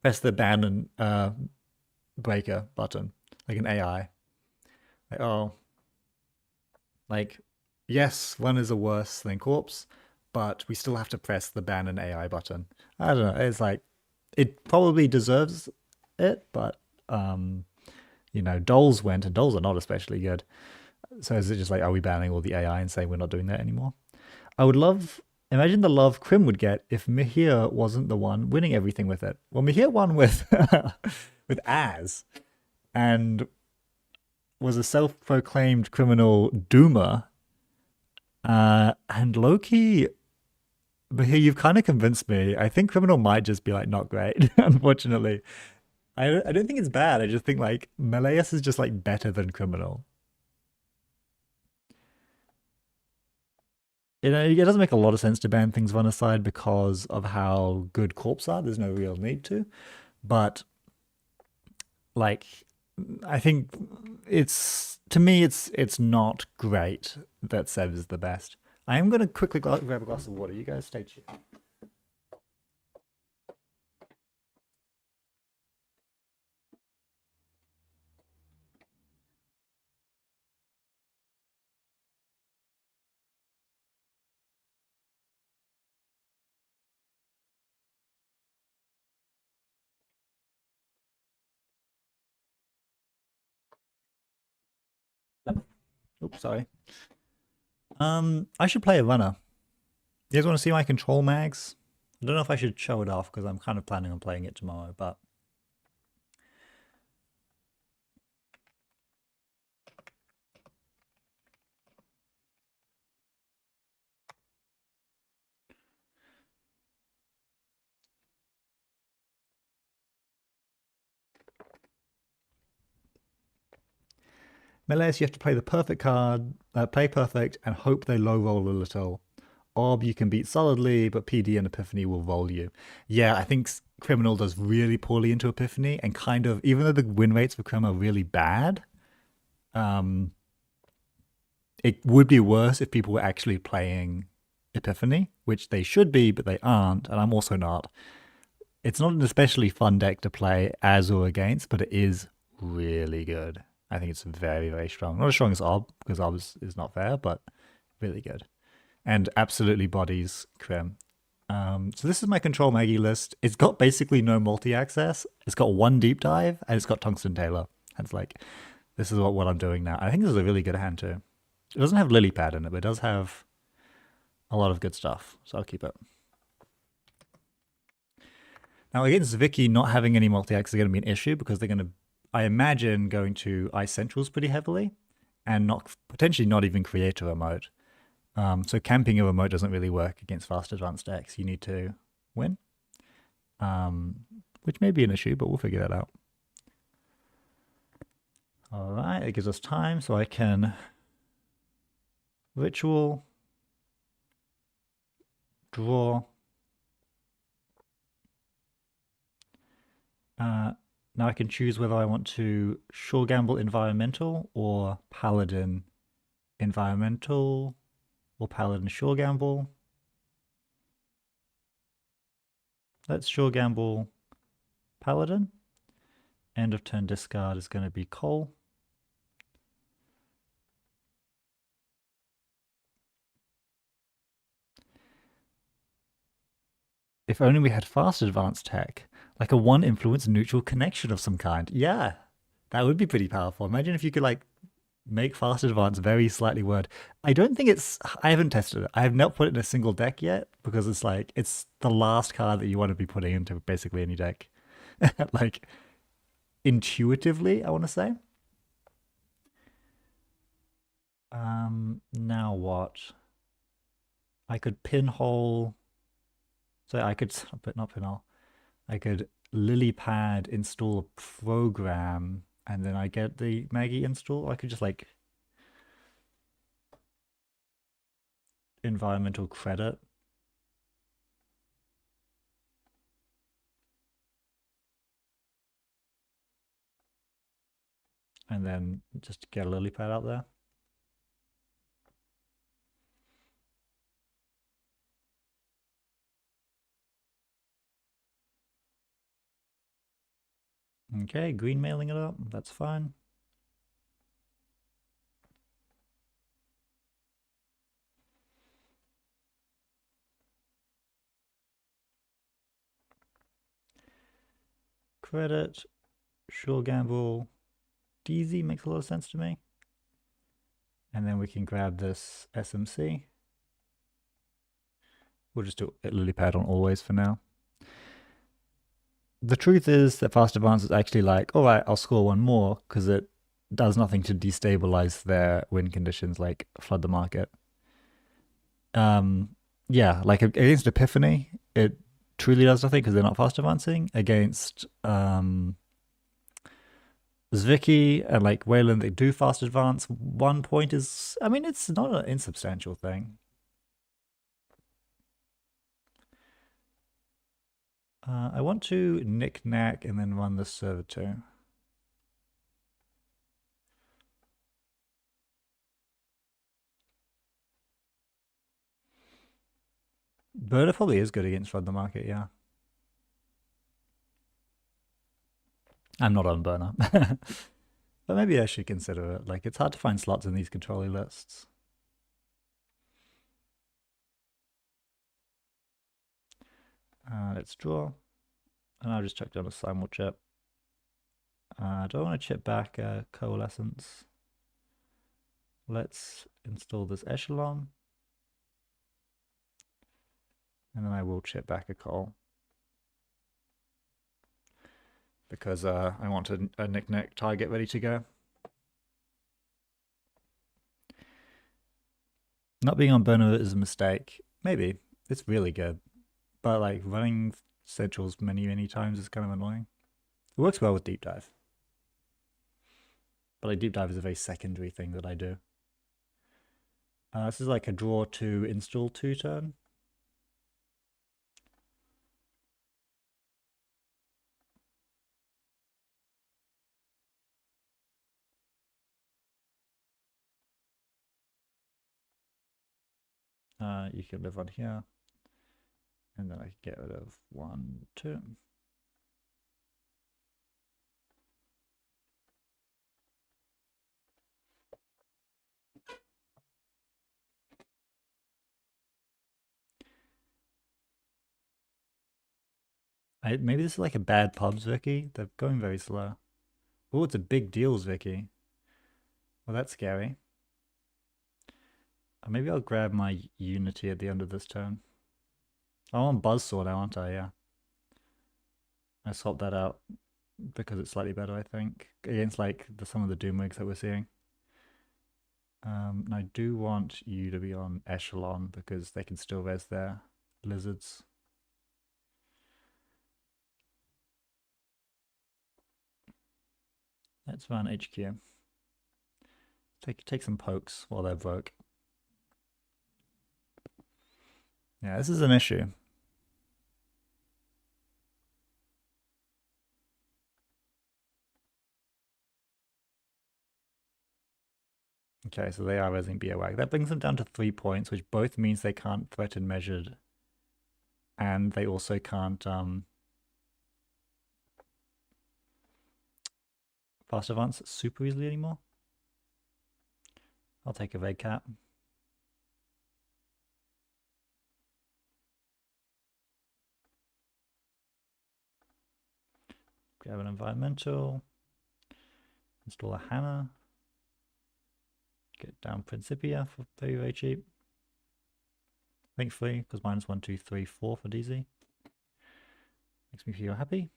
press the ban and breaker button, like an AI. Like, oh, like, yes, one is a worse than corpse, but we still have to press the ban and AI button. I don't know. It's like it probably deserves it, but Dolls went and Dolls are not especially good. So is it just like, are we banning all the AI and saying we're not doing that anymore? I would love imagine the love Crim would get if Mihir wasn't the one winning everything with it. Well, Mihir won with with Az and was a self-proclaimed criminal doomer. And Loki, but here you've kind of convinced me. I think criminal might just be like not great, unfortunately. I don't think it's bad. I just think like Meleus is just like better than criminal. It doesn't make a lot of sense to ban things one aside because of how good corps are. There's no real need to. But like I think it's to me it's not great that Seb is the best. I am gonna quickly grab a glass of water. You guys stay tuned. Oops, sorry. I should play a runner. You guys want to see my control mags? I don't know if I should show it off because I'm kind of planning on playing it tomorrow, but Meleus, you have to play the perfect card, play perfect, and hope they low roll a little. Ob you can beat solidly, but PD and Epiphany will roll you. Yeah, I think Criminal does really poorly into Epiphany, and kind of, even though the win rates for Crim are really bad, it would be worse if people were actually playing Epiphany, which they should be, but they aren't, and I'm also not. It's not an especially fun deck to play as or against, but it is really good. I think it's very, very strong. Not as strong as Ob, because Ob is not fair, but really good. And absolutely bodies Crim. So this is my Control Maggie list. It's got basically no multi-access. It's got one deep dive, and it's got Tungsten Tailor. And it's like, this is what I'm doing now. I think this is a really good hand too. It doesn't have Lily Pad in it, but it does have a lot of good stuff. So I'll keep it. Now against Vicky, not having any multi-access is going to be an issue because they're going to, I imagine, going to Ice Centrals pretty heavily and not potentially not even create a remote. So camping a remote doesn't really work against fast advanced decks. You need to win, which may be an issue, but we'll figure that out. All right, it gives us time so I can ritual, draw. Now I can choose whether I want to Sure Gamble Environmental or Paladin Environmental or Paladin Sure Gamble. Let's Sure Gamble Paladin. End of turn discard is going to be Cole. If only we had fast advanced tech, like a one influence neutral connection of some kind. Yeah, that would be pretty powerful. Imagine if you could like make fast advance very slightly word. I don't think it's, I haven't tested it. I have not put it in a single deck yet because it's like, it's the last card that you want to be putting into basically any deck. Like intuitively, I want to say. Now what? I could pinhole. So I could, not pinhole. I could lily pad install a program and then I get the Maggie install. Or I could just like environmental credit. And then just get a lily pad out there. Okay, green mailing it up, that's fine. Credit, Sure Gamble, DZ makes a lot of sense to me. And then we can grab this SMC. We'll just do a lily pad on always for now. The truth is that fast advance is actually like, all right, I'll score one more because it does nothing to destabilize their win conditions, like flood the market. Yeah, like against Epiphany, it truly does nothing because they're not fast advancing. Against Zwicky and like Wayland, they do fast advance. 1 point is, I mean, it's not an insubstantial thing. I want to knick-knack and then run this server too. Burner probably is good against Flood the Market, yeah. I'm not on Burner. But maybe I should consider it. Like, it's hard to find slots in these controller lists. Let's draw. And I'll just check down a simul chip. Do I want to chip back Coalescence? Let's install this Echelon. And then I will chip back a coal. Because I want a knick-knack target ready to go. Not being on Burner is a mistake. Maybe. It's really good. But like running centrals many times is kind of annoying. It works well with deep dive. But like deep dive is a very secondary thing that I do. This is like a draw to install 2 turn. You can live on here. And then I can get rid of 1, 2. Maybe this is like a bad pubs Vicky. They're going very slow. Oh, it's a big deals Vicky. Well, that's scary. Maybe I'll grab my Unity at the end of this turn. Oh, I'm Buzzsaw now, aren't I? Yeah. I swapped that out because it's slightly better, I think, against like some of the Doom rigs that we're seeing. And I do want you to be on Echelon because they can still res their lizards. Let's run HQ. Take some pokes while they're broke. Yeah, this is an issue. Okay, so they are resing Beowag. That brings them down to 3 points, which both means they can't threaten measured. And they also can't fast advance super easily anymore. I'll take a Vague Cat. Grab an environmental. Install a hammer. Get down Principia for very, very cheap. Thankfully, because minus 1, 2, 3, 4 for DZ. Makes me feel happy.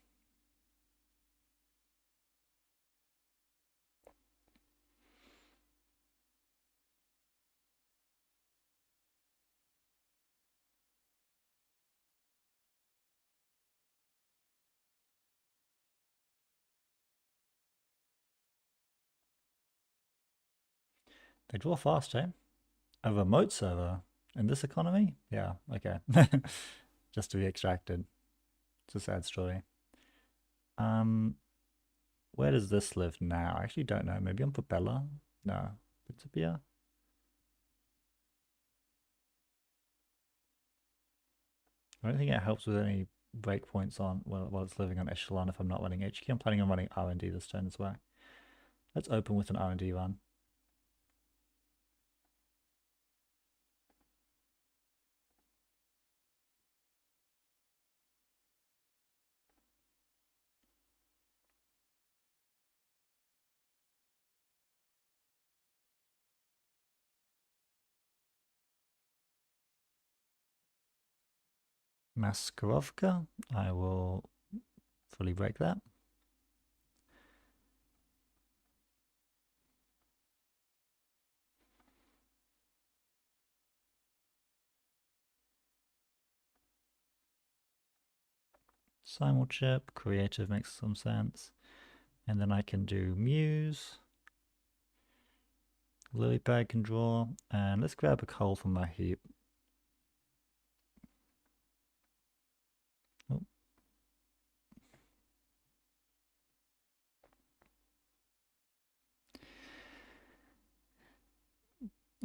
They draw fast, eh? A remote server in this economy? Yeah, okay. Just to be extracted. It's a sad story. Where does this live now? I actually don't know. Maybe on Propeller? No. Principia? I don't think it helps with any breakpoints on while it's living on Echelon if I'm not running HQ. I'm planning on running R&D this turn as well. Let's open with an R&D run. Maskarovka. I will fully break that. Simulchip, creative makes some sense. And then I can do Muse. Lilypad can draw. And let's grab a coal from my heap. Oh.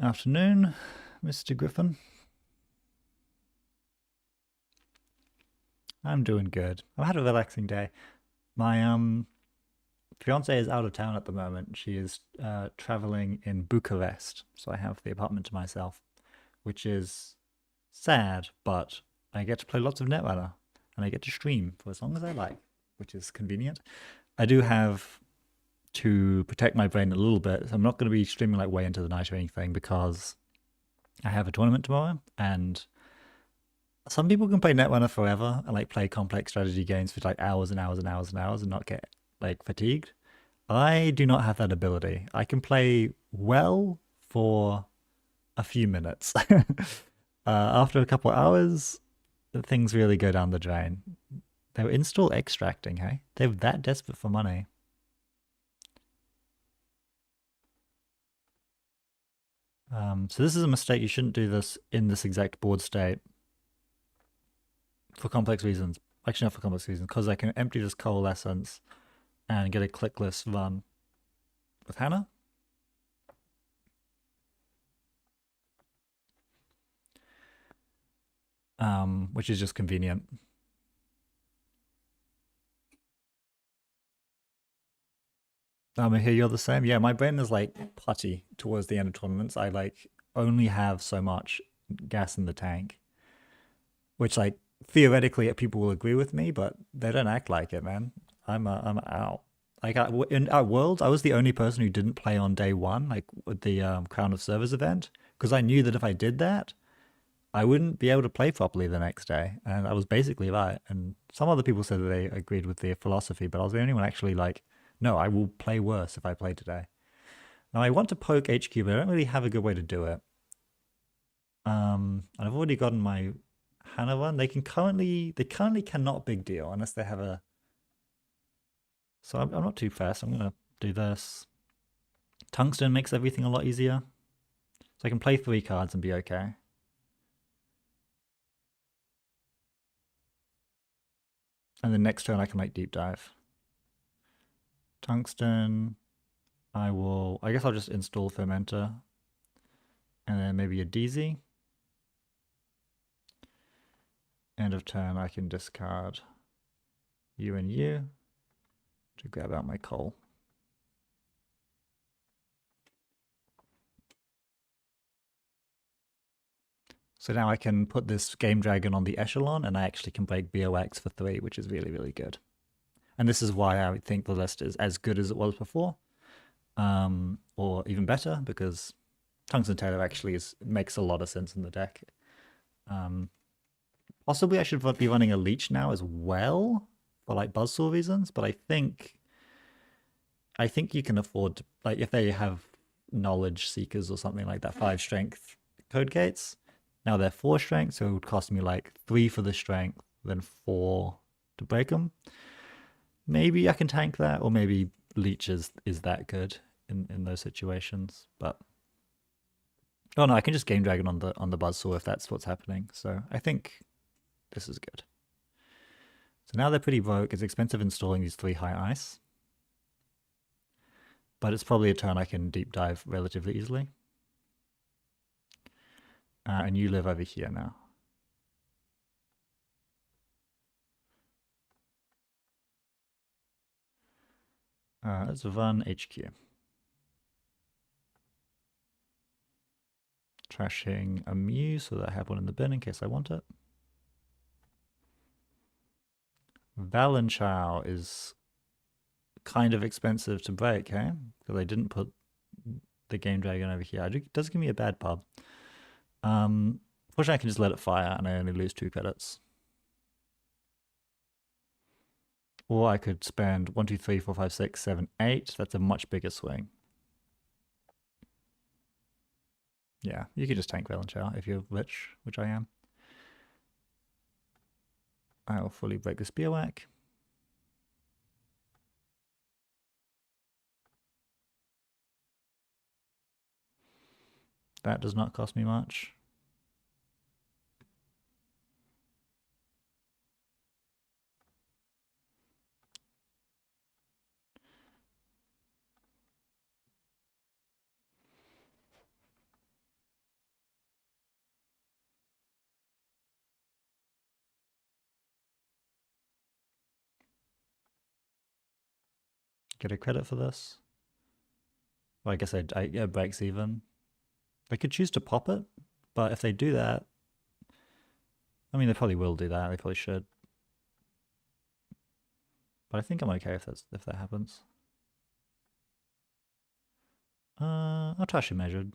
Afternoon, Mr. Griffin. I'm doing good. I've had a relaxing day. My fiance is out of town at the moment. She is traveling in Bucharest, so I have the apartment to myself, which is sad, but I get to play lots of Netrunner, and I get to stream for as long as I like, which is convenient. I do have to protect my brain a little bit, so I'm not going to be streaming like way into the night or anything because I have a tournament tomorrow, and some people can play Netrunner forever and like play complex strategy games for like hours and hours and hours and hours and not get like fatigued. I do not have that ability. I can play well for a few minutes. After a couple of hours, things really go down the drain. They were install extracting, hey? They were that desperate for money. So this is a mistake. You shouldn't do this in this exact board state for complex reasons. Actually, not for complex reasons, because I can empty this coalescence and get a clickless run with Hannah. Which is just convenient. I hear you're the same. Yeah, my brain is like putty towards the end of tournaments. I like only have so much gas in the tank, which like theoretically people will agree with me, but they don't act like it, man. I'm out. Like in our world, I was the only person who didn't play on day one, like with the Crown of Servers event, because I knew that if I did that, I wouldn't be able to play properly the next day, and I was basically right. And some other people said that they agreed with the philosophy, but I was the only one actually like, no, I will play worse if I play today. Now I want to poke HQ, but I don't really have a good way to do it. And I've already gotten my Hannah one. They currently cannot big deal unless they have a. So I'm not too fast. I'm gonna do this. Tungsten makes everything a lot easier, so I can play 3 cards and be okay. And the next turn I can make deep dive. Tungsten. I guess I'll just install Fermenter. And then maybe a DZ. End of turn, I can discard you and you to grab out my coal. So now I can put this Game Dragon on the Echelon, and I actually can break BOX for 3, which is really, really good. And this is why I think the list is as good as it was before, or even better, because Tungsten Tailor actually makes a lot of sense in the deck. Possibly I should be running a Leech now as well, for like Buzzsaw reasons, but I think you can afford to, like, if they have Knowledge Seekers or something like that, 5 strength code gates. Now they're 4 strength, so it would cost me like 3 for the strength, then 4 to break them. Maybe I can tank that, or maybe Leech is that good in those situations. But oh no, I can just Game Dragon on the Buzzsaw if that's what's happening. So I think this is good. So now they're pretty broke. It's expensive installing these 3 high ice, but it's probably a turn I can deep dive relatively easily. And you live over here now. Let's run HQ. Trashing a Mew so that I have one in the bin in case I want it. Valenchow is kind of expensive to break, hey? Because I didn't put the Game Dragon over here. It does give me a bad pub. Fortunately, I can just let it fire and I only lose 2 credits. Or I could spend 1, 2, 3, 4, 5, 6, 7, 8. That's a much bigger swing. Yeah, you could just tank Valenchow if you're rich, which I am. I'll fully break the Spearwhack. That does not cost me much. Get a credit for this. Well, I guess it breaks even. They could choose to pop it, but if they do that, I mean, they probably will do that. They probably should. But I think I'm okay if that happens. I'll trash it measured.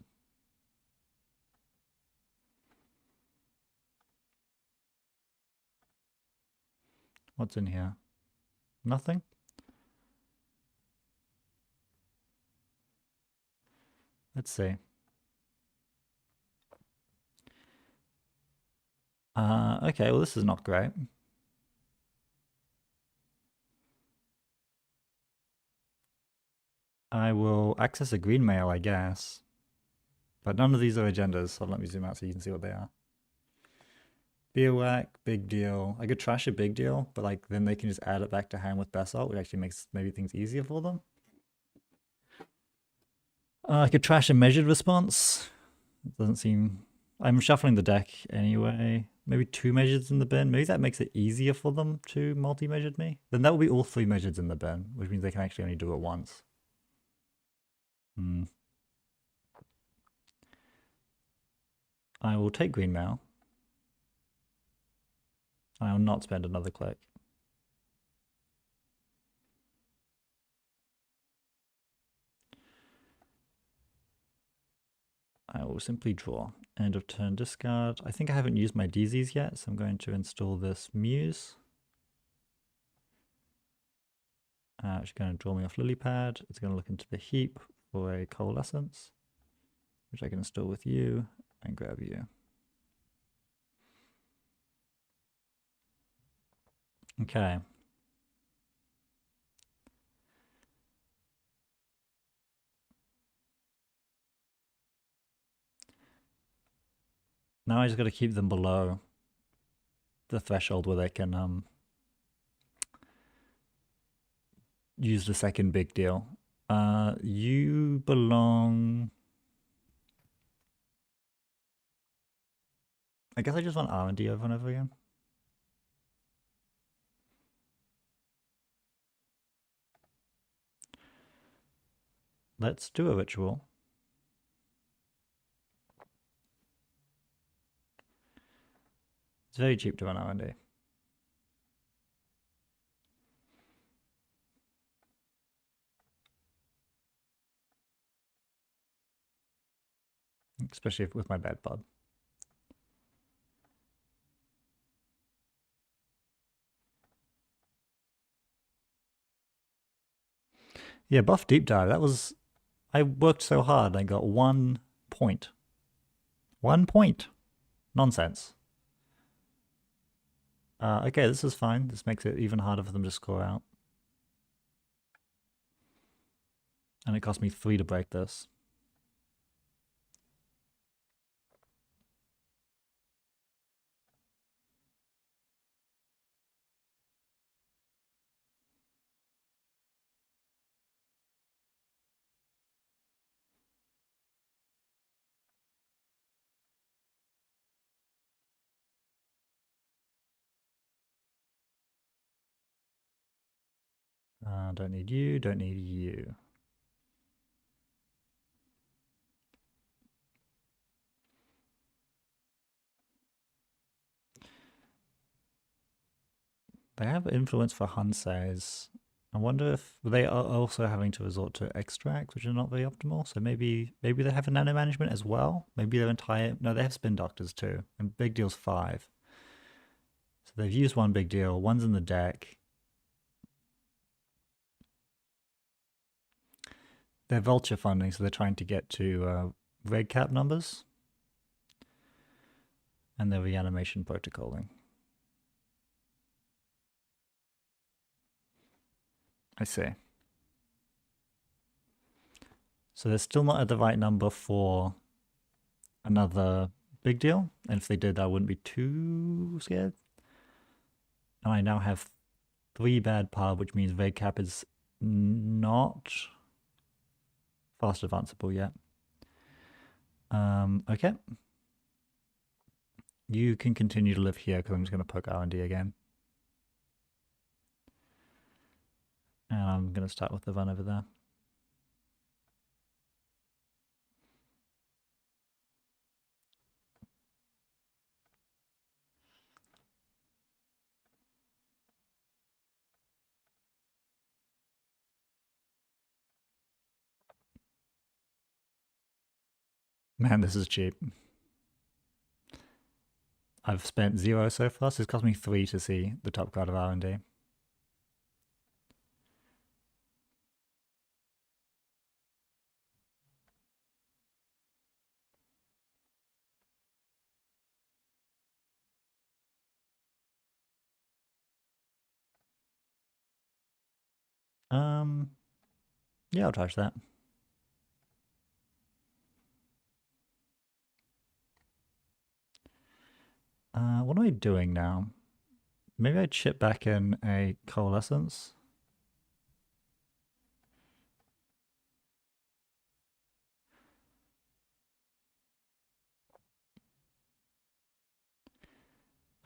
What's in here? Nothing? Let's see. Okay, well this is not great. I will access a green mail, I guess. But none of these are agendas, so let me zoom out so you can see what they are. Beerwhack, big deal. I could trash a big deal, but like then they can just add it back to hand with Basalt, which actually makes maybe things easier for them. I could trash a measured response. It doesn't seem... I'm shuffling the deck anyway. Maybe 2 measures in the bin. Maybe that makes it easier for them to multi-measured me. Then that will be all 3 measures in the bin, which means they can actually only do it once. I will take green now. I will not spend another click. I will simply draw. End of turn discard. I think I haven't used my DZs yet, so I'm going to install this Muse. It's going to draw me off Lilypad. It's going to look into the heap for a Coalescence, which I can install with you and grab you. Okay. Now I just got to keep them below the threshold where they can use the second big deal. You belong... I guess I just want R&D over and over again. Let's do a ritual. It's very cheap to run R&D. Especially with my bad pod. Yeah, buff deep dive. That was... I worked so hard. I got 1 point. 1 point. Nonsense. Okay, this is fine. This makes it even harder for them to score out. And it cost me 3 to break this. Don't need you, don't need you. They have influence for Hanseis. I wonder if they are also having to resort to extracts, which are not very optimal. So maybe they have a nano management as well. Maybe their entire... No, they have spin doctors too. And big deal's 5. So they've used 1 big deal. 1's in the deck. They're vulture funding, so they're trying to get to red cap numbers. And they're reanimation protocoling. I see. So they're still not at the right number for another big deal. And if they did, I wouldn't be too scared. And I now have 3 bad par, which means red cap is not fast advanceable yet. Okay. You can continue to live here because I'm just going to poke R&D again. And I'm going to start with the run over there. Man, this is cheap. I've spent 0 so far, so it's cost me 3 to see the top card of R&D. Yeah, I'll touch that. What am I doing now? Maybe I chip back in a coalescence.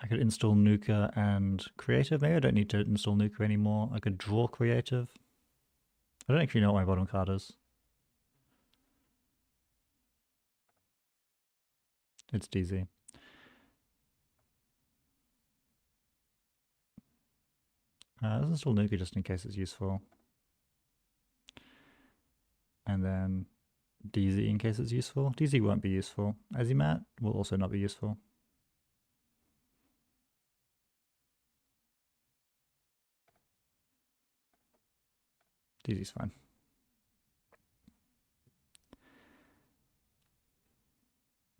I could install Nuka and Creative. Maybe I don't need to install Nuka anymore. I could draw Creative. I don't actually know what my bottom card is. It's DZ. Let's install Nuka just in case it's useful. And then DZ in case it's useful. DZ won't be useful. Azimat will also not be useful. DZ's fine.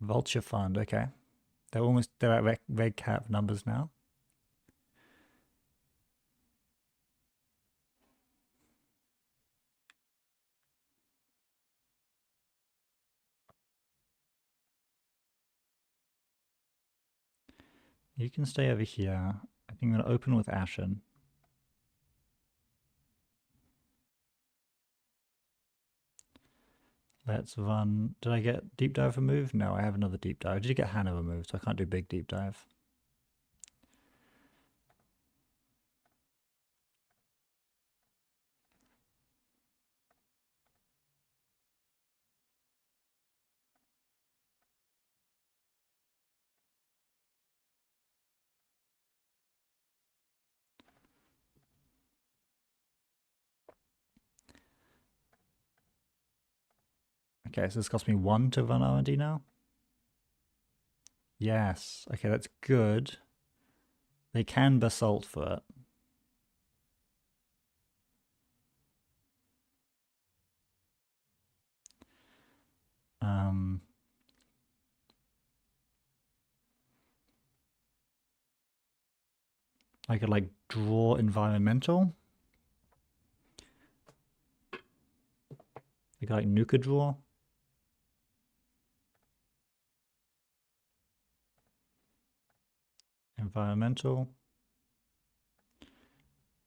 Vulture Fund, okay. They're at red cap numbers now. You can stay over here. I think I'm going to open with Ashen. Let's run. Did I get deep dive removed? No, I have another deep dive. Did you get Hannah removed? So I can't do big deep dive. Okay, so this cost me 1 to run R&D now. Yes. Okay, that's good. They can basalt for it. I could like draw environmental. I could like Nuka draw. Environmental.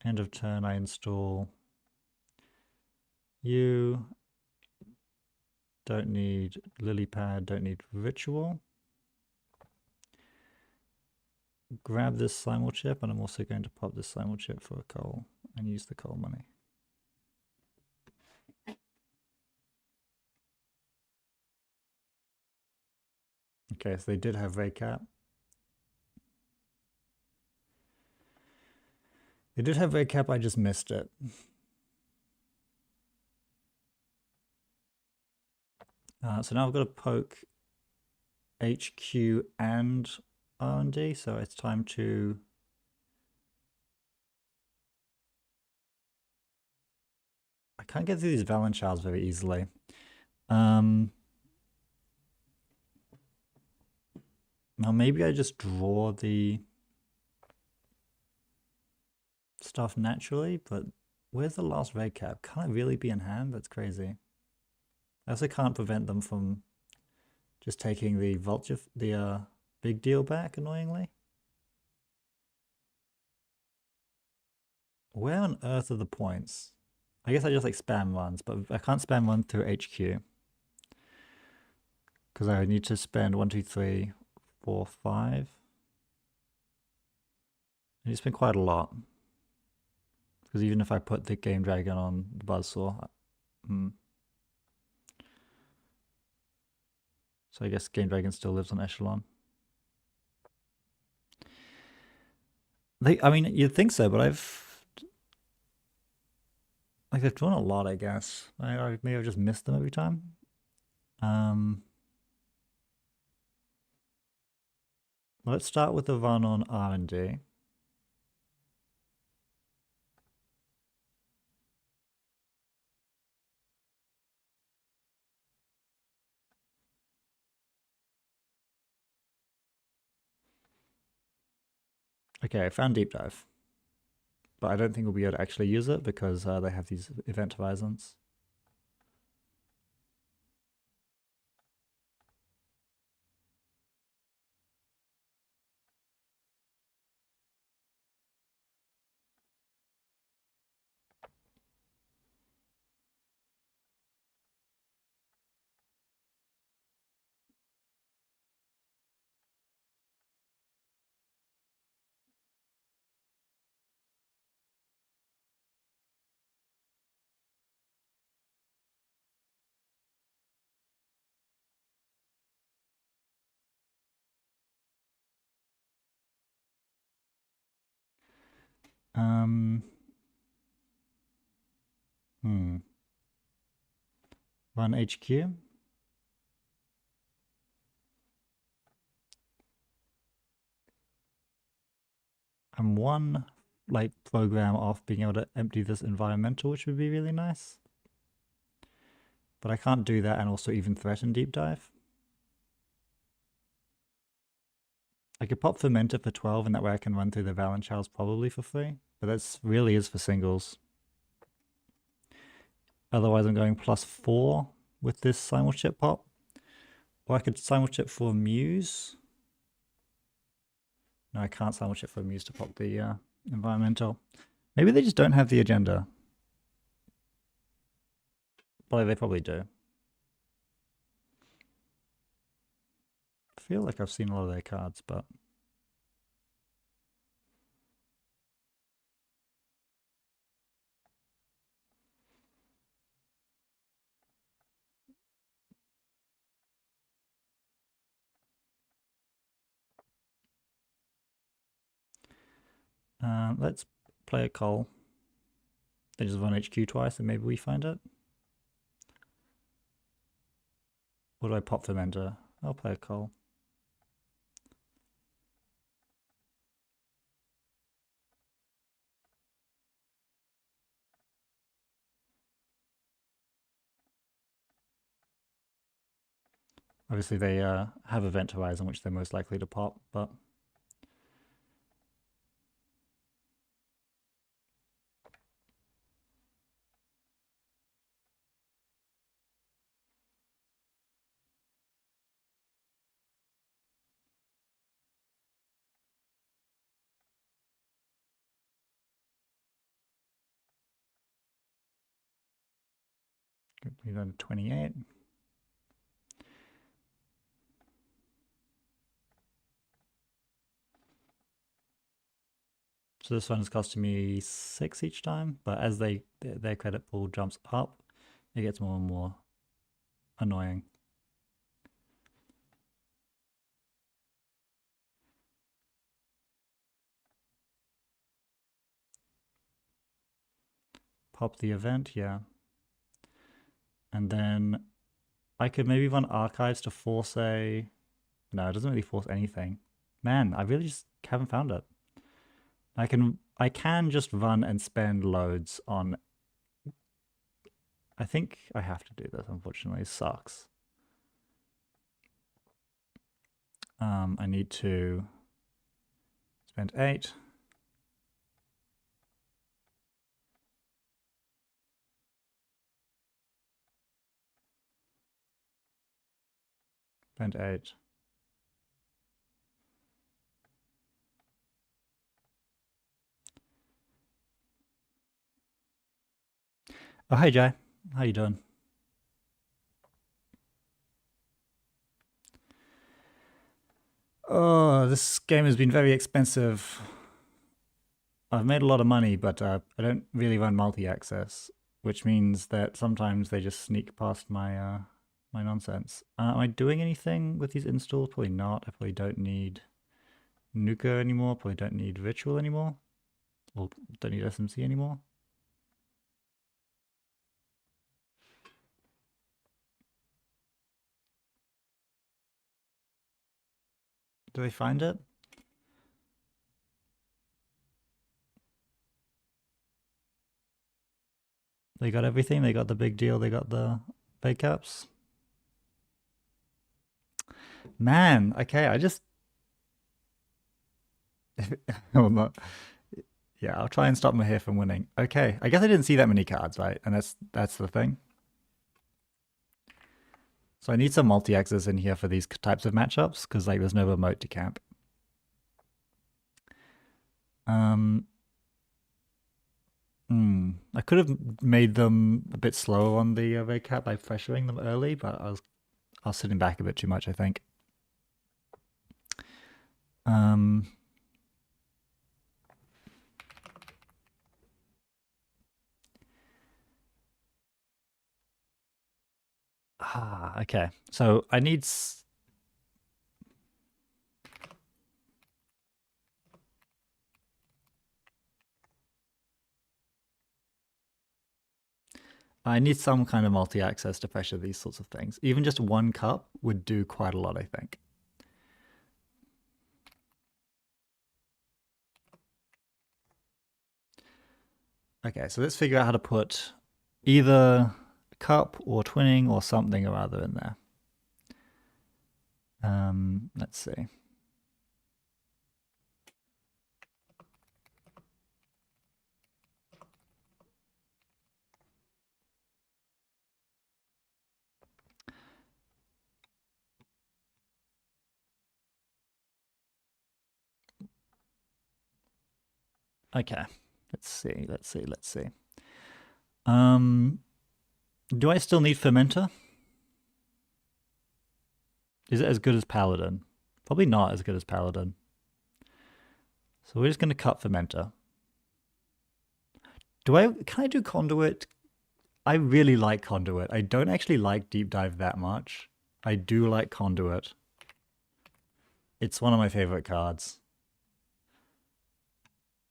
End of turn, I install you. Don't need lily pad, don't need ritual. Grab this simul chip, and I'm also going to pop this simul chip for a coal and use the coal money. Okay, so they did have red cap. They did have red cap, I just missed it. So now I've got to poke HQ and R&D, so it's time to... I can't get through these Valanchars very easily. Now maybe I just draw the stuff naturally, but where's the last red cap? Can it really be in hand? That's crazy. I also can't prevent them from just taking the vulture, the big deal back, annoyingly. Where on earth are the points? I guess I just like spam runs, but I can't spam one through HQ. Because I need to spend 1, 2, 3, 4, 5. I need to spend quite a lot. Because even if I put the Game Dragon on the Buzzsaw, So I guess Game Dragon still lives on Echelon. I mean, you'd think so, but they've drawn a lot, I guess. Maybe I've just missed them every time. Let's start with the run on R&D. Okay, I found Deep Dive. But I don't think we'll be able to actually use it because they have these event horizons. Um, Run HQ. I'm one like program off being able to empty this environmental, which would be really nice. But I can't do that and also even threaten deep dive. I could pop Fermenter for 12 and that way I can run through the Valanchals probably for free. But that's really is for singles. Otherwise I'm going +4 with this Simulchip pop. Or I could Simulchip for Muse. No, I can't Simulchip for Muse to pop the environmental. Maybe they just don't have the agenda. Well, they probably do. I feel like I've seen a lot of their cards, but... let's play a call. They just run HQ twice and maybe we find it. Or do I pop Fermenter? I'll play a call. Obviously they have Event Horizon, which they're most likely to pop, but... We've done 28. So this one is costing me 6 each time, but as their credit pool jumps up, it gets more and more annoying. Pop the event, yeah. And then I could maybe run archives to force a... No, it doesn't really force anything. Man, I really just haven't found it. I can just run and spend loads on... I think I have to do this, unfortunately. It sucks. I need to spend 8. Spend 8. Oh, hey Jay. How you doing? Oh, this game has been very expensive. I've made a lot of money, but I don't really run multi-access, which means that sometimes they just sneak past my my nonsense. Am I doing anything with these installs? Probably not. I probably don't need Nuka anymore. Probably don't need Ritual anymore. Or don't need SMC anymore. Do they find it? They got everything. They got the big deal. They got the fake caps. Man, okay, I just... well, not... Yeah, I'll try and stop Mahir from winning. Okay, I guess I didn't see that many cards, right? And that's the thing. So I need some multi-axes in here for these types of matchups, because like there's no remote to camp. I could have made them a bit slower on the red cap by pressuring them early, but I was sitting back a bit too much, I think. Okay. So I need... I need some kind of multi-access to pressure these sorts of things. Even just one cup would do quite a lot, I think. Okay, so let's figure out how to put either cup or twinning or something or other in there. Let's see. Okay, let's see. Do I still need fermenter? Is it as good as Paladin? Probably not as good as Paladin. So we're just going to cut fermenter. Can I do conduit? I really like conduit. I don't actually like deep dive that much. I do like conduit. It's one of my favorite cards.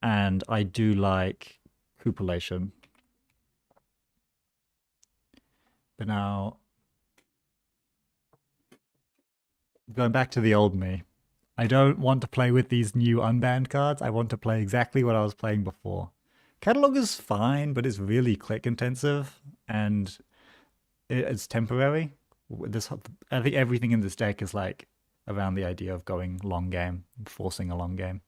And I do like cupellation. But now, going back to the old me, I don't want to play with these new unbanned cards. I want to play exactly what I was playing before. Catalog is fine, but it's really click intensive and it's temporary. I think everything in this deck is like around the idea of going long game, forcing a long game.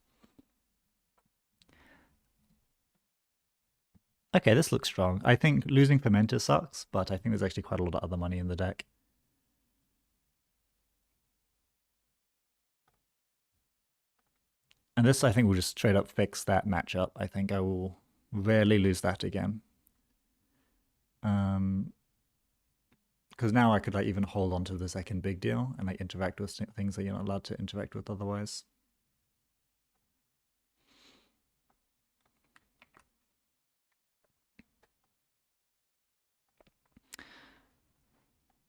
Okay, this looks strong. I think losing Fermenter sucks, but I think there's actually quite a lot of other money in the deck. And this, I think, will just straight up fix that matchup. I think I will rarely lose that again. Because now I could like even hold on to the second big deal and like interact with things that you're not allowed to interact with otherwise.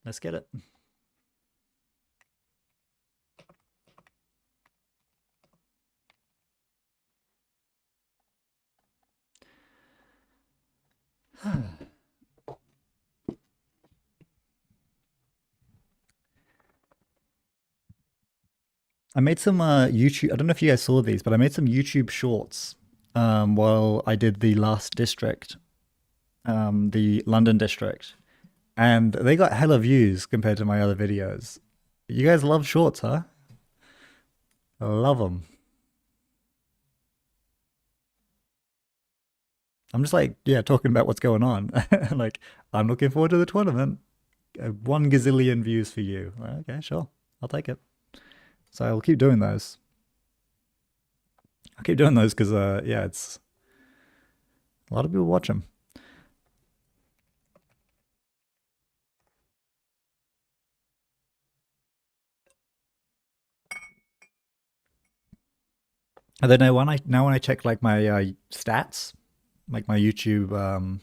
Let's get it. I made some YouTube. I don't know if you guys saw these, but I made some YouTube shorts while I did the last district, the London district, and they got hella views compared to my other videos. You guys love shorts, huh? I love them. I'm just like, yeah, talking about what's going on. Like, I'm looking forward to the tournament. 1 gazillion views for you. Okay, sure. I'll take it. So I'll keep doing those. I'll keep doing those because, yeah, it's a lot of people watch them. And then now when I check like my stats, like my YouTube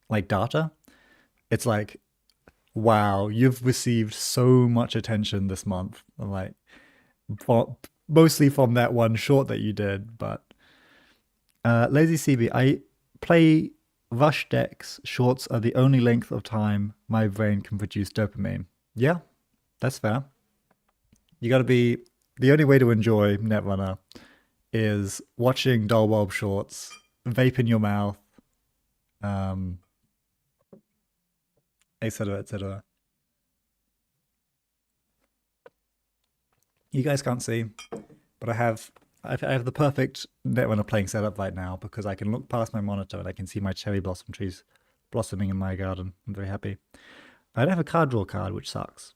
like data, it's like, wow, you've received so much attention this month. I'm like, mostly from that one short that you did, but Lazy CB, I play rush decks. Shorts are the only length of time my brain can produce dopamine. Yeah, that's fair. You got to be the only way to enjoy Netrunner is watching Dull Bulb shorts, vape in your mouth, etc., etc. You guys can't see, but I have the perfect Netrunner playing setup right now because I can look past my monitor and I can see my cherry blossom trees blossoming in my garden. I'm very happy. I don't have a card draw card, which sucks.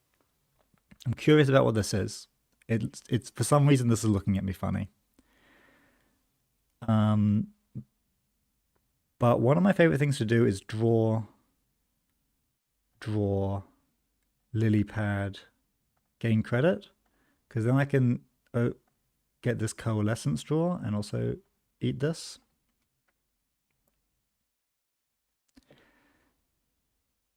I'm curious about what this is. It's for some reason this is looking at me funny. But one of my favorite things to do is draw lily pad, gain credit, because then I can get this coalescence draw and also eat this.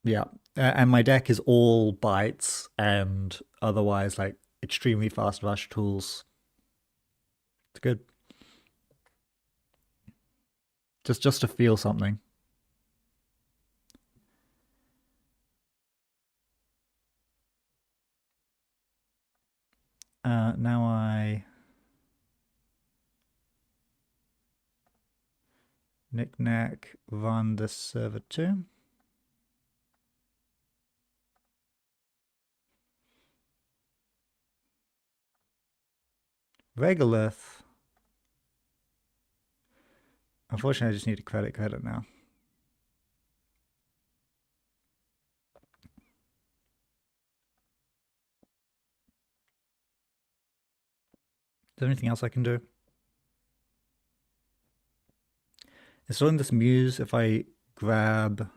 Yeah, and my deck is all bites and otherwise like extremely fast rush tools. It's good. Just to feel something. Now I knick-knack run this server too. Regolith. Unfortunately, I just need a credit now. Is there anything else I can do? Installing this Muse, if I grab...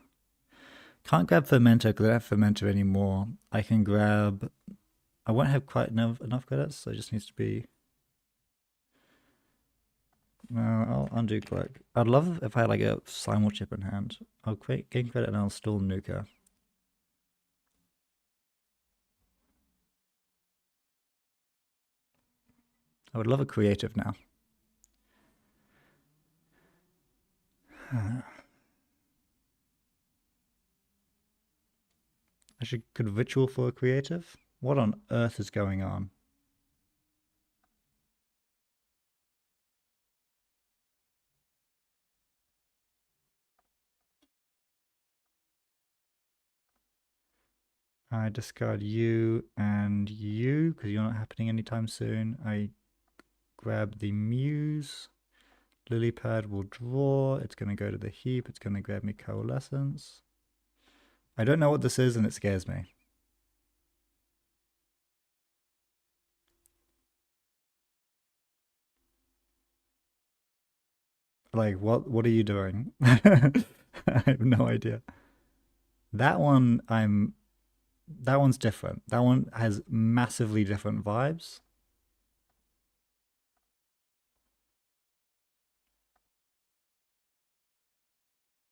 Can't grab Fermenter because I don't have Fermenter anymore. I can grab... I won't have quite enough credits, so it just needs to be... No, I'll undo click. I'd love if I had like a Simul chip in hand. I'll gain credit and I'll install Nuka. I would love a creative now. Could ritual for a creative? What on earth is going on? I discard you and you because you're not happening anytime soon. I grab the Muse. Lilypad will draw. It's going to go to the heap. It's going to grab me Coalescence. I don't know what this is and it scares me. Like, what are you doing? I have no idea. That one's different. That one has massively different vibes.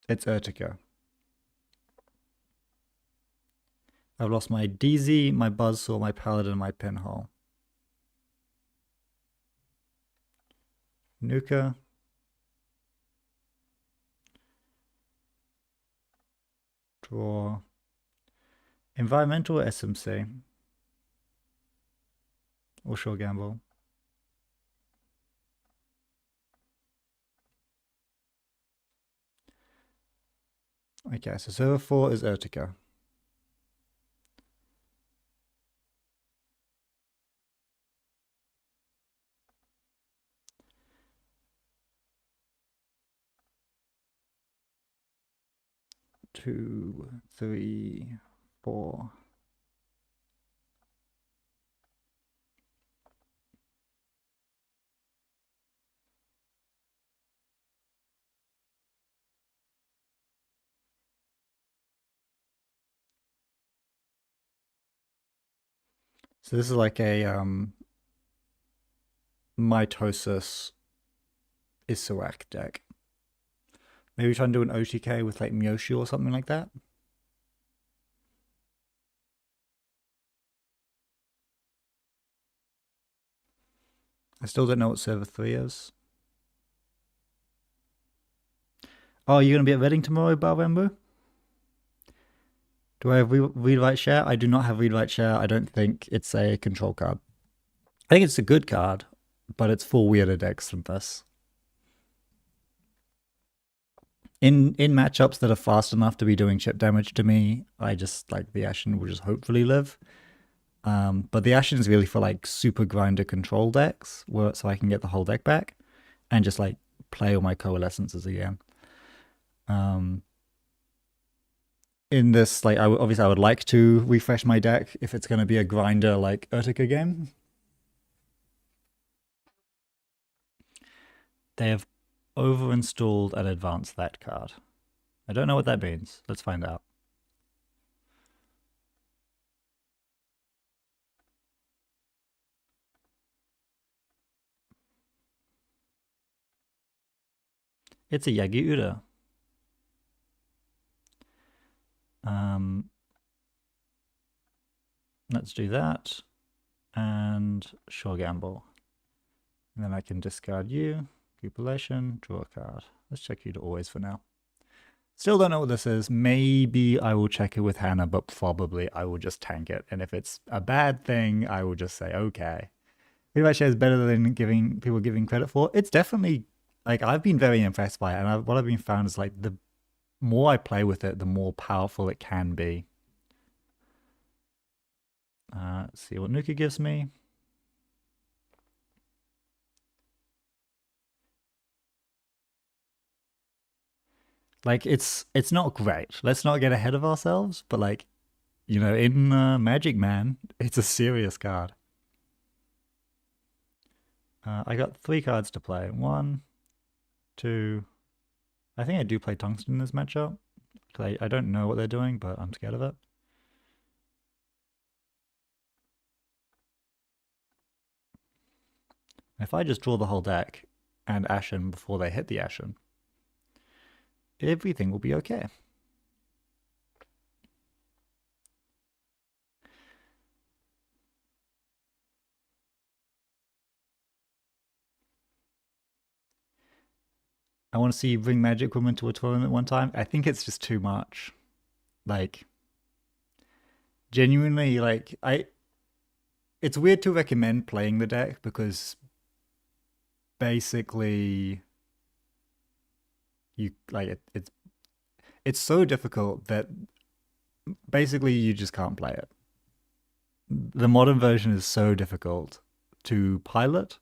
It's Urtica. I've lost my DZ, my Buzzsaw, my Paladin, my Pinhole. Nuka. Draw. Environmental SMC. Or Sure Gamble. Okay, so server 4 is Urtica. Two, three, four. So this is like a Mitosis Isuak deck. Maybe try and do an OTK with like Miyoshi or something like that. I still don't know what server 3 is. Oh, you're going to be at Reading tomorrow, Barwembu? Do I have read write share? I do not have read write share. I don't think it's a control card. I think it's a good card, but it's for weirder decks than this. In matchups that are fast enough to be doing chip damage to me, I just like the Ashen will just hopefully live. But the Ashen is really for like super grinder control decks, so I can get the whole deck back and just like play all my coalescences again. In this, like, obviously I would like to refresh my deck if it's going to be a grinder like Urtica game. They have over-installed and advanced that card. I don't know what that means. Let's find out. It's a Yagi-Uda. Let's do that. And Sure Gamble. And then I can discard you, Cupulation, draw a card. Let's check you to always for now. Still don't know what this is. Maybe I will check it with Hannah, but probably I will just tank it. And if it's a bad thing, I will just say, okay. pretty much is better than giving credit for. It's definitely like I've been very impressed by it, and what I've been found is like the more I play with it, the more powerful it can be. Let's see what Nuka gives me. Like it's not great. Let's not get ahead of ourselves, but like in Magic Man, it's a serious card. I got 3 cards to play. 1, 2. I think I do play Tungsten in this matchup. I don't know what they're doing, but I'm scared of it. If I just draw the whole deck and Ashen before they hit the Ashen, everything will be okay. I want to see you bring Magic Woman to a tournament one time. I think it's just too much. Like, genuinely, it's weird to recommend playing the deck because basically it's so difficult that basically you just can't play it. The modern version is so difficult to pilot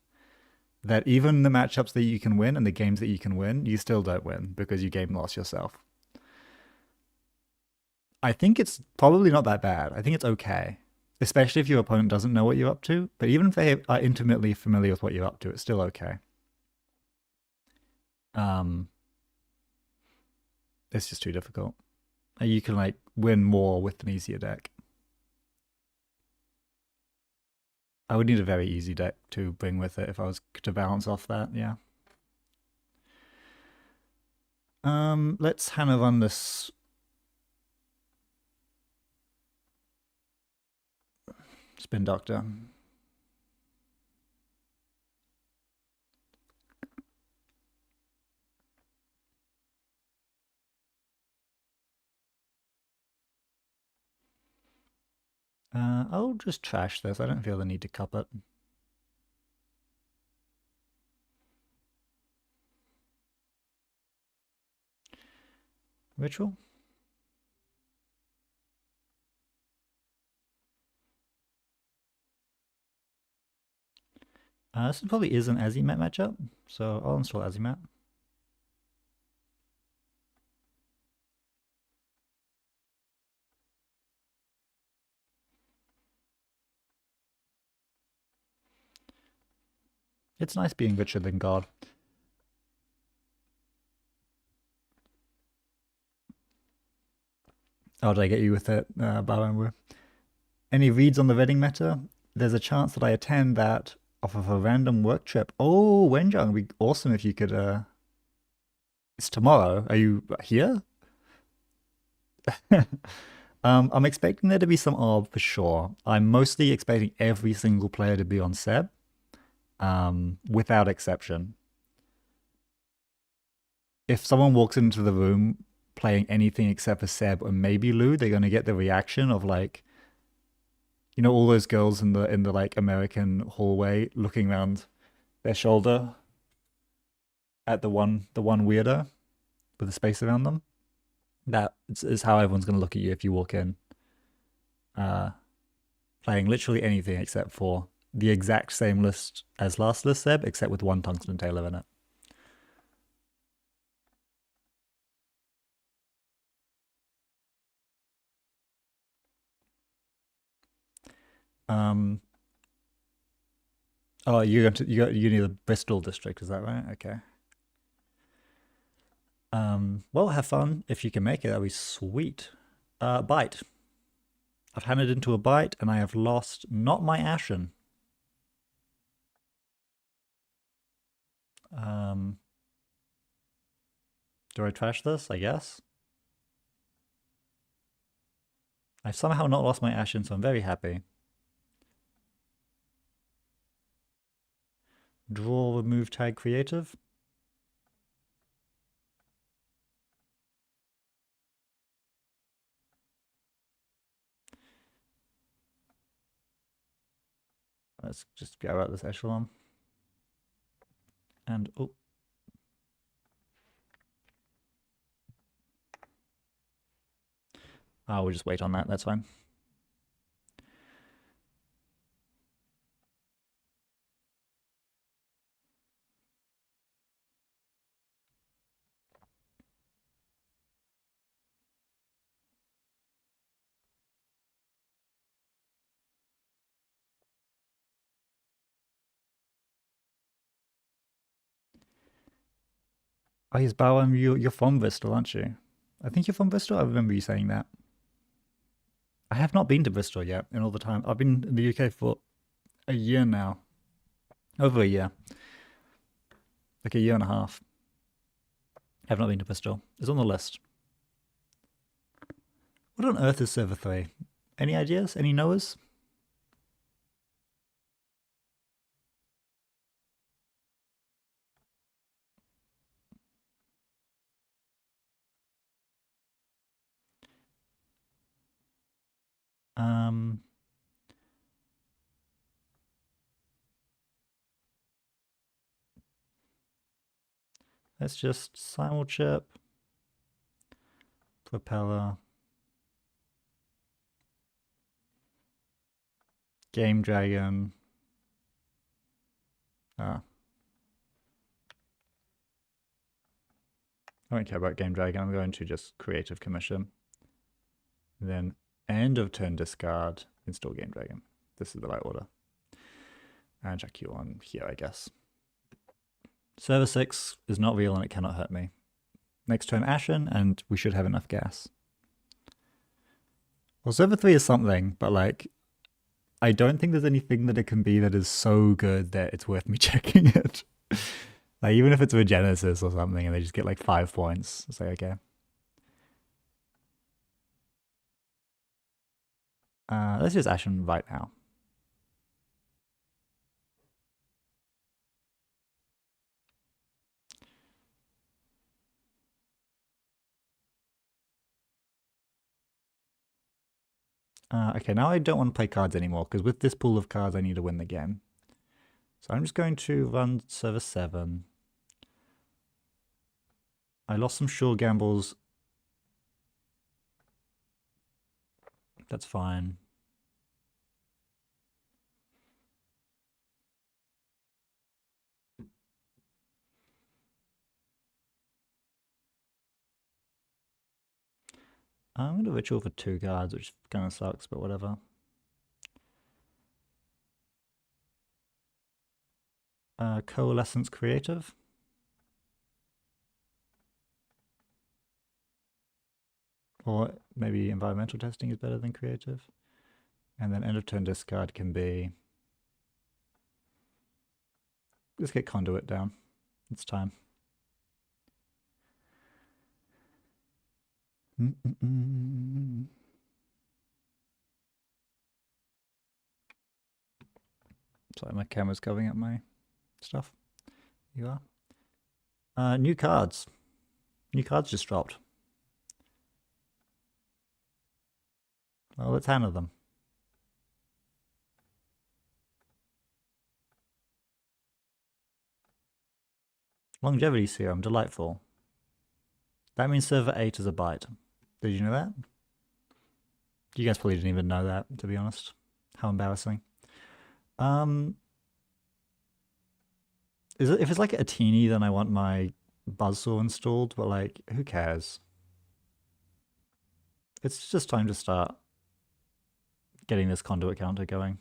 that even the matchups that you can win and the games that you can win, you still don't win because you game lost yourself. I think it's probably not that bad. I think it's okay, especially if your opponent doesn't know what you're up to. But even if they are intimately familiar with what you're up to, it's still okay. It's just too difficult. You can like win more with an easier deck. I would need a very easy deck to bring with it if I was to balance off that, yeah. Let's Hannah run this. Spin Doctor. I'll just trash this. I don't feel the need to cup it. Ritual. This probably is an Azimat matchup, so I'll install Azimat. It's nice being richer than God. Oh, did I get you with it, Baron? Any reads on the Reading meta? There's a chance that I attend that off of a random work trip. Oh, Wenjang, it'd be awesome if you could. It's tomorrow. Are you here? I'm expecting there to be some orb for sure. I'm mostly expecting every single player to be on Seb, without exception. If someone walks into the room playing anything except for Seb or maybe Lou, they're gonna get the reaction of like, all those girls in the like American hallway looking around their shoulder at the one weirdo with the space around them. That is how everyone's gonna look at you if you walk in, playing literally anything except for the exact same list as last list Seb, except with one Tungsten Tailor in it. Oh, you need the Bristol district, is that right? Okay. Well, have fun if you can make it. That'd be sweet. Bite. I've handed into a bite, and I have lost not my Ashen. Do I trash this? I guess. I've somehow not lost my Ashen, so I'm very happy. Draw, remove, tag, creative. Let's just go out this echelon. And oh. We'll just wait on that, that's fine. Oh, yes, Bowen, you're from Bristol, aren't you? I think you're from Bristol. I remember you saying that. I have not been to Bristol yet in all the time. I've been in the UK for a year now. Over a year. Like a year and a half. I have not been to Bristol. It's on the list. What on earth is Server 3? Any ideas? Any knowers? Um, let's just simulchip, propeller, Game Dragon. I don't care about Game Dragon. I'm going to just Creative Commission. And then end of turn discard, install Game Dragon. This is the right order. And check you on here, I guess. Server 6 is not real and it cannot hurt me. Next turn Ashen, and we should have enough gas. Well, Server 3 is something, but like, I don't think there's anything that it can be that is so good that it's worth me checking it. Like, even if it's a Genesis or something and they just get like 5 points, it's like, okay. Let's just Ashen right now. Okay, now I don't want to play cards anymore, because with this pool of cards I need to win the game. So I'm just going to run Server 7. I lost some sure gambles. That's fine. I'm going to ritual for 2 cards, which kind of sucks, but whatever. Coalescence Creative. Or maybe environmental testing is better than creative. And then end of turn discard can be... Let's get Conduit down. It's time. Sorry, my camera's covering up my stuff. You are. New cards. New cards just dropped. Well, let's handle them. Longevity Serum, delightful. That means server 8 is a bite. Did you know that? You guys probably didn't even know that, to be honest. How embarrassing. If it's like a teeny, then I want my Buzzsaw installed, but like, who cares? It's just time to start getting this conduit counter going.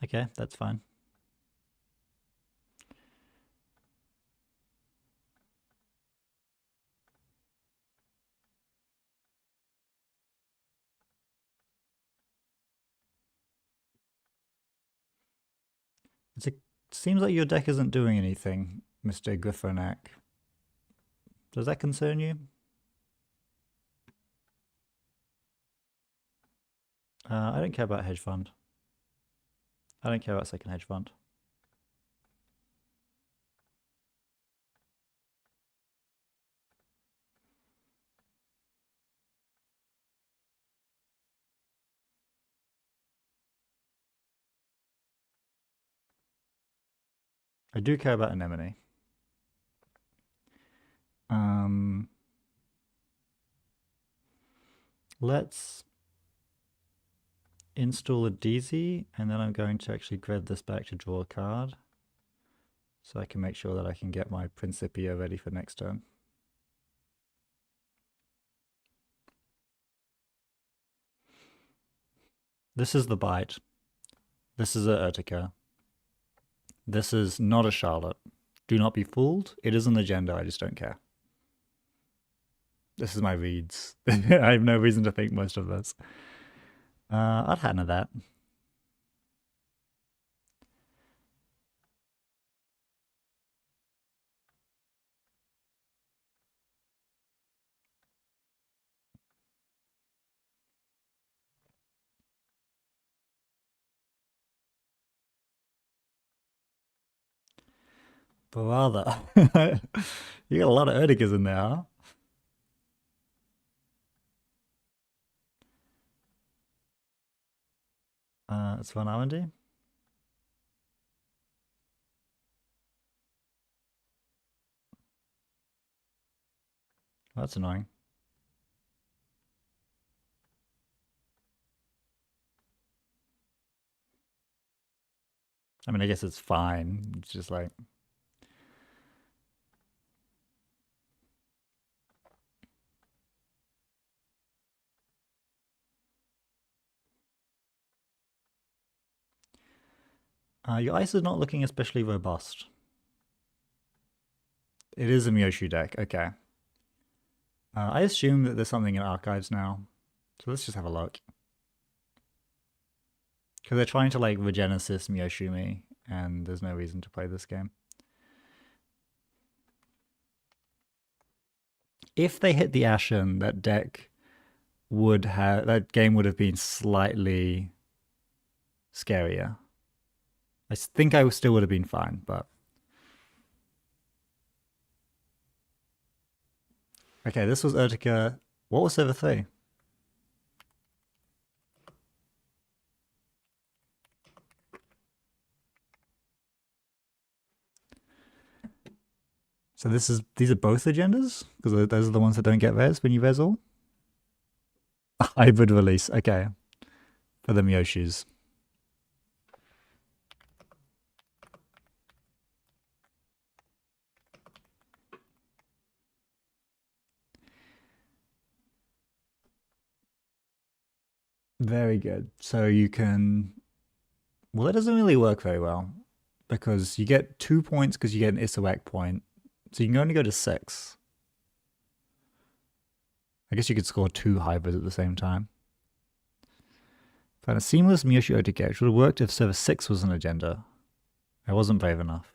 Okay, that's fine. It seems like your deck isn't doing anything, Mr. Griffonak. Does that concern you? I don't care about hedge fund. I don't care about second hedge fund. I do care about Anemone. Let's install a DZ, and then I'm going to actually grab this back to draw a card, so I can make sure that I can get my Principia ready for next turn. This is the Bite. This is a Urtica. This is not a Charlotte. Do not be fooled. It is an agenda, I just don't care. This is my reads. I have no reason to think most of this. I'd had none of that. Brother. You got a lot of Urticas in there, huh? It's Van Arendy. That's annoying. I mean, I guess it's fine. It's just like... your ice is not looking especially robust. It is a Myoshu deck, okay. I assume that there's something in archives now. So let's just have a look. Because they're trying to like Regenesis Myoshu me, and there's no reason to play this game. If they hit the Ashen, that game would have been slightly scarier. I think I still would have been fine, but... Okay, this was Urtica. What was over 3? So these are both agendas? Because those are the ones that don't get res when you res all? Hybrid release, okay. For the Myoshus. Very good. So you can... Well, that doesn't really work very well. Because you get 2 points because you get an Isawak point. So you can only go to 6. I guess you could score 2 hybrids at the same time. Found a seamless Myoshu Otake, which would have worked if Service 6 was an agenda. I wasn't brave enough.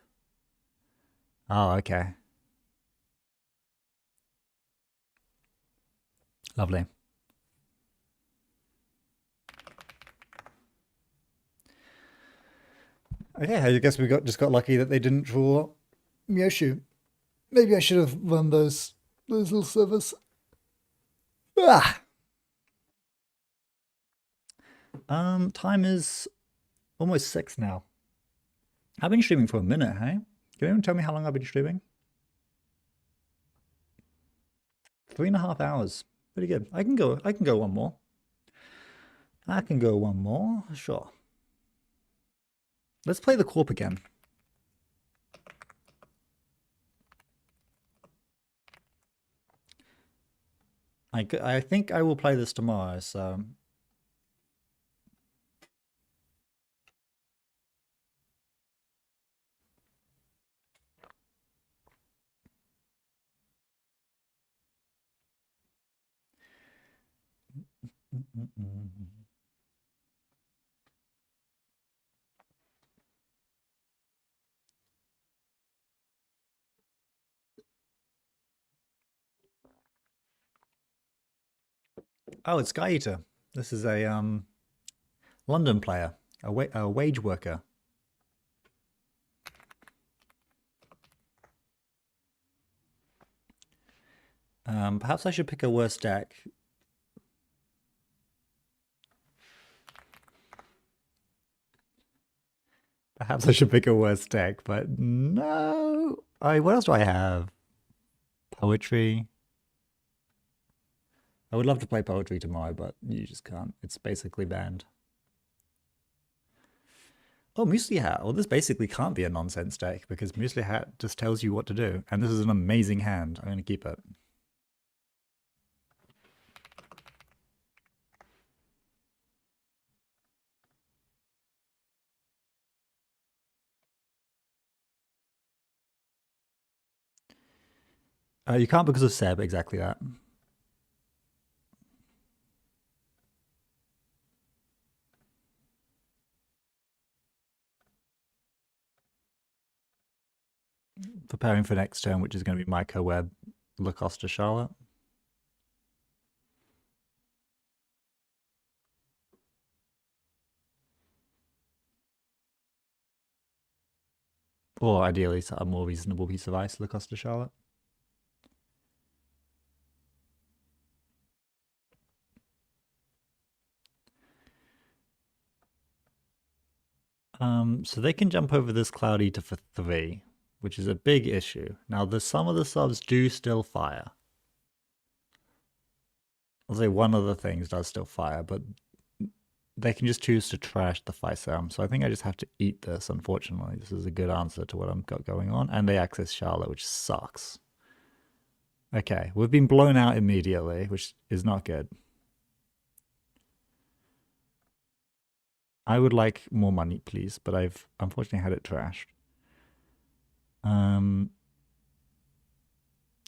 Oh, okay. Lovely. Okay, I guess we just got lucky that they didn't draw Myoshu. Maybe I should have run those little servers. Ah! Time is almost 6 now. I've been streaming for a minute, hey? Can anyone tell me how long I've been streaming? 3.5 hours. Pretty good. I can go one more. I can go one more, sure. Let's play the Corp again. I think I will play this tomorrow, so... Oh, it's Sky Eater. This is a London player, a wage worker. Perhaps I should pick a worse deck. Perhaps I should pick a worse deck, but no. What else do I have? Poetry. I would love to play poetry tomorrow, but you just can't. It's basically banned. Oh, Muesli Hat. Well, this basically can't be a nonsense deck because Muesli Hat just tells you what to do. And this is an amazing hand. I'm going to keep it. You can't because of Seb, exactly that. Preparing for next turn, which is going to be Micro Web, Lacosta Charlotte. Or ideally, a more reasonable piece of ice, Lacosta Charlotte. So they can jump over this Cloud Eater for 3, which is a big issue. Now, some of the subs do still fire. I'll say one of the things does still fire, but they can just choose to trash the Physarum. So I think I just have to eat this, unfortunately. This is a good answer to what I've got going on. And they access Charlotte, which sucks. Okay, we've been blown out immediately, which is not good. I would like more money, please, but I've unfortunately had it trashed.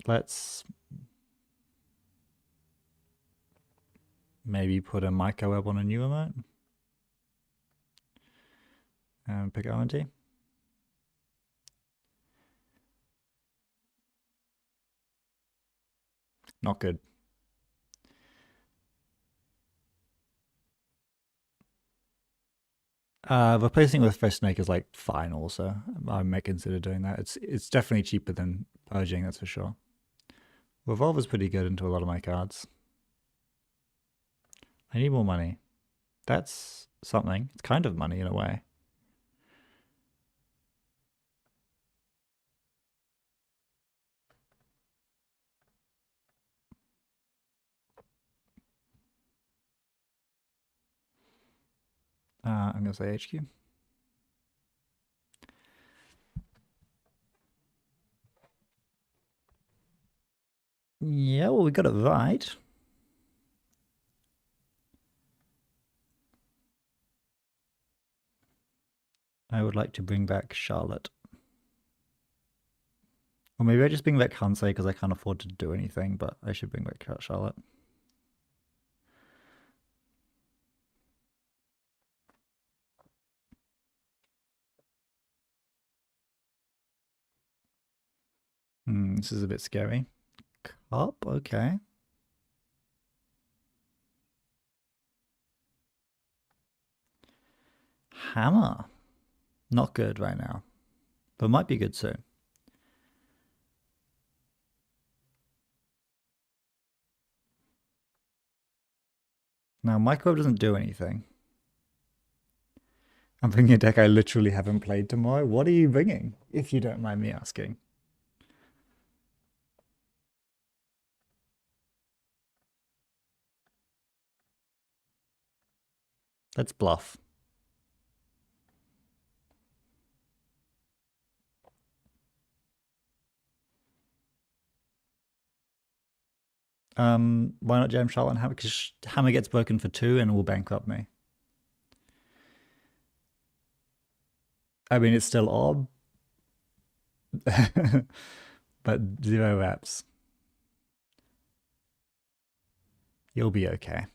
Let's maybe put a Microweb on a new remote. And pick ONT. Not good. Replacing it with Fresh Snake is like fine also. I may consider doing that. It's definitely cheaper than purging, that's for sure. Revolver's pretty good into a lot of my cards. I need more money. That's something. It's kind of money in a way. I'm going to say HQ. Yeah, well, we got it right. I would like to bring back Charlotte. Or maybe I just bring back Hansei because I can't afford to do anything, but I should bring back Charlotte. This is a bit scary. Cup, okay. Hammer. Not good right now, but might be good soon. Now, Microwave doesn't do anything. I'm bringing a deck I literally haven't played tomorrow. What are you bringing, if you don't mind me asking? Let's bluff. Why not jam Charlotte and Hammer? Because Hammer gets broken for 2 and will bankrupt me. I mean, it's still odd, but 0 reps. You'll be okay.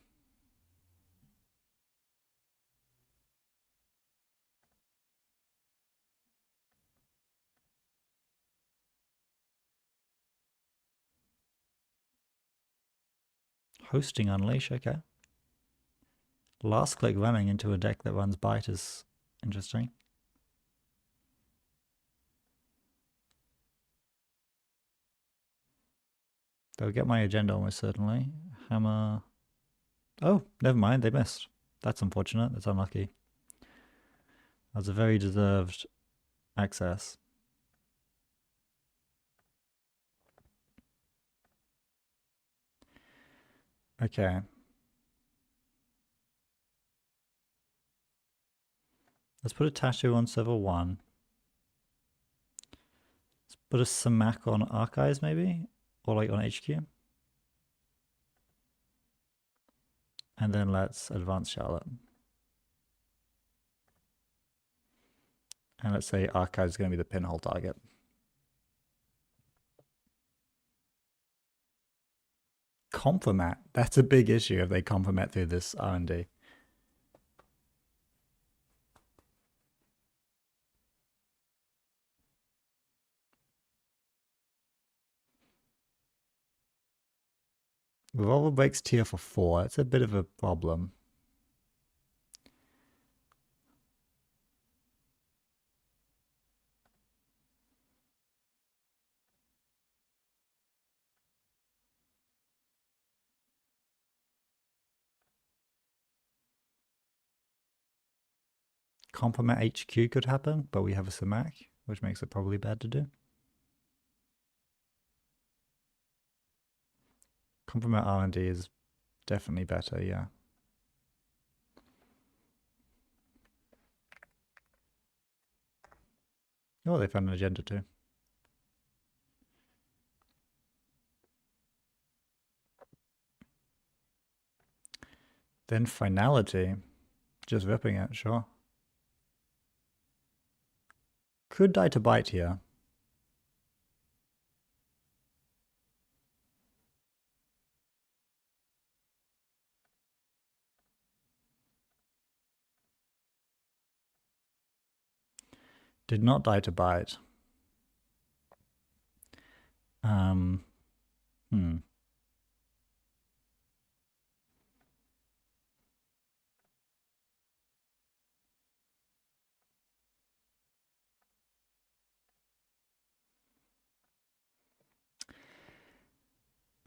Hosting Unleash, okay. Last click running into a deck that runs Bite is interesting. They'll get my agenda almost certainly. Hammer. Oh, never mind, they missed. That's unfortunate, that's unlucky. That's a very deserved access. Okay. Let's put a tattoo on server 1. Let's put a Samak on Archives maybe? Or like on HQ. And then let's advance Charlotte. And let's say Archives is going to be the pinhole target. Compromat. That's a big issue if they compromat through this R&D. Revolver breaks tier for 4. That's a bit of a problem. Compromat HQ could happen, but we have a Samak, which makes it probably bad to do. Compromat R&D is definitely better, yeah. Oh, they found an agenda too. Then finality. Just ripping it, sure. Could die to bite here. Did not die to bite.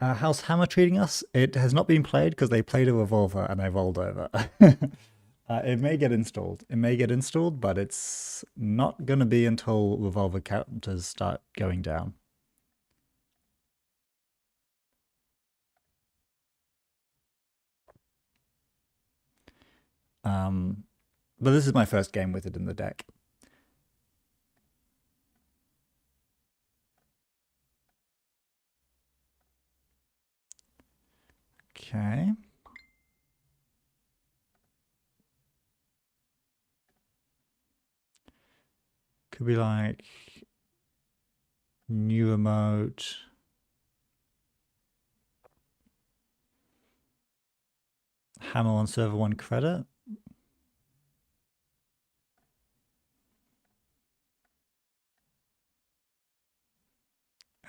How's Hammer treating us? It has not been played because they played a revolver and I rolled over. It may get installed. It may get installed, but it's not going to be until revolver counters start going down. But this is my first game with it in the deck. Okay. Could be like new emote. Hammer on server 1 credit.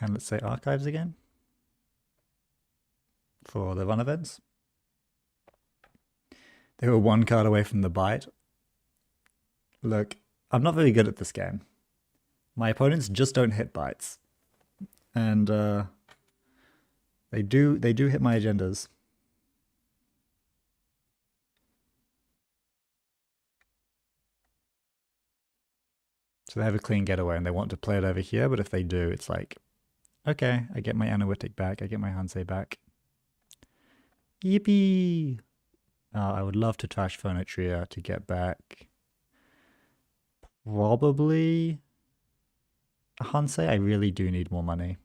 And let's say archives again for the run events. They were 1 card away from the bite. Look, I'm not very good at this game. My opponents just don't hit bites. And they do hit my agendas. So they have a clean getaway and they want to play it over here, but if they do, it's like, okay, I get my Analytic back, I get my Hansei back. Yippee! I would love to trash Phonotria to get back probably a Hansei. I really do need more money.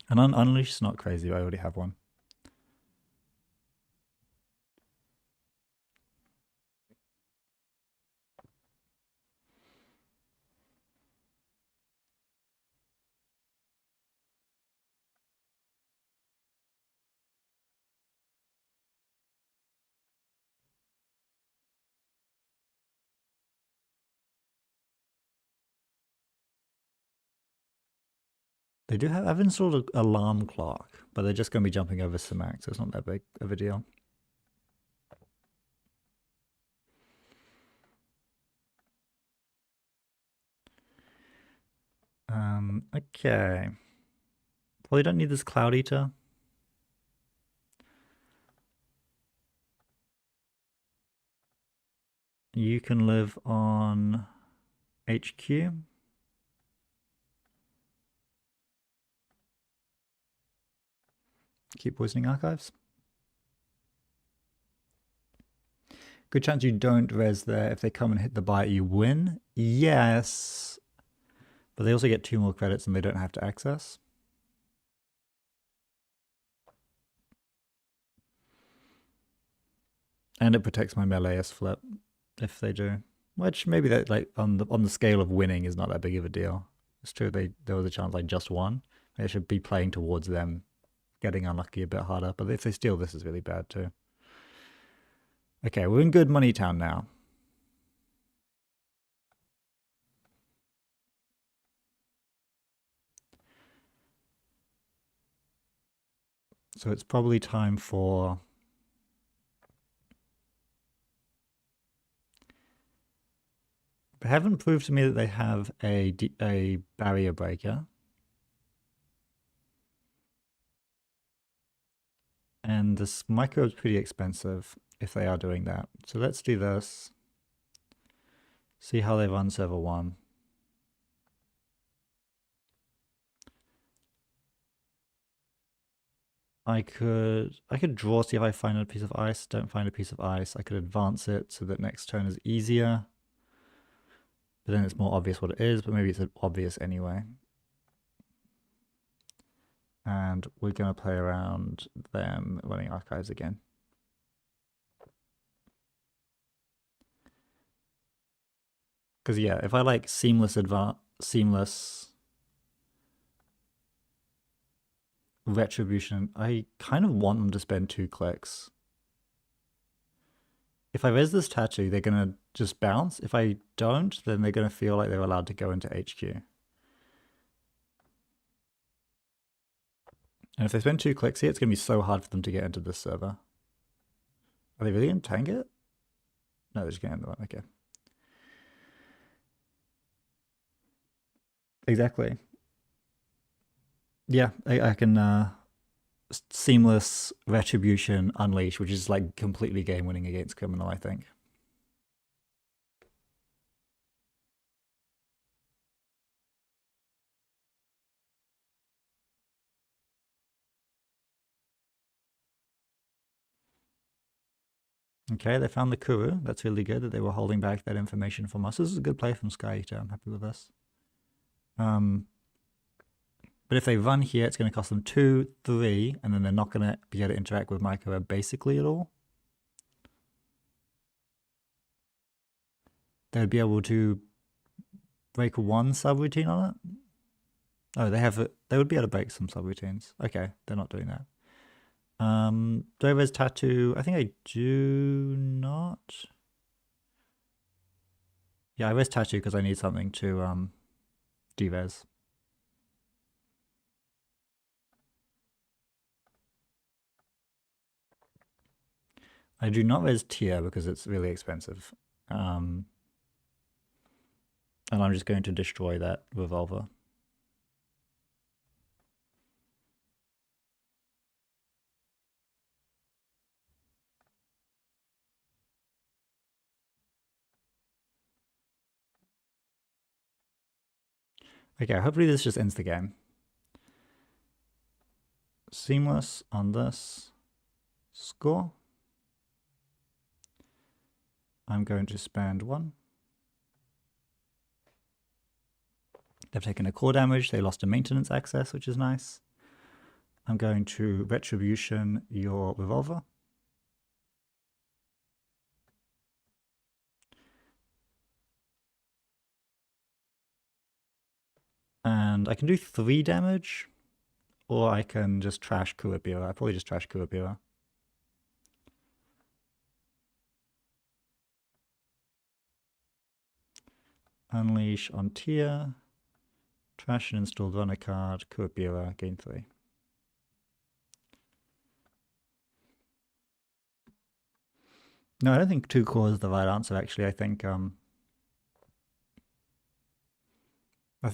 And Unleashed's not crazy, I already have one. They do have, I've installed an alarm clock, but they're just going to be jumping over Samak, so it's not that big of a deal. Okay. Probably don't need this Cloud Eater. You can live on HQ. Keep poisoning archives. Good chance you don't res there. If they come and hit the bite, you win. Yes. But they also get 2 more credits and they don't have to access. And it protects my meleeist flip if they do. Which maybe that, like, on the scale of winning is not that big of a deal. It's true there was a chance I just won. I should be playing towards them getting unlucky a bit harder. But if they steal, this is really bad too. Okay, we're in good money town now. So it's probably time for... They haven't proved to me that they have a barrier breaker. And this micro is pretty expensive if they are doing that. So let's do this. See how they run server 1. I could draw, see if I find a piece of ice. Don't find a piece of ice. I could advance it so that next turn is easier. But then it's more obvious what it is, but maybe it's obvious anyway. And we're going to play around them running archives again. Because yeah, if I like seamless retribution, I kind of want them to spend 2 clicks. If I res this tattoo, they're going to just bounce. If I don't, then they're going to feel like they're allowed to go into HQ. And if they spend 2 clicks here, it's going to be so hard for them to get into this server. Are they really going to tank it? No, they're just going to end the one. Okay. Exactly. Yeah, I can seamless retribution unleash, which is like completely game winning against criminal, I think. Okay, they found the Kuru. That's really good that they were holding back that information from us. This is a good play from Sky Eater. I'm happy with this. But if they run here, it's going to cost them 2, 3, and then they're not going to be able to interact with Microweb basically at all. They would be able to break 1 subroutine on it. Oh, they would be able to break some subroutines. Okay, they're not doing that. Do I res tattoo? I think I do not. Yeah, I res tattoo because I need something to de-res. I do not res tier because it's really expensive. And I'm just going to destroy that revolver. Okay, hopefully this just ends the game. Seamless on this. Score. I'm going to spend 1. They've taken a core damage. They lost a maintenance access, which is nice. I'm going to retribution your revolver. And I can do 3 damage, or I can just trash Kuwabira. I probably just trash Kuwabira. Unleash on tier. Trash and install, run a card, Kuwabira, gain 3. No, I don't think 2 core is the right answer, actually. I think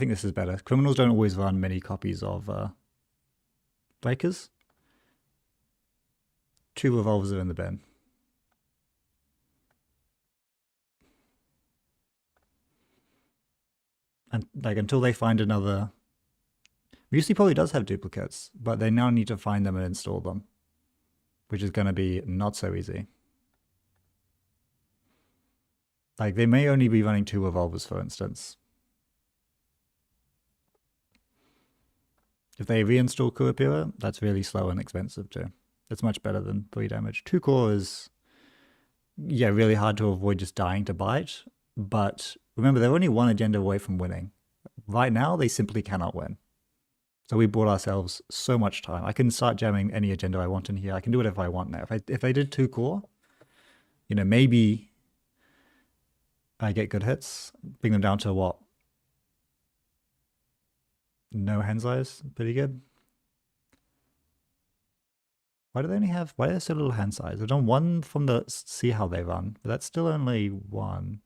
this is better. Criminals don't always run many copies of breakers. 2 revolvers are in the bin. and like until they find another. Muesli probably does have duplicates, but they now need to find them and install them, which is going to be not so easy. Like they may only be running 2 revolvers, for instance. If they reinstall Kurapira, that's really slow and expensive too. It's much better than 3 damage. 2 core is, yeah, really hard to avoid just dying to bite. But remember, they're only 1 agenda away from winning. Right now, they simply cannot win. So we bought ourselves so much time. I can start jamming any agenda I want in here. I can do whatever I want now. If they did 2 core, you know, maybe I get good hits. Bring them down to what? No Hensai's pretty good. Why do they only have, why are there so little Hensai's? I've done 1 from the see how they run, but that's still only 1.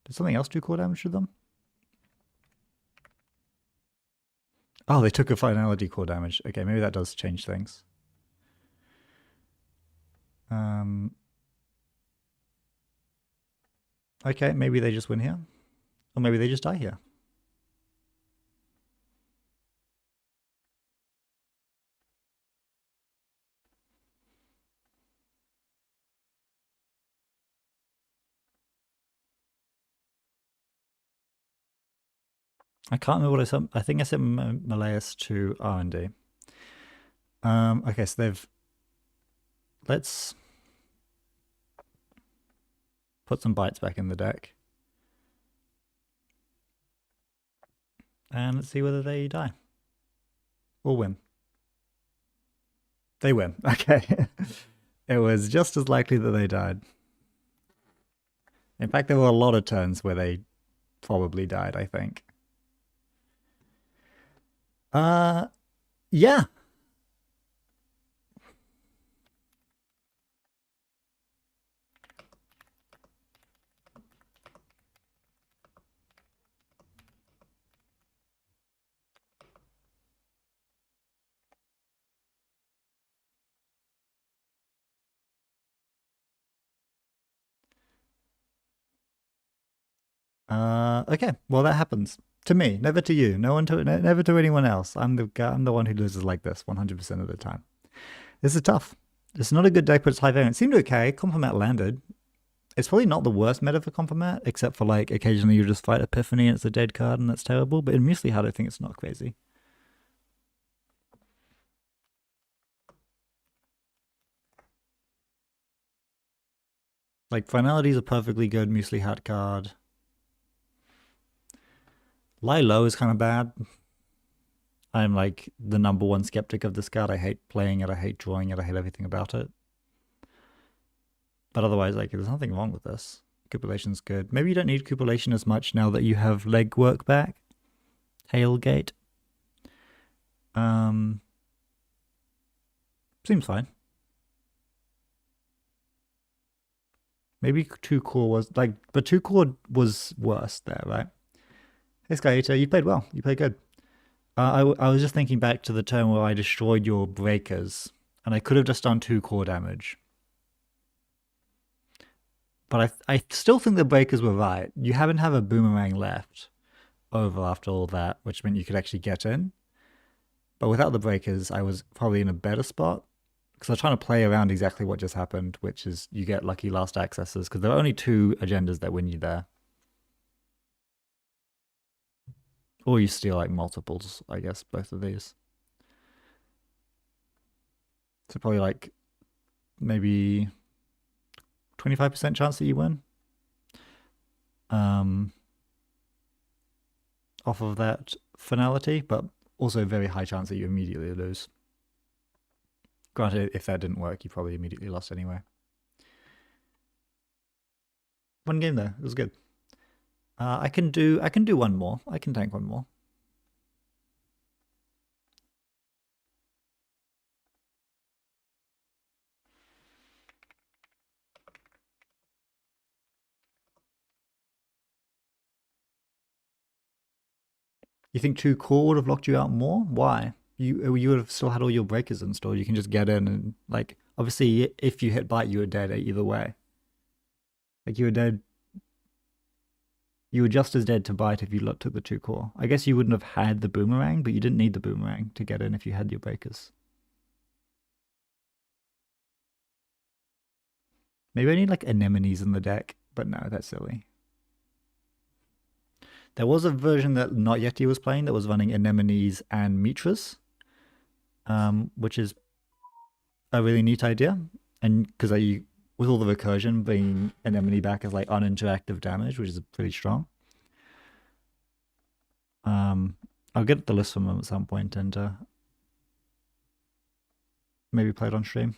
Did something else do core damage to them? Oh, they took a finality core damage. Okay, maybe that does change things. Okay, maybe they just win here. Or maybe they just die here. I can't remember what I sent. I think I sent Malleus to R&D. Okay, so they've... Let's put some bites back in the deck. And let's see whether they die. Or win. They win. Okay. It was just as likely that they died. In fact, there were a lot of turns where they probably died, I think. Yeah. Okay. Well, that happens to me, never to you. Never to anyone else. I'm the one who loses like this 100% of the time. This is tough. It's not a good deck, but it's high variance. It seemed okay. Compromat landed. It's probably not the worst meta for Compromat, except for like occasionally you just fight Epiphany and it's a dead card and that's terrible. But in Muesli Hard, I think it's not crazy. Like Finality is a perfectly good Muesli Hard card. Lie Low is kind of bad. I'm like the #1 skeptic of this card. I hate playing it, I hate drawing it, I hate everything about it. But otherwise, like, there's nothing wrong with this. Cupulation's good. Maybe you don't need Cupulation as much now that you have Legwork back. Hailgate. Seems fine. Maybe 2 core was, like, but 2 core was worse there, right? Hey, Skyita, you played well. You played good. I was just thinking back to the turn where I destroyed your breakers, and I could have just done 2 core damage. But I still think the breakers were right. You haven't have a boomerang left over after all that, which meant you could actually get in. But without the breakers, I was probably in a better spot. Because I was trying to play around exactly what just happened, which is you get lucky last accesses, because there are only 2 agendas that win you there. Or you steal like multiples, I guess, both of these. So probably like maybe 25% chance that you win. Off of that finality, but also a very high chance that you immediately lose. Granted, if that didn't work, you probably immediately lost anyway. One game though, it was good. I can do 1 more. I can tank 1 more. You think 2 core would have locked you out more? Why? You would have still had all your breakers installed. You can just get in and, like, obviously if you hit bite, you were dead either way. Like, you were dead. You were just as dead to bite if you took the 2 core. I guess you wouldn't have had the boomerang, but you didn't need the boomerang to get in if you had your breakers. Maybe I need like anemones in the deck, but no, that's silly. There was a version that Not Yeti was playing that was running anemones and mitras, which is a really neat idea. And because with all the recursion, bringing anemone back as like uninteractive damage, which is pretty strong. I'll get the list from them at some point and maybe play it on stream.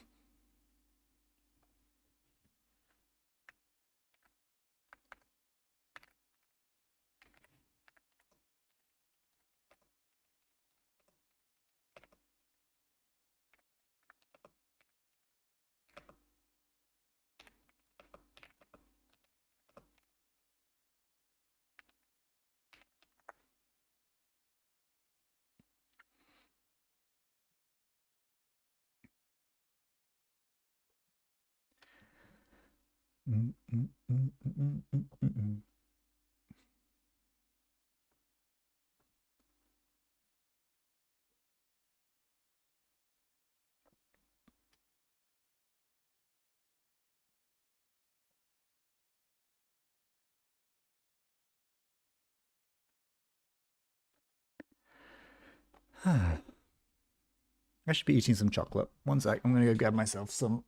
I should be eating some chocolate. One sec, I'm gonna go grab myself some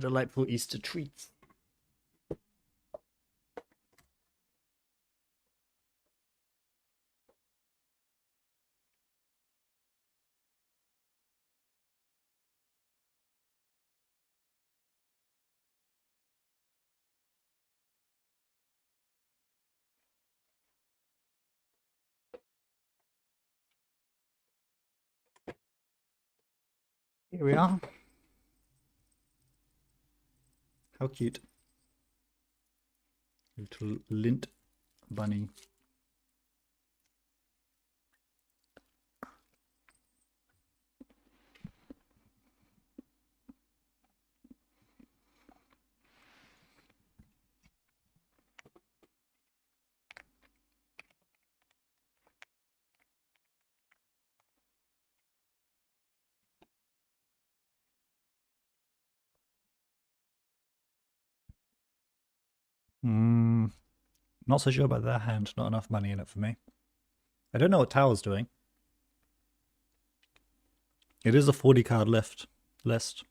delightful Easter treats. Here we are. How cute. Little lint bunny. Not so sure about that hand. Not enough money in it for me. I don't know what Tower's doing. It is a 40 card list. That's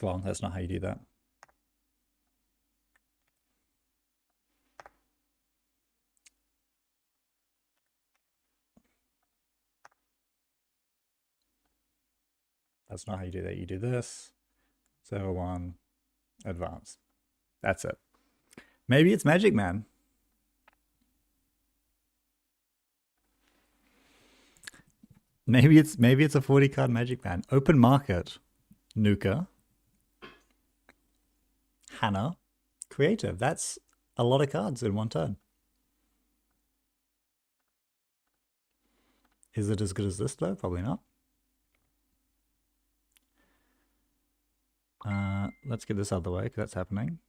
wrong. That's not how you do that. That's not how you do that. You do this. 0-1. Advance. That's it. Maybe it's Magic Man. Maybe it's a 40 card Magic Man. Open Market. Nuka. Hannah. Creative. That's a lot of cards in one turn. Is it as good as this though? Probably not. Let's get this out of the way because that's happening.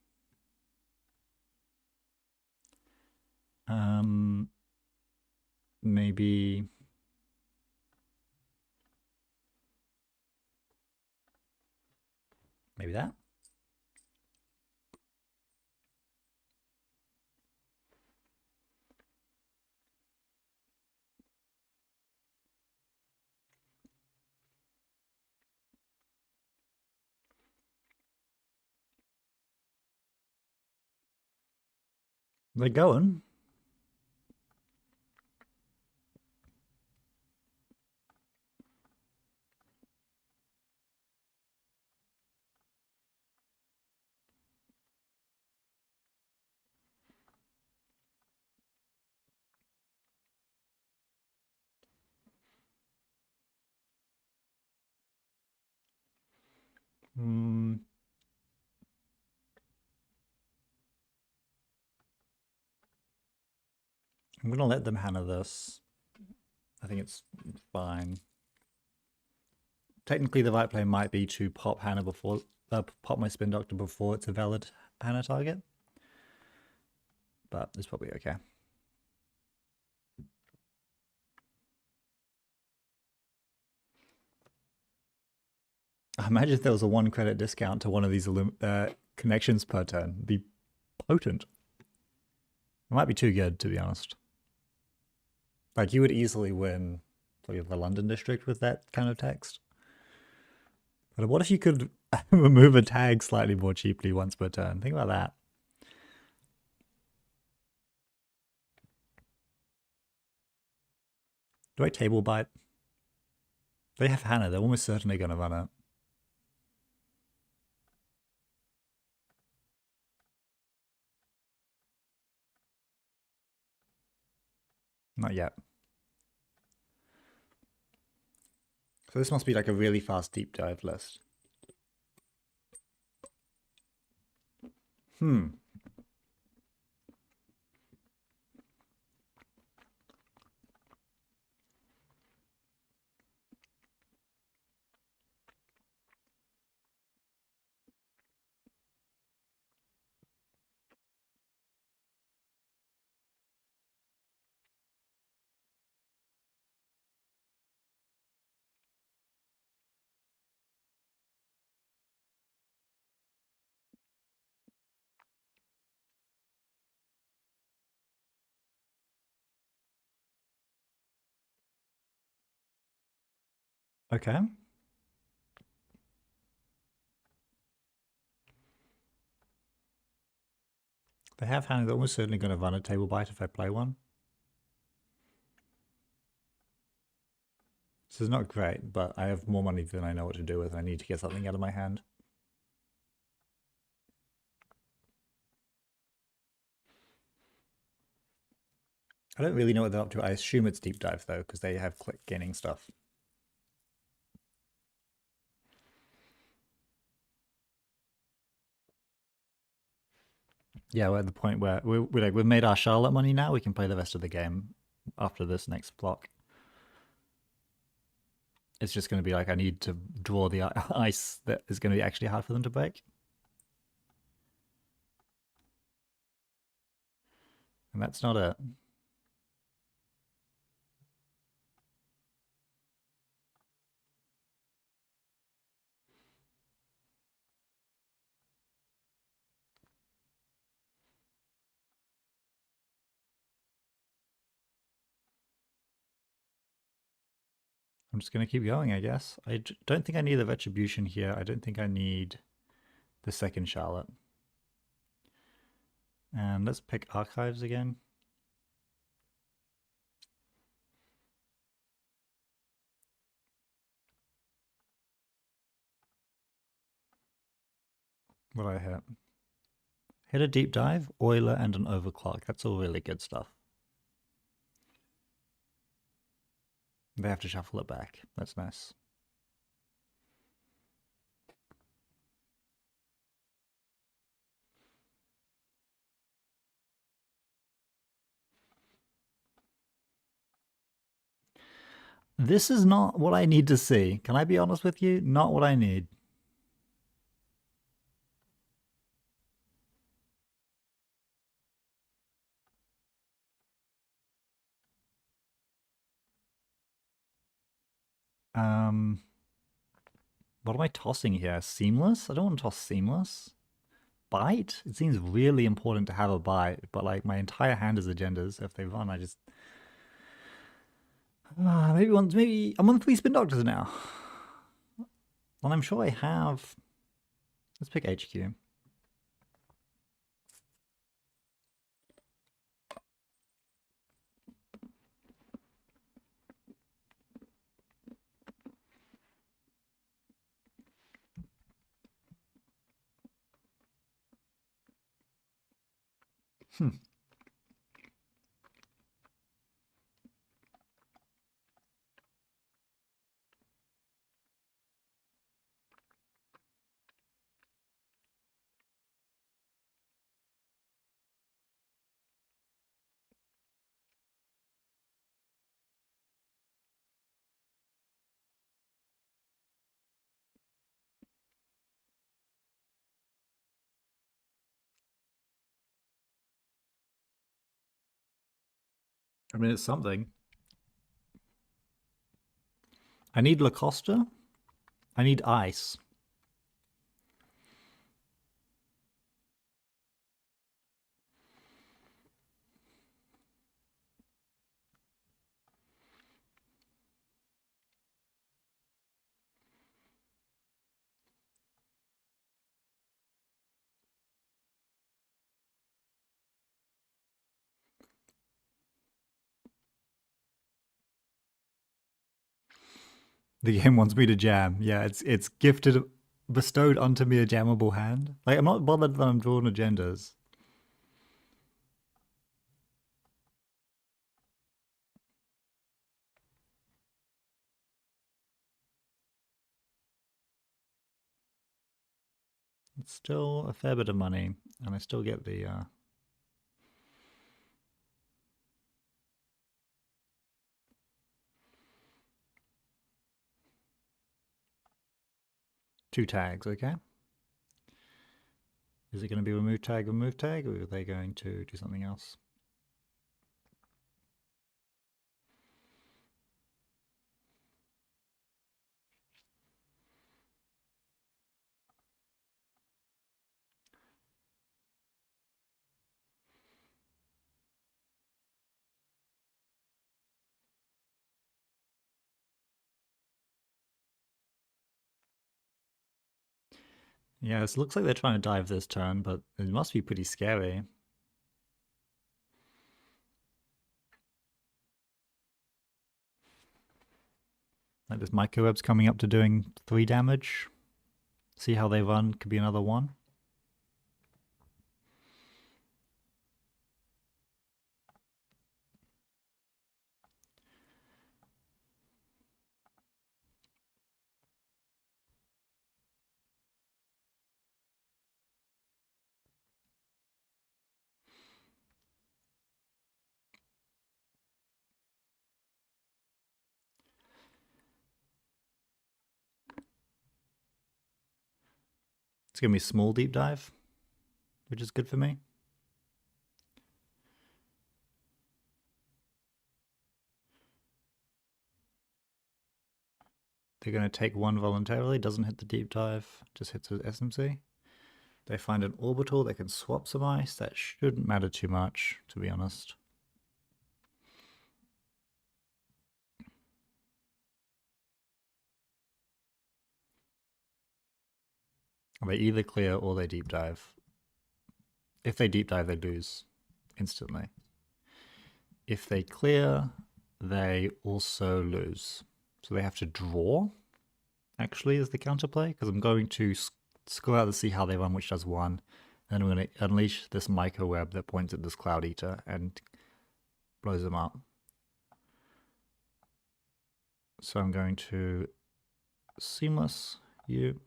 Maybe that. They're going. I'm going to let them handle this. I think it's fine. technically the right play might be to pop Hannah before, pop my Spin Doctor before it's a valid Hannah target. But it's probably okay. I imagine if there was a 1 credit discount to one of these connections per turn, it'd be potent. It might be too good, to be honest. Like, you would easily win the London District with that kind of text. But what if you could remove a tag slightly more cheaply once per turn? Think about that. Do I table bite? They have Hannah. They're almost certainly going to run it. Not yet. So this must be like a really fast deep dive list. Okay. They have Hannah. They're almost certainly going to run a table bite if I play one. This is not great, but I have more money than I know what to do with. I need to get something out of my hand. I don't really know what they're up to. I assume it's deep dive though, because they have click gaining stuff. Yeah, we're at the point where we've made our Charlotte money now. We can play the rest of the game after this next block. It's just going to be like I need to draw the ice that is going to be actually hard for them to break. And that's not it. I'm just going to keep going, I guess. I don't think I need the Retribution here. I don't think I need the second Charlotte. And let's pick Archives again. What do I hit? Hit a Deep Dive, Oiler, and an Overclock. That's all really good stuff. They have to shuffle it back. That's nice. This is not what I need to see. Can I be honest with you? Not what I need. What am I tossing here? Seamless? I don't want to toss Seamless. Bite? It seems really important to have a bite, but like my entire hand is agendas. If they run, I just maybe I'm on 3 Spin Doctors now. And I'm sure I have. Let's pick HQ. I mean, it's something. I need Lacosta. I need ice. The game wants me to jam. Yeah, it's gifted, bestowed onto me a jammable hand. Like, I'm not bothered that I'm drawing agendas. It's still a fair bit of money, and I still get the 2 tags, okay? Is it going to be remove tag, or are they going to do something else? Yeah, it looks like they're trying to dive this turn, but it must be pretty scary. Like this microweb's coming up to doing 3 damage. See how they run, could be another 1. It's gonna be small deep dive, which is good for me. They're going to take 1 voluntarily, doesn't hit the deep dive, just hits the SMC. They find an orbital, they can swap some ice. That shouldn't matter too much, to be honest. They either clear or they deep dive. If they deep dive, they lose instantly. If they clear, they also lose. So they have to draw, actually, is the counterplay, because I'm going to score out to see how they run, which does 1. Then I'm going to unleash this microweb that points at this Cloud Eater and blows them up. So I'm going to seamless you.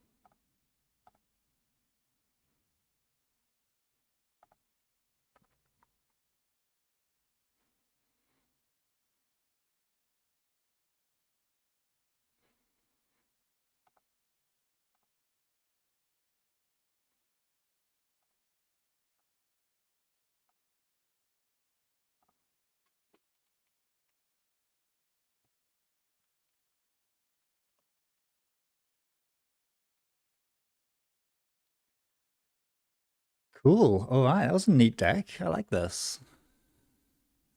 Cool. All right, that was a neat deck. I like this.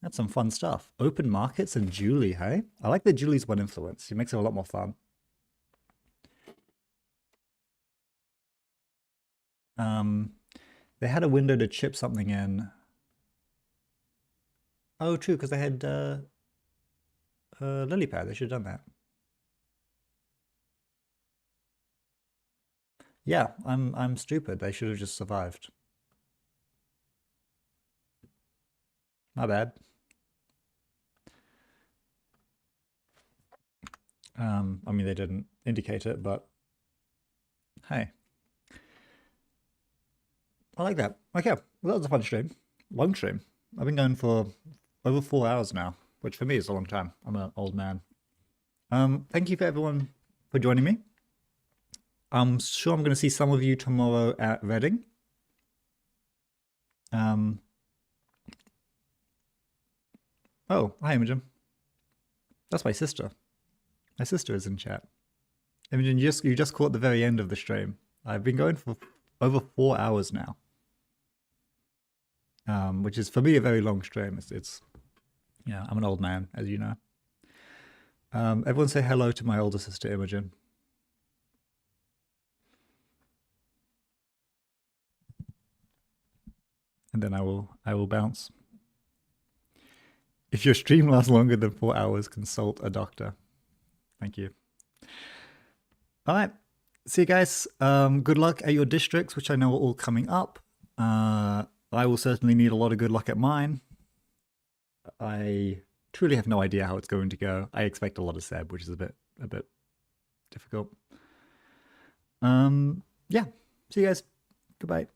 That's some fun stuff. Open markets and Julie, hey? I like that Julie's 1 influence. She makes it a lot more fun. They had a window to chip something in. Oh, true, because they had lily pad. They should have done that. Yeah, I'm stupid. They should have just survived. My bad. I mean, they didn't indicate it, but hey. I like that. Okay, well, that was a fun stream. Long stream. I've been going for over 4 hours now, which for me is a long time. I'm an old man. Thank you for everyone for joining me. I'm sure I'm going to see some of you tomorrow at Reading. Oh, hi, Imogen. That's my sister. My sister is in chat. Imogen, you just caught the very end of the stream. I've been going for over 4 hours now, which is for me a very long stream. It's yeah, I'm an old man, as you know. Everyone say hello to my older sister Imogen. And then I will bounce. If your stream lasts longer than 4 hours, consult a doctor. Thank you. All right. See you guys. Good luck at your districts, which I know are all coming up. I will certainly need a lot of good luck at mine. I truly have no idea how it's going to go. I expect a lot of Seb, which is a bit difficult. Yeah. See you guys. Goodbye.